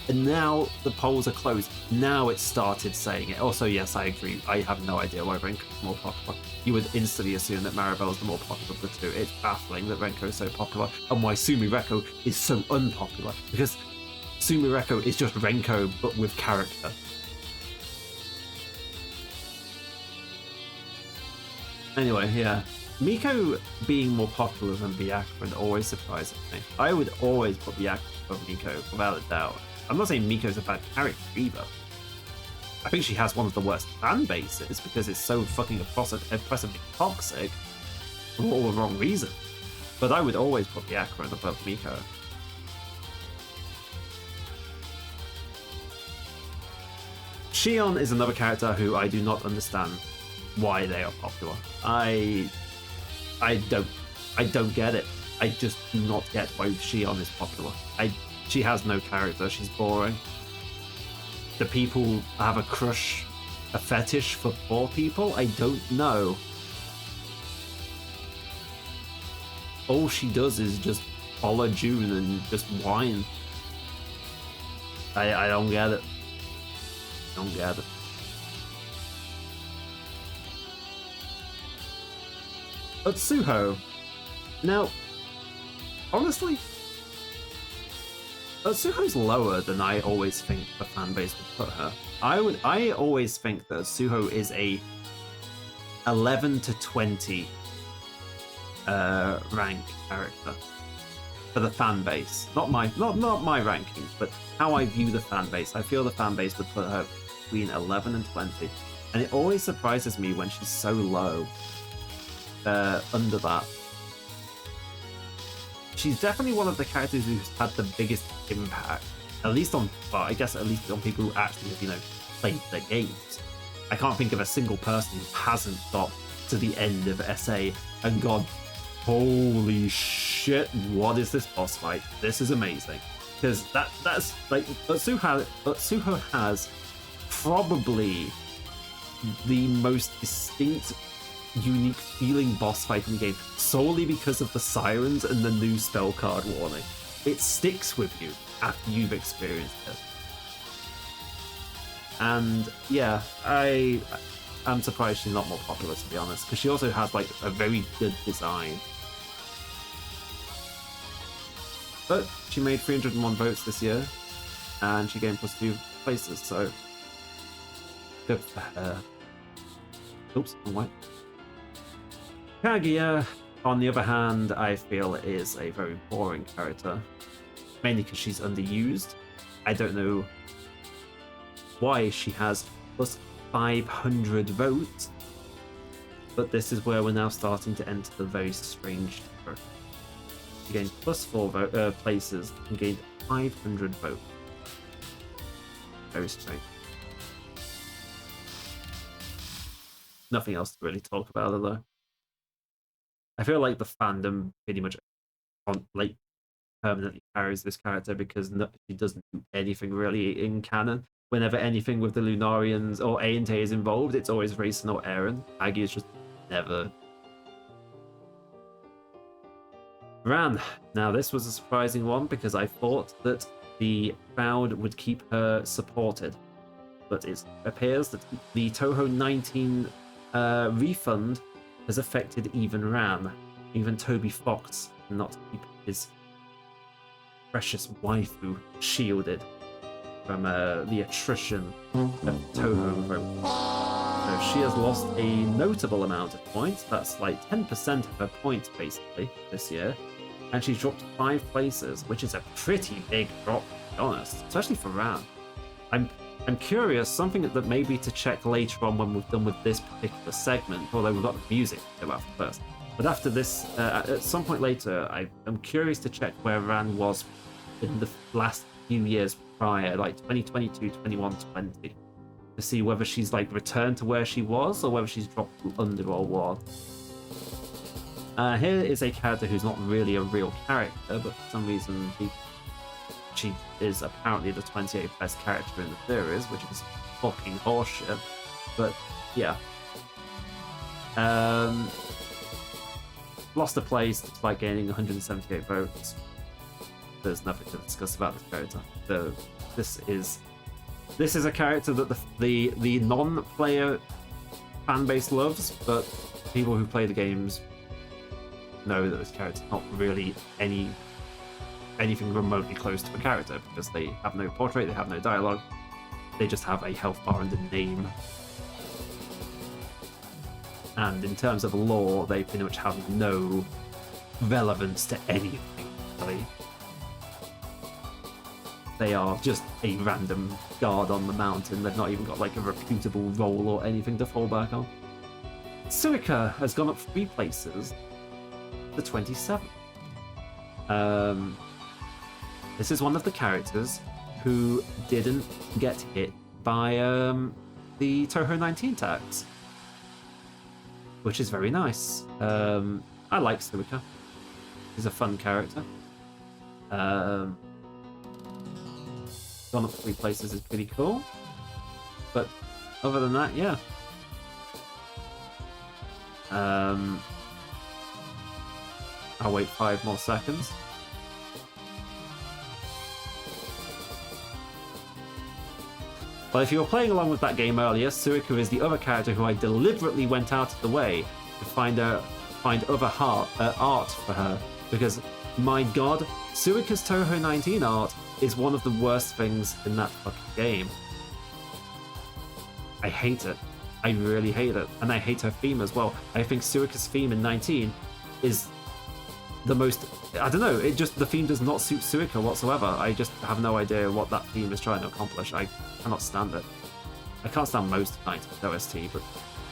And now the polls are closed. Now it started saying it. Also, yes, I agree. I have no idea why Renko is more popular. You would instantly assume that Maribel is the more popular of the two. It's baffling that Renko is so popular and why Sumireko is so unpopular. Because Sumireko is just Renko, but with character. Anyway, yeah. Miko being more popular than Byakuran always surprises me. I would always put Byakuran above Miko, without a doubt. I'm not saying Miko's a bad character either. I think she has one of the worst fan bases because it's so fucking oppressively toxic for all the wrong reasons. But I would always put Byakuran above Miko. Shion is another character who I do not understand why they are popular. I don't get it. I just do not get why Shion is popular. She has no character. She's boring. Do people have a crush, a fetish for poor people? I don't know. All she does is just follow June and just whine. I don't get it. Don't get it. Utsuho. Now, honestly, Utsuho's lower than I always think the fanbase would put her. I always think that Utsuho is a 11 to 20 rank character for the fan base. Not my rankings, but how I view the fan base. I feel the fan base would put her between 11 and 20, and it always surprises me when she's so low under that. She's definitely one of the characters who's had the biggest impact, at least on people who actually have, played their games. I can't think of a single person who hasn't got to the end of SA and gone, holy shit, what is this boss fight? This is amazing. Because that's like, Utsuho has probably the most distinct, unique feeling boss fight in the game, solely because of the sirens and the new spell card warning. It sticks with you after you've experienced it. And yeah, I'm surprised she's not more popular, to be honest, because she also has like a very good design. But she made 301 votes this year, and she gained +2 places, so good for her. Oops, I'm white. Kaguya, on the other hand, I feel is a very boring character, mainly because she's underused. I don't know why she has +500 votes, but this is where we're now starting to enter the very strange territory. She gained +4 places and gained 500 votes. Very strange. Nothing else to really talk about it, though. I feel like the fandom pretty much like permanently carries this character because she doesn't do anything really in canon. Whenever anything with the Lunarians or Aente is involved, it's always Rayson or Aaron. Aggie is just never. Ran. Now this was a surprising one because I thought that the crowd would keep her supported, but it appears that the Toho 19 refund has affected even Ran. Even Toby Fox cannot keep his precious waifu shielded from the attrition of TohoVote. So she has lost a notable amount of points. That's like 10% of her points basically this year. And she's dropped 5 places, which is a pretty big drop, to be honest, especially for Ran. I'm curious, something that maybe to check later on when we've done with this particular segment, although we've got the music to go after first. But after this, at some point later, I'm curious to check where Ran was in the last few years prior, like 2022, 21, 20, to see whether she's like returned to where she was or whether she's dropped under or what. Here is a character who's not really a real character, but for some reason she is apparently the 28th best character in the series, which is fucking horseshit. But yeah. Lost a place despite gaining 178 votes. There's nothing to discuss about this character. This is a character that the non-player fan base loves, but people who play the games know that this character's not really anything remotely close to a character because they have no portrait, they have no dialogue, they just have a health bar and a name. And in terms of lore, they pretty much have no relevance to anything, really. They are just a random guard on the mountain. They've not even got like a reputable role or anything to fall back on. Suika has gone up 3 places to 27. This is one of the characters who didn't get hit by the Toho 19 tax, which is very nice. I like Suika. He's a fun character. Gone up 3 places is pretty cool. But other than that, yeah. I'll wait 5 more seconds. But if you were playing along with that game earlier, Suika is the other character who I deliberately went out of the way to find other art for her. Because, my god, Suika's Toho 19 art is one of the worst things in that fucking game. I hate it. I really hate it. And I hate her theme as well. I think Suika's theme in 19 is the most... I don't know, the theme does not suit Suika whatsoever. I just have no idea what that theme is trying to accomplish. I cannot stand it. I can't stand most of 19's OST, but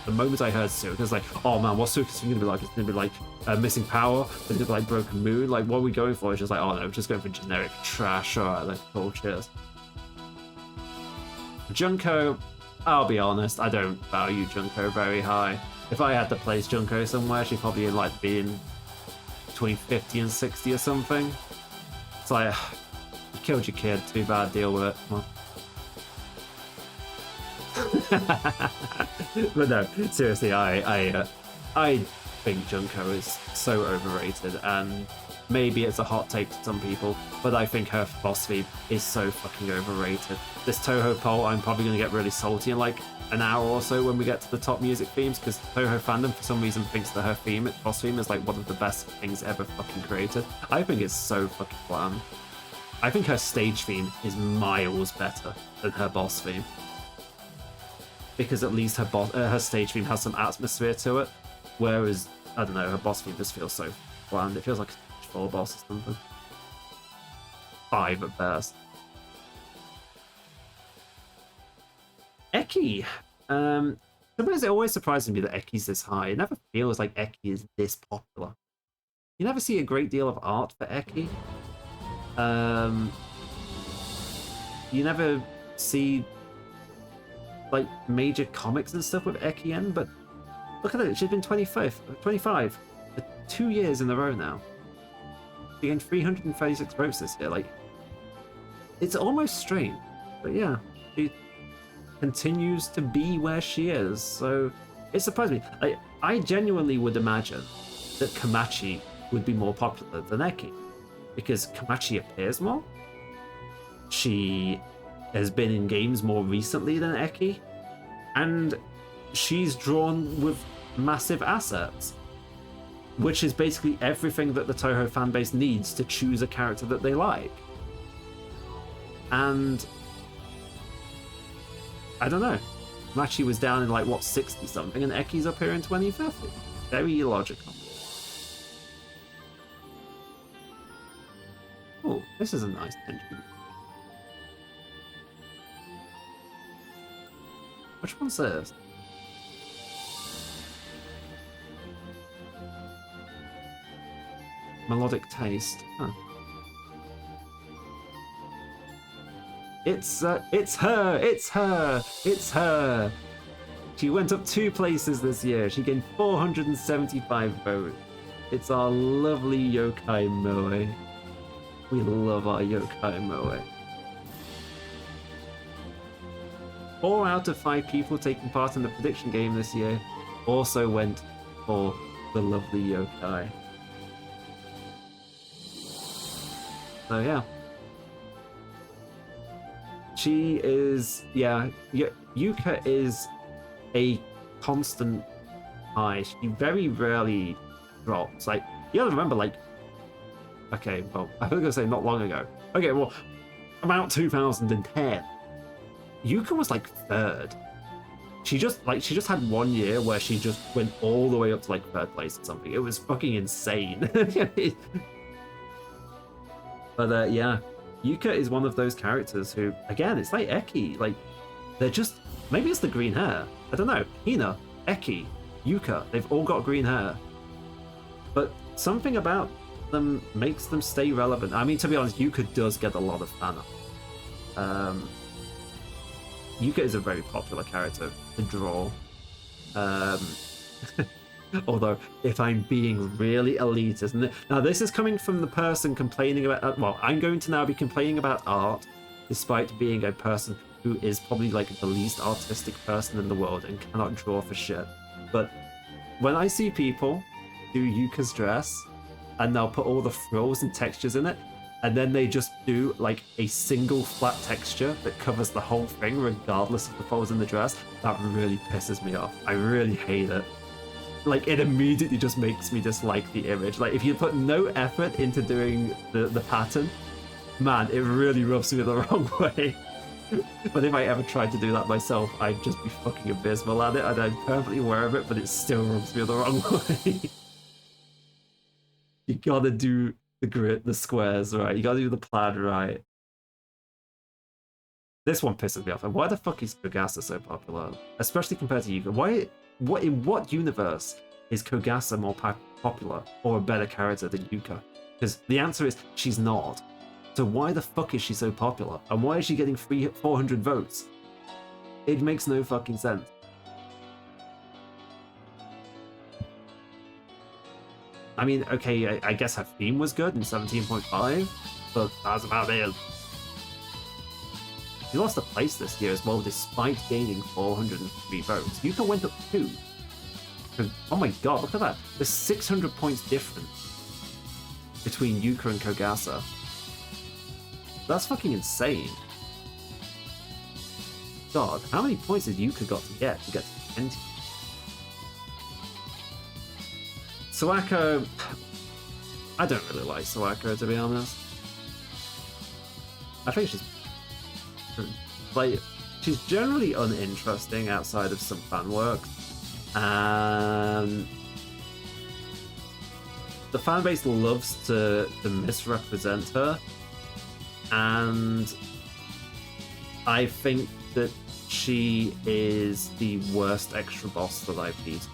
the moment I heard Suika, it's like, oh man, what's Suika's theme going to be like? It's going to be like Missing Power, it's going to be like Broken Moon, like what are we going for? It's just like, oh no, we're just going for generic trash. Alright, then cool, cheers. Junko, I'll be honest, I don't value Junko very high. If I had to place Junko somewhere, she'd probably like being between 50 and 60 or something. It's like, you killed your kid, too bad, deal with it. Come on. But no, seriously, I think Junko is so overrated, and maybe it's a hot take to some people, but I think her boss theme is so fucking overrated. This Toho poll, I'm probably going to get really salty in like an hour or so when we get to the top music themes, because Toho fandom for some reason thinks that her theme, boss theme, is like one of the best things ever fucking created. I think it's so fucking bland. I think her stage theme is miles better than her boss theme, because at least her stage theme has some atmosphere to it, whereas, I don't know, her boss theme just feels so bland. It feels like a stage 4 boss or something. 5 at best. Eki. Sometimes it always surprises me that Eki's this high. It never feels like Eki is this popular. you never see a great deal of art for Eki. You never see like major comics and stuff with Eki in, but look at it, she's been 25 for 2 years in a row now. She gained 336 votes this year. Like, it's almost strange, but yeah, she continues to be where she is. So it surprised me. I genuinely would imagine that Komachi would be more popular than Eki, because Komachi appears more. She has been in games more recently than Eki, and she's drawn with massive assets, which is basically everything that the Toho fanbase needs to choose a character that they like. And I don't know, Machi was down in like what 60 something, and Eki's up here in 2050. Very illogical. Oh, this is a nice engine. Which one's this? Melodic taste. Huh. It's her! It's her! It's her! She went up 2 places this year. She gained 475 votes. It's our lovely Yokai Moe. We love our Yokai Moe. 4 out of 5 people taking part in the prediction game this year also went for the lovely Yokai. So yeah. She is, yeah, Yuka is a constant high. She very rarely drops. Like, you gotta remember, like, okay, well, I was gonna say not long ago. Okay, well, about 2010, Yuka was like 3rd. She just had 1 year where she just went all the way up to like 3rd place or something. It was fucking insane. But yeah, Yuka is one of those characters who, again, it's like Eki. Like, they're just, maybe it's the green hair. I don't know. Hina, Eki, Yuka, they've all got green hair. But something about them makes them stay relevant. I mean, to be honest, Yuka does get a lot of fan art. Yuka is a very popular character to draw. Although, if I'm being really elitist, and now this is coming from the person complaining about, well, I'm going to now be complaining about art, despite being a person who is probably like the least artistic person in the world and cannot draw for shit. But when I see people do Yuka's dress, and they'll put all the frills and textures in it, and then they just do like a single flat texture that covers the whole thing regardless of the folds in the dress, that really pisses me off. I really hate it. Like, it immediately just makes me dislike the image. Like, if you put no effort into doing the pattern, man, it really rubs me the wrong way. But if I ever tried to do that myself, I'd just be fucking abysmal at it, and I'm perfectly aware of it, but it still rubs me the wrong way. You gotta do the grid, the squares right. You gotta do the plaid right. This one pisses me off. And why the fuck is Kogasa so popular? Especially compared to Yuka. In what universe is Kogasa more popular or a better character than Yuka? Because the answer is she's not. So why the fuck is she so popular? And why is she getting 400 votes? It makes no fucking sense. I mean, okay, I guess her theme was good in 17.5, but that's about it. She lost a place this year as well, despite gaining 403 votes. Yuka went up 2. Oh my god, look at that. There's 600 points difference between Yuka and Kogasa. That's fucking insane. God, how many points has Yuka got to get to 20? Sawako... I don't really like Sawako, to be honest. I think she's... like, she's generally uninteresting outside of some fan work. And the fan base loves to misrepresent her. And I think that she is the worst extra boss that I've beaten.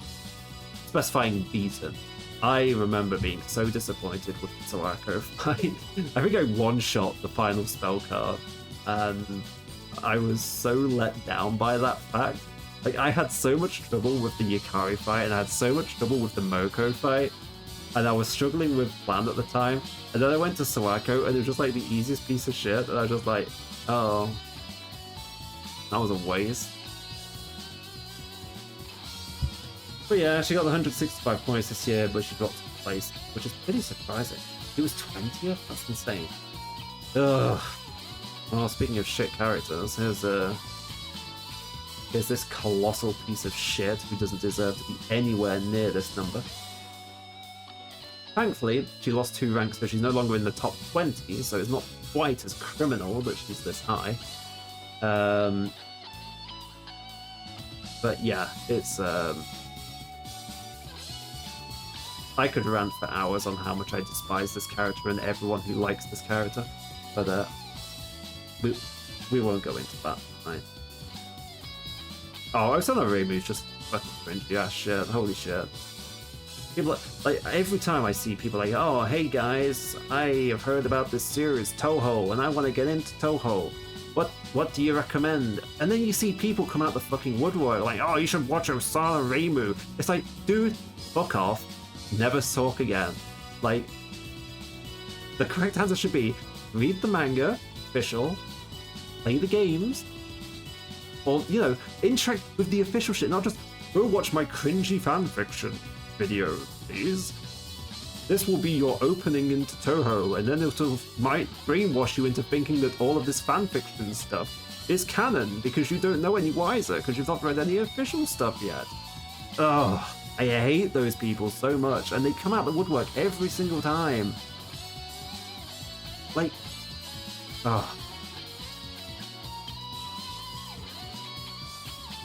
Specifying beaten. I remember being so disappointed with the Sawako fight. I think I one-shot the final spell card, and I was so let down by that fact. Like, I had so much trouble with the Yukari fight, and I had so much trouble with the Moko fight, and I was struggling with Plan at the time, and then I went to Sawako, and it was just like the easiest piece of shit, and I was just like, oh, that was a waste. But yeah, she got the 165 points this year, but she got to place, which is pretty surprising. It was 20th? That's insane. Ugh. Well, speaking of shit characters, here's this colossal piece of shit who doesn't deserve to be anywhere near this number. Thankfully, she lost 2 ranks, so she's no longer in the top 20, so it's not quite as criminal that she's this high. But yeah, it's... I could rant for hours on how much I despise this character and everyone who likes this character, but we won't go into that tonight. Oh, Oksana Reimu's just fucking cringy. Yeah, shit. Holy shit. People like every time I see people like, oh, hey guys, I have heard about this series Toho, and I want to get into Toho. What do you recommend? And then you see people come out the fucking woodwork like, oh, you should watch Oksana Reimu. It's like, dude, fuck off. Never talk again. Like, the correct answer should be read the manga, official, play the games, or, you know, interact with the official shit, not just go watch my cringy fanfiction video, please. This will be your opening into Toho, and then it'll might brainwash you into thinking that all of this fanfiction stuff is canon because you don't know any wiser because you've not read any official stuff yet. Ugh. I hate those people so much, and they come out the woodwork every single time. Like, oh.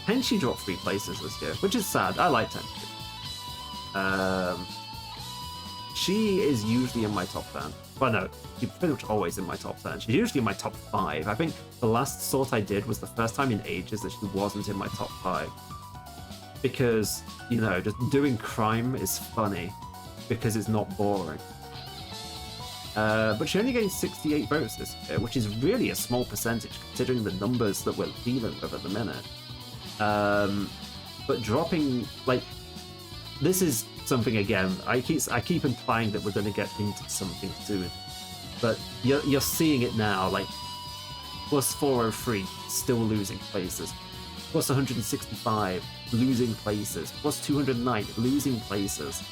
Tenchi dropped 3 places this year, which is sad. I like Tenchi. She is usually in my top 10. Well, no, she's pretty much always in my top 10. She's usually in my top 5. I think the last sort I did was the first time in ages that she wasn't in my top 5. Because, you know, just doing crime is funny because it's not boring. But she only gained 68 votes this year, which is really a small percentage considering the numbers that we're dealing with at the minute. But dropping, like, this is something, again, I keep implying that we're going to get into something soon. But you're seeing it now, like, plus 403, still losing places. Plus 165, losing places. Plus 209, losing places.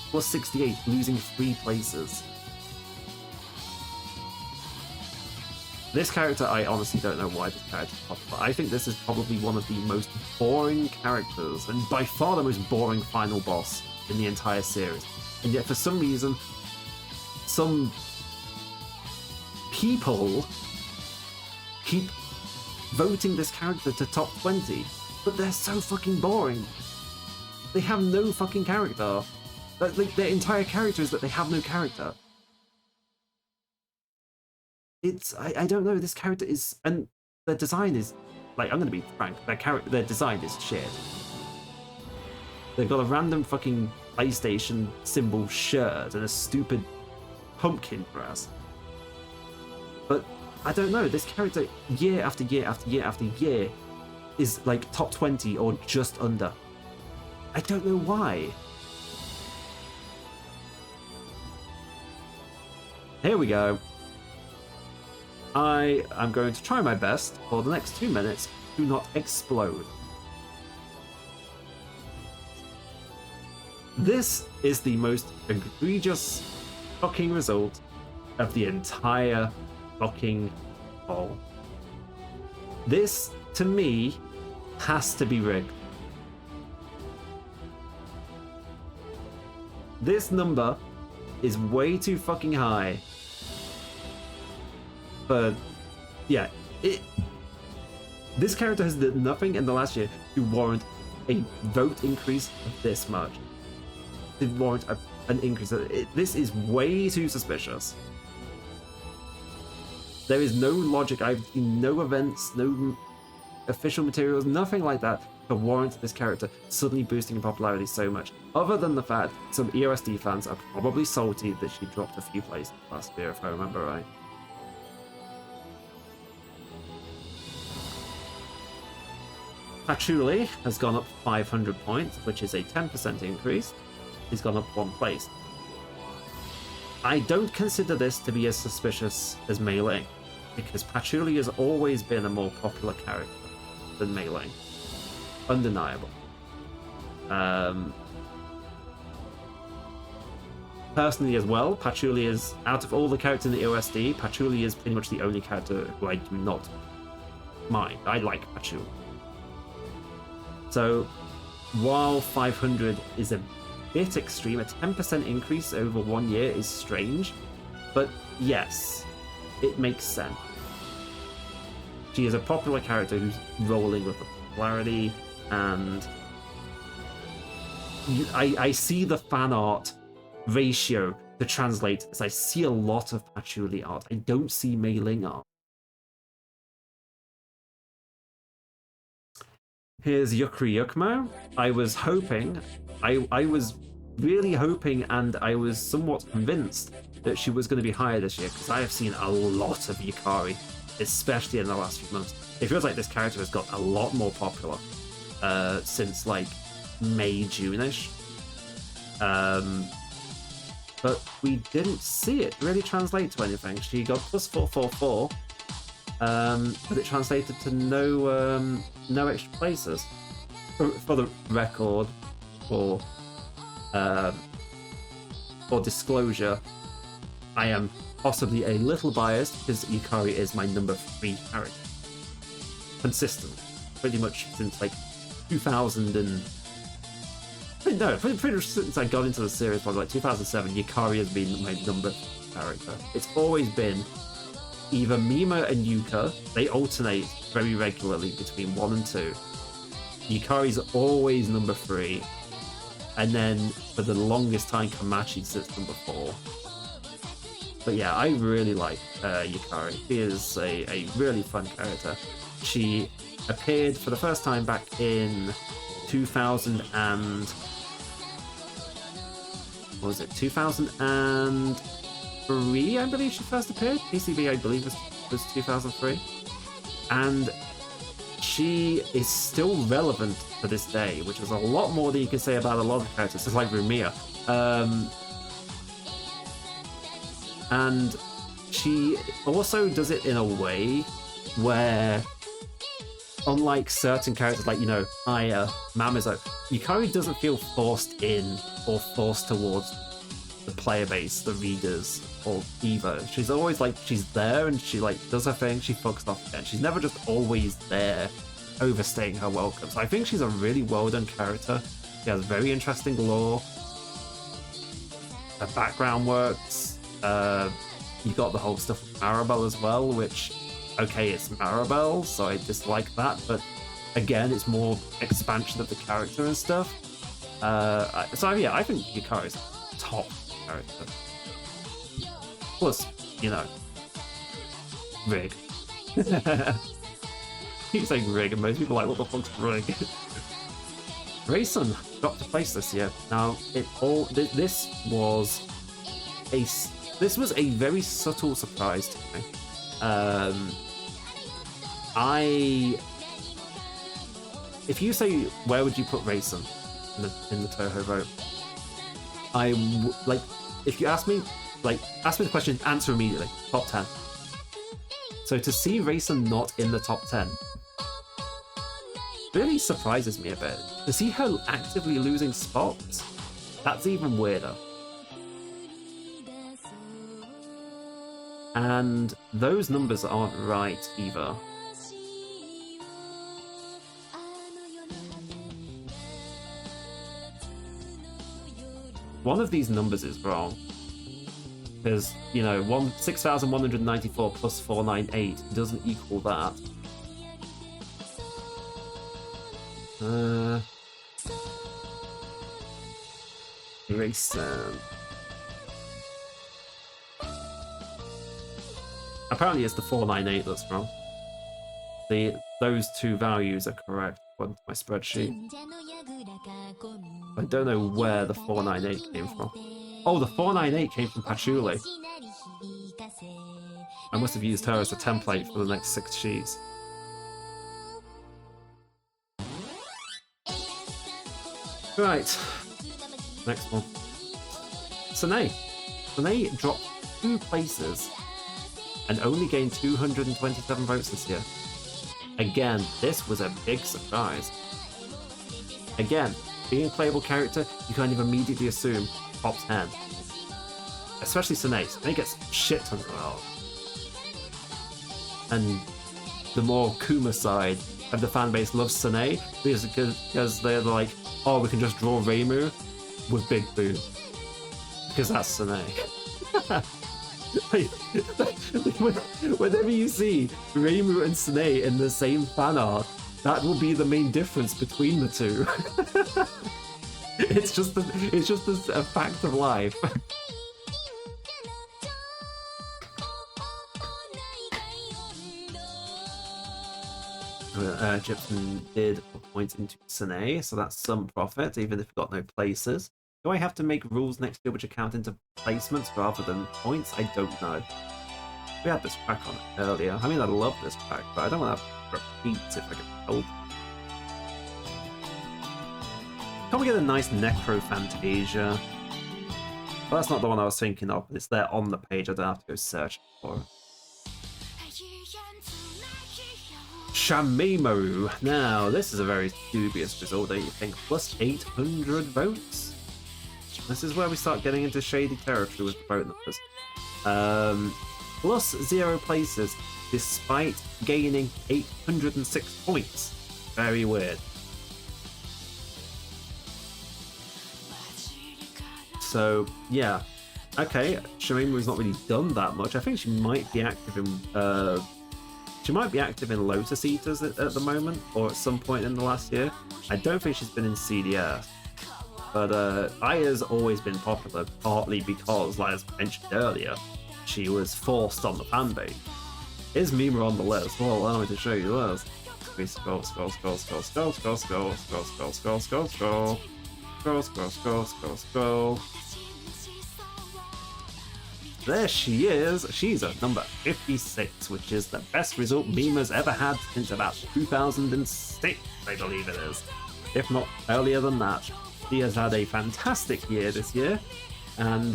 Plus 68, losing 3 places. This character, I honestly don't know why this character is popular. I think this is probably one of the most boring characters, and by far the most boring final boss in the entire series. And yet, for some reason, some people keep voting this character to top 20, but they're so fucking boring. They have no fucking character. Like, their entire character is that they have no character. It's, I don't know, this character is, and their design is, like, I'm gonna be frank, their design is shit. They've got a random fucking PlayStation symbol shirt and a stupid pumpkin dress. But I don't know, this character, year after year after year after year, is like top 20 or just under. I don't know why. Here we go. I am going to try my best for the next 2 minutes to not explode. This is the most egregious fucking result of the entire fucking poll. This, to me, has to be rigged. This number is way too fucking high. But yeah, this character has done nothing in the last year to warrant a vote increase of this much. To warrant an increase. This is way too suspicious. There is no logic. I've seen no events, no official materials, nothing like that to warrant this character suddenly boosting in popularity so much, other than the fact some EOSD fans are probably salty that she dropped a few places last year, if I remember right. Patchouli has gone up 500 points, which is a 10% increase. He's gone up 1 place. I don't consider this to be as suspicious as Mei Ling, because Patchouli has always been a more popular character than Mei Ling. Undeniable. Personally as well, Patchouli is, out of all the characters in the OSD, Patchouli is pretty much the only character who I do not mind. I like Patchouli. So, while 500 is a bit extreme, a 10% increase over 1 year is strange, but yes, it makes sense. She is a popular character who's rolling with the popularity, and I see the fan art ratio to translate as I see a lot of Patchouli art. I don't see Mei Ling art. Here's Yukri Yukmo. I was hoping, I was really hoping, and I was somewhat convinced that she was going to be higher this year, because I have seen a lot of Yukari, especially in the last few months. It feels like this character has got a lot more popular since like May, June-ish. But we didn't see it really translate to anything. She got plus 444, but it translated to no extra places. For the record, for disclosure, I am possibly a little biased because Yukari is my number 3 character. Consistent. Pretty much since like 2000 and... No, pretty much since I got into the series, probably like 2007, Yukari has been my number 3 character. It's always been either Mima and Yuka. They alternate very regularly between 1 and 2. Yukari's always number 3. And then, for the longest time, Kamachi sits number 4. But yeah, I really like Yukari. She is a really fun character. She appeared for the first time back in 2003, I believe she first appeared. PCB, I believe, was 2003. And she is still relevant to this day, which is a lot more than you can say about a lot of characters, just like Rumia. And she also does it in a way where, unlike certain characters like, Aya, Mamizo, Yukari doesn't feel forced in or forced towards the player base, the readers, or Evo. She's always like, she's there and she like does her thing, she fucks off again. She's never just always there, overstaying her welcome. So I think she's a really well done character. She has very interesting lore. Her background works. You got the whole stuff with Maribel as well, which, okay, it's Maribel, so I dislike that, but again, it's more expansion of the character and stuff. So yeah, I think Yukari's top character. Plus, Rig. Keep saying Rig, and most people are like, what the fuck's Rig? Rayson dropped a place this year. Now, this was a very subtle surprise to me. If you say where would you put Rayson in the Toho vote, if you ask me the question, answer immediately. Top 10. So to see Rayson not in the top 10 really surprises me a bit. To see her actively losing spots, that's even weirder. And those numbers aren't right either. One of these numbers is wrong. Because, 6,194 plus 498 doesn't equal that. Grayson. Apparently it's the 498 that's wrong. The those two values are correct according to my spreadsheet. I don't know where the 498 came from. Oh, the 498 came from Patchouli. I must have used her as a template for the next 6 sheets. Right, next one. Sanae. Sanae dropped 2 places and only gained 227 votes this year. Again, this was a big surprise. Again, being a playable character, you kind of immediately assume top 10. Especially Sanae. Sanae gets shit tons of art. And the more Kuma side of the fanbase loves Sanae because they're like, oh, we can just draw Reimu with Big Boo. Because that's Sanae. Whenever you see Reimu and Sanae in the same fan art, that will be the main difference between the two. It's just a fact of life. Gypsum did a point into Sanae, so that's some profit, even if we got no places. Do I have to make rules next year which account into placements rather than points? I don't know. We had this pack on it earlier. I mean, I love this pack, but I don't want to repeat if I can help. Can't we get a nice Necro Fantasia? Well, that's not the one I was thinking of, but it's there on the page. I don't have to go search for it. Shamimo. Now, this is a very dubious result, don't you think? Plus 800 votes. This is where we start getting into shady territory with the vote numbers. Plus 0 places, despite gaining 806 points. Very weird. So, yeah. Okay, Shamimu's not really done that much. I think she might be active in... She might be active in Lotus Eaters at the moment, or at some point in the last year. I don't think she's been in CDS. But Aya's always been popular, partly because, like I mentioned earlier, she was forced on the fanbase. Is Mima on the list? Well, allow me to show you the list. We scroll. There she is. She's at number 56, which is the best result Mima's ever had since about 2006, I believe it is. If not earlier than that. She has had a fantastic year this year, and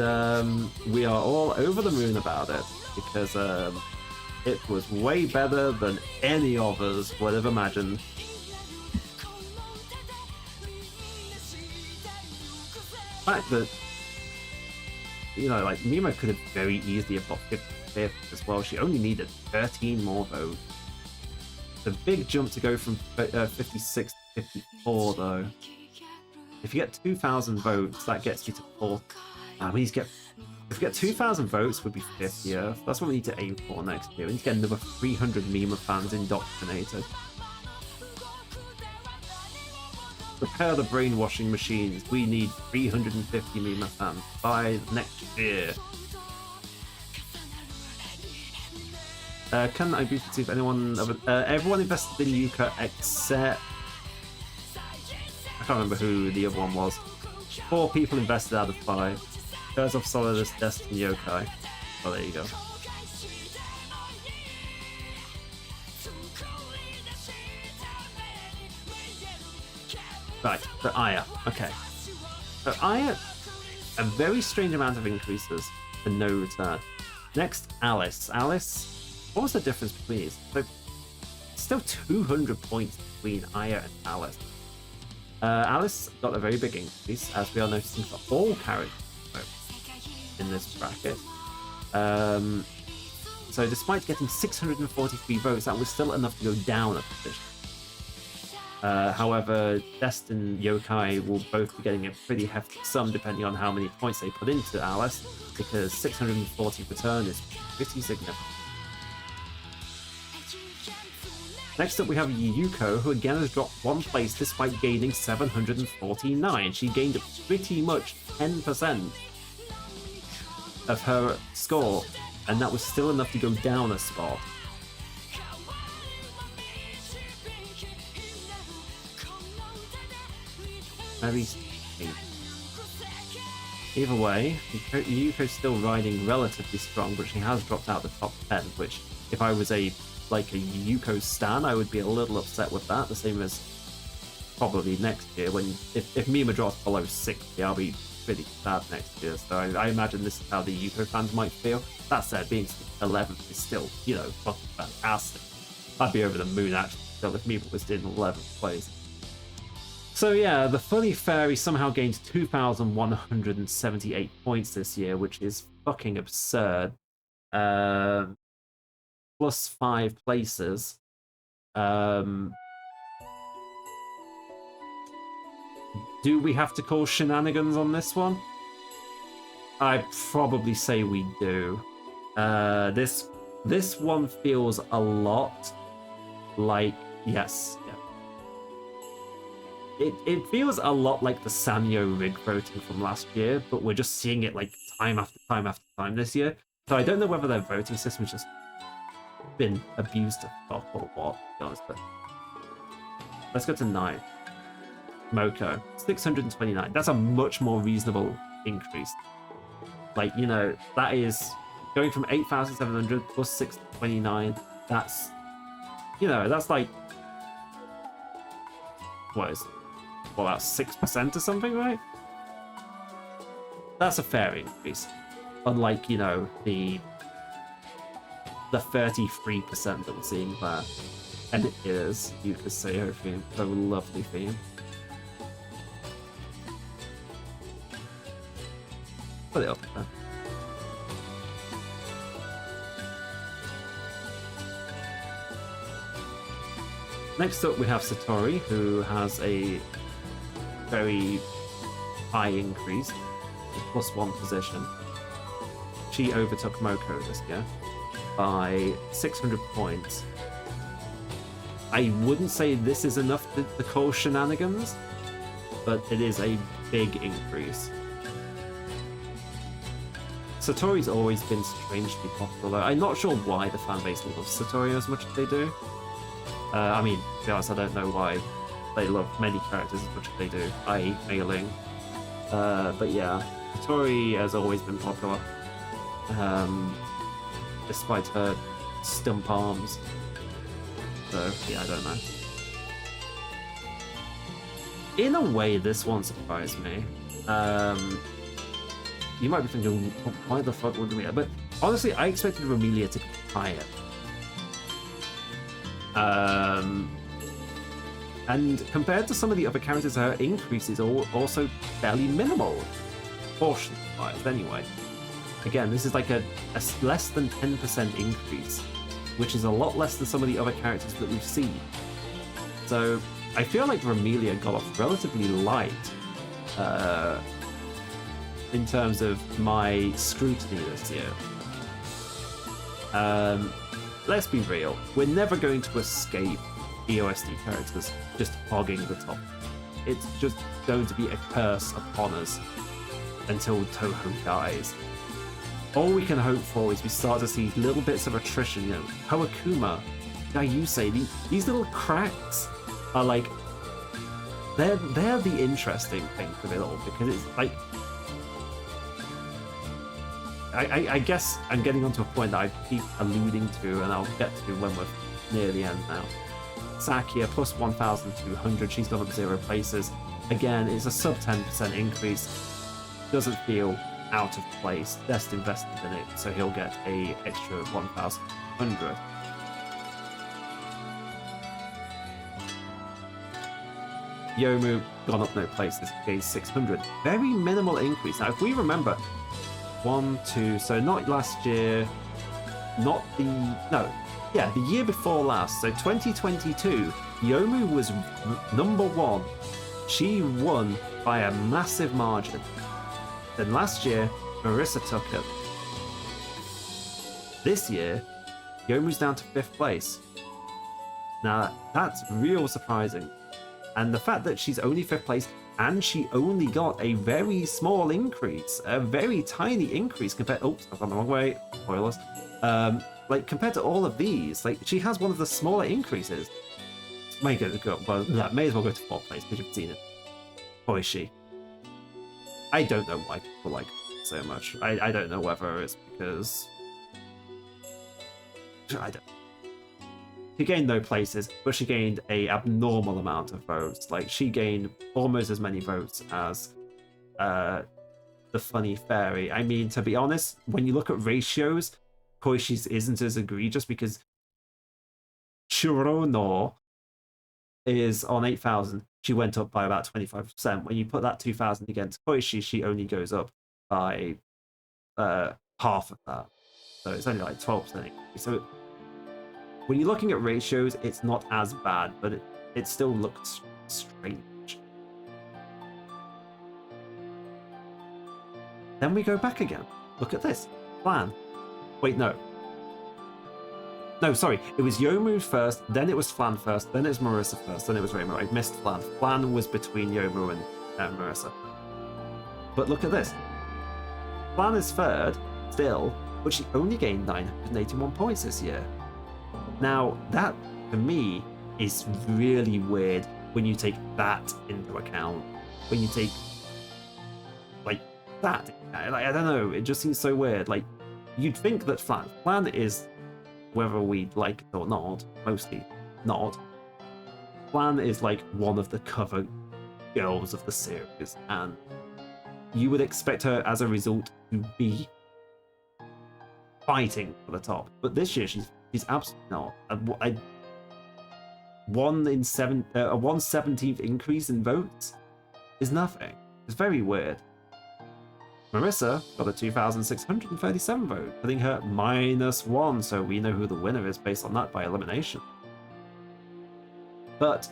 we are all over the moon about it, because it was way better than any of us would have imagined. The fact that, you know, like, Mima could have very easily have got 55th as well. She only needed 13 more votes. It's a big jump to go from 56 to 54, though. If you get 2,000 votes, that gets you to 4th. If we get 2,000 votes, we'd be 50th. That's what we need to aim for next year. We need to get another 300 Mima fans indoctrinated. Prepare the brainwashing machines. We need 350 Mima fans by next year. Can I briefly see if anyone... everyone invested in Yuka except... I can't remember who the other one was. 4 people invested out of 5. Curse of Solidus, Destiny, Yokai. Oh, there you go. Right, so Aya. Okay. So Aya, a very strange amount of increases for no return. Next, Alice. Alice, what was the difference between these? So, still 200 points between Aya and Alice. Alice got a very big increase, as we are noticing for all characters in this bracket. So despite getting 643 votes, that was still enough to go down a position. However, Destin Yokai will both be getting a pretty hefty sum depending on how many points they put into Alice, because 640 return is pretty significant. Next up we have Yuko, who again has dropped 1 place despite gaining 749. She gained pretty much 10% of her score, and that was still enough to go down a spot. very safe. Either way, Yuko's still riding relatively strong, but she has dropped out the top 10, which if I was a Yuko stan, I would be a little upset with that, the same as probably next year when if Mima drops below 60, I'll be pretty sad next year. So I imagine this is how the Yuko fans might feel. That said, being 11th is still, fucking fantastic. I'd be over the moon actually still if Mima was in 11th place. So yeah, the Funny Fairy somehow gained 2,178 points this year, which is fucking absurd. Plus 5 places. Do we have to call shenanigans on this one? I'd probably say we do. This one feels a lot like yes, yeah. It feels a lot like the Sanyo rig voting from last year, but we're just seeing it like time after time after time this year. So I don't know whether their voting system's just been abused to fuck or what, to be honest. But let's go to 9. Moko, 629. That's a much more reasonable increase. Like, that is going from 8,700 plus 629. That's, that's like, what is it? Well, that's 6% or something, right? That's a fair increase. Unlike, the 33% that we're seeing there. And it is Yuka's Seiyou theme. A lovely theme. Put it up there. Next up we have Satori, who has a very high increase, plus 1 position. She overtook Moko this year by 600 points. I wouldn't say this is enough to call shenanigans, but it is a big increase. Satori's always been strangely popular. I'm not sure why the fanbase loves Satori as much as they do. I mean, to be honest, I don't know why they love many characters as much as they do, i.e. Mei-Ling. But yeah, Satori has always been popular. Despite her stump arms. So, yeah, I don't know. In a way, this one surprised me. You might be thinking, why the fuck would we? But honestly, I expected Romelia to get higher. And compared to some of the other characters, her increases are also fairly minimal, proportion-wise anyway. Again, this is like a less than 10% increase, which is a lot less than some of the other characters that we've seen. So I feel like Romelia got off relatively light in terms of my scrutiny this year. Let's be real, we're never going to escape EOSD characters just hogging the top. It's just going to be a curse upon us until Toho dies. All we can hope for is we start to see little bits of attrition. Kawakuma, Dayusei, these little cracks are like, they're the interesting thing for it all, because it's like, I guess I'm getting onto a point that I keep alluding to, and I'll get to when we're near the end now. Sakia, plus 1,200, she's gone up 0 places. Again, it's a sub 10% increase. Doesn't feel out of place. Best invested in it, so he'll get a extra 1,100. Yomu, gone up no places, gained 600. Very minimal increase. Now, if we remember, 1, 2, so not last year, the year before last, so 2022, Yomu was number 1. She won by a massive margin. Then last year, Marissa took it. This year, Yomu's down to 5th place. Now, that's real surprising. And the fact that she's only 5th place, and she only got a very small increase, a very tiny increase compared... Oops, I've gone the wrong way. Spoilers. Compared to all of these, she has one of the smaller increases. May as well go to 4th place, because you've seen it. Koishi. I don't know why people like her so much. I don't know whether it's because... I don't. She gained no places, but she gained a abnormal amount of votes. Like, she gained almost as many votes as the funny fairy. I mean, to be honest, when you look at ratios, Koishi's isn't as egregious because Churono is on 8,000. She went up by about 25%. When you put that 2,000 against Koishi, she only goes up by half of that. So it's only like 12% increase. So when you're looking at ratios, it's not as bad, but it still looks strange. Then we go back again. Look at this. Flan. Wait, no. No, sorry. It was Yomu first, then it was Flan first, then it was Marissa first, then it was Reimu. I missed Flan. Flan was between Yomu and Marissa. But look at this. Flan is third, still, but she only gained 981 points this year. Now, that, for me, is really weird when you take that into account. When you take, like, that. Like, I don't know, it just seems so weird. Like, you'd think that Flan is, whether we like it or not, mostly not, Flan is like one of the cover girls of the series, and you would expect her as a result to be fighting for the top. But this year she's absolutely not. A 1/17th increase in votes is nothing. It's very weird. Marissa got a 2,637 vote, putting her -1, so we know who the winner is based on that by elimination. But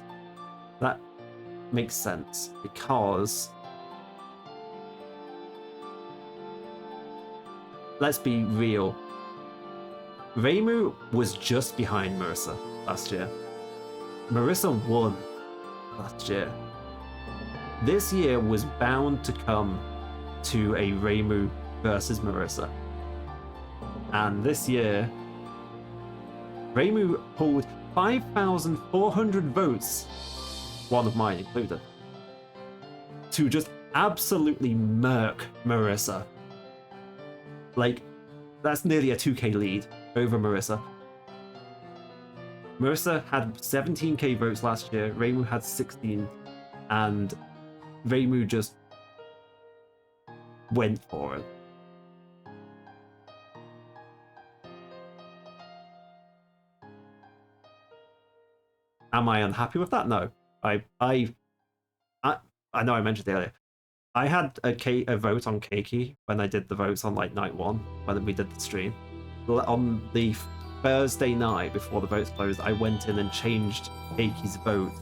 that makes sense because, let's be real, Reimu was just behind Marissa last year. Marissa won last year. This year was bound to come to a Reimu versus Marissa. And this year, Reimu pulled 5,400 votes, one of mine included, to just absolutely murk Marissa. Like, that's nearly a 2k lead over Marissa. Marissa had 17k votes last year, Reimu had 16, and Reimu just went for it. Am I unhappy with that? No. I know I mentioned it earlier. I had a vote on Keiki when I did the votes on like night one, when we did the stream. On the Thursday night before the votes closed, I went in and changed Keiki's vote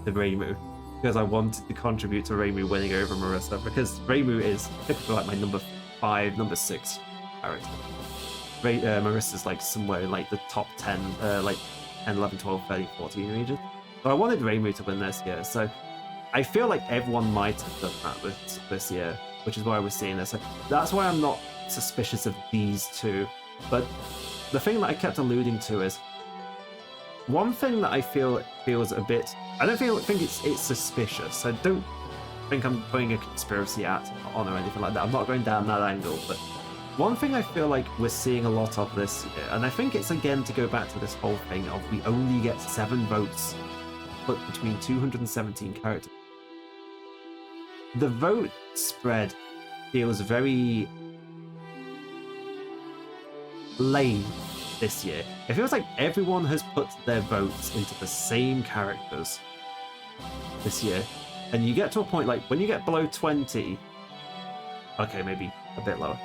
to Reimu because I wanted to contribute to Reimu winning over Marissa, because Reimu is typically like my number 5, number 6 character. Marissa's like somewhere in like the top 10, like 10, 11, 12, 13, 14 region. So I wanted Reimu to win this year, so I feel like everyone might have done that this year, which is why we're seeing this. So that's why I'm not suspicious of these two. But the thing that I kept alluding to is, one thing that I feel feels a bit, I don't think it's suspicious. I don't think I'm putting a conspiracy on or anything like that. I'm not going down that angle. But one thing I feel like we're seeing a lot of this year, and I think it's again to go back to this whole thing of we only get 7 votes put between 217 characters. The vote spread feels very lame this year. It feels like everyone has put their votes into the same characters this year, and you get to a point like when you get below 20, okay, maybe a bit lower,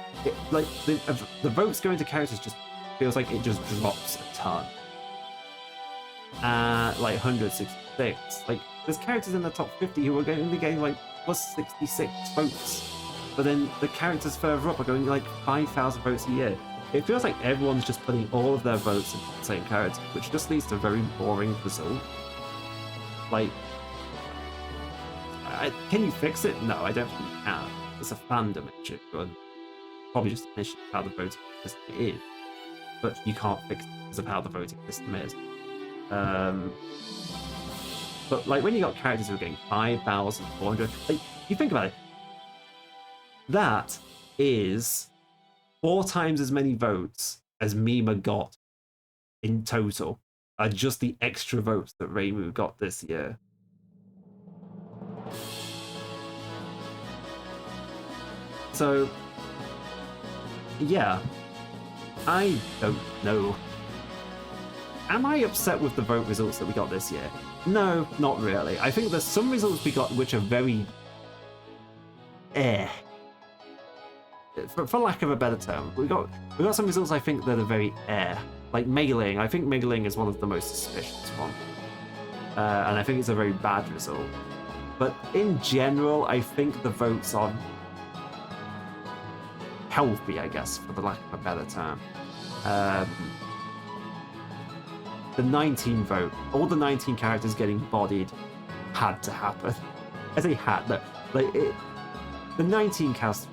like the votes going to characters just feels like it just drops a ton. Like 166, like there's characters in the top 50 who are only getting like plus 66 votes, but then the characters further up are going like 5,000 votes a year. It feels like everyone's just putting all of their votes into the same character, which just leads to a very boring result. Like, can you fix it? No, I don't think you can. It's a fandom issue, and probably just an issue of how the voting system is. But you can't fix it because of how the voting system is. But like when you got characters who are getting 5,400, like you think about it, that is 4 times as many votes as Mima got in total. Are just the extra votes that Reimu got this year. So, yeah, I don't know. Am I upset with the vote results that we got this year? No, not really. I think there's some results we got which are very for lack of a better term. We got some results I think that are very like Meiling. I think Meiling is one of the most suspicious ones. And I think it's a very bad result. But in general, I think the votes are healthy, I guess, for the lack of a better term. The 19 vote, all the 19 characters getting bodied had to happen. I say had, no, like the 19 cast,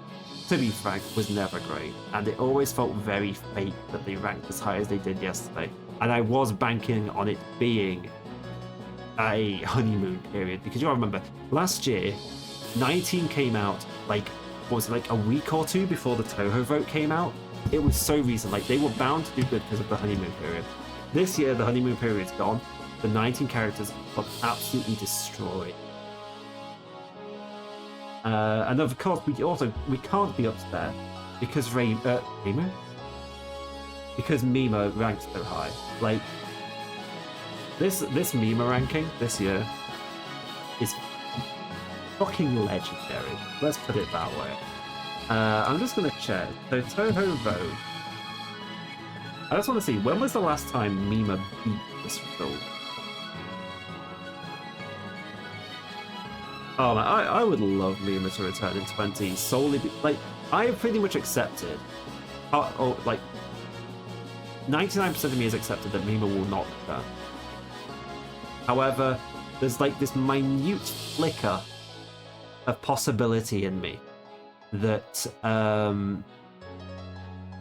to be frank, was never great, and it always felt very fake that they ranked as high as they did yesterday. And I was banking on it being a honeymoon period, because you all remember last year, 19 came out like, what was it, like a week or two before the TohoVote came out? It was so recent, like they were bound to do good because of the honeymoon period. This year, the honeymoon period's gone. The 19 characters got absolutely destroyed. And of course, we can't be upset because Reimu? Because Mima ranked so high. Like this Mima ranking this year is fucking legendary. Let's put it that way. I'm just gonna check. So TohoVote. I just want to see, when was the last time Mima beat this result? Oh man, I would love Mima to return in 20 solely like I have pretty much accepted, like 99% of me has accepted that Mima will not return. However, there's like this minute flicker of possibility in me that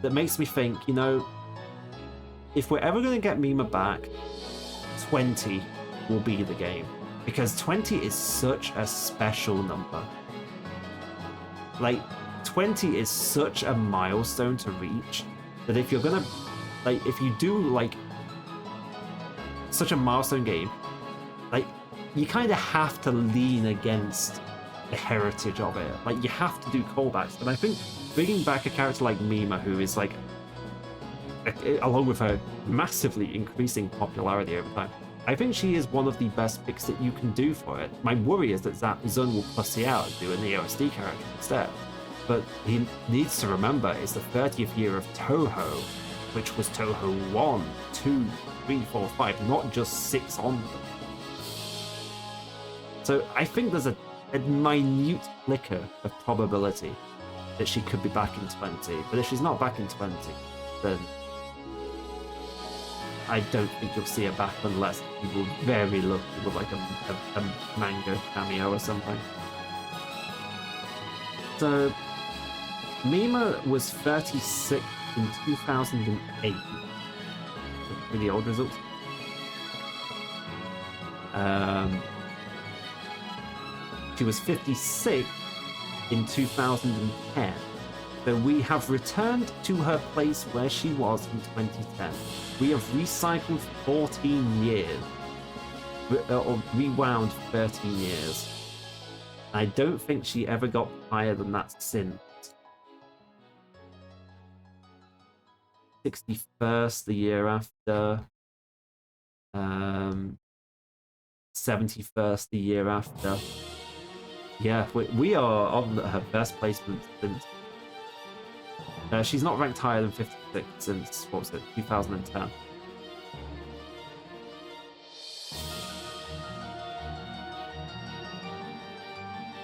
that makes me think, you know, if we're ever going to get Mima back, 20 will be the game. Because 20 is such a special number. Like, 20 is such a milestone to reach that if you're gonna, like, if you do, like, such a milestone game, like, you kind of have to lean against the heritage of it. Like, you have to do callbacks. And I think bringing back a character like Mima, who is, like, along with her massively increasing popularity over time, I think she is one of the best picks that you can do for it. My worry is that Zun will pussy out and do an EOSD character instead. But he needs to remember it's the 30th year of Toho, which was Toho 1, 2, 3, 4, 5, not just 6 on them. So I think there's a minute flicker of probability that she could be back in 20. But if she's not back in 20, then I don't think you'll see her back unless you were very lucky with like a manga cameo or something. So Mima was 36 in 2008. Really old results. She was 56 in 2010. So we have returned to her place where she was in 2010. We have recycled 14 years, or rewound 13 years. I don't think she ever got higher than that since 61st the year after, 71st the year after. Yeah, we are on her best placement since. She's not ranked higher than 56 since, what was it, 2010.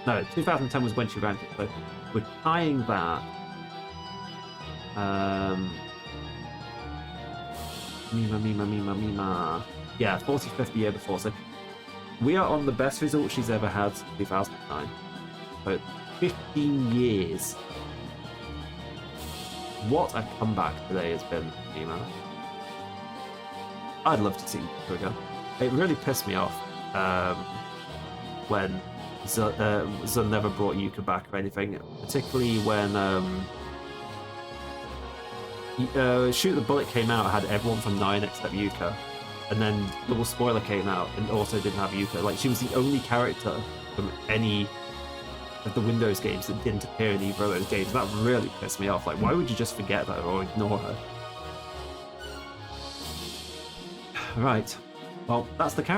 No, 2010 was when she ranked it, so we're tying that. Mima. Yeah, 45th the year before, so we are on the best result she's ever had since 2009. So 15 years. What a comeback today has been, Mima. I'd love to see her again. It really pissed me off when Zun never brought Yuka back or anything, particularly when Shoot the Bullet came out, had everyone from 9 except Yuka, and then Double Spoiler came out and also didn't have Yuka. Like, she was the only character from any of the Windows games that didn't appear in either of those games. That really pissed me off. Like, why would you just forget her or ignore her? Right. Well, that's the character.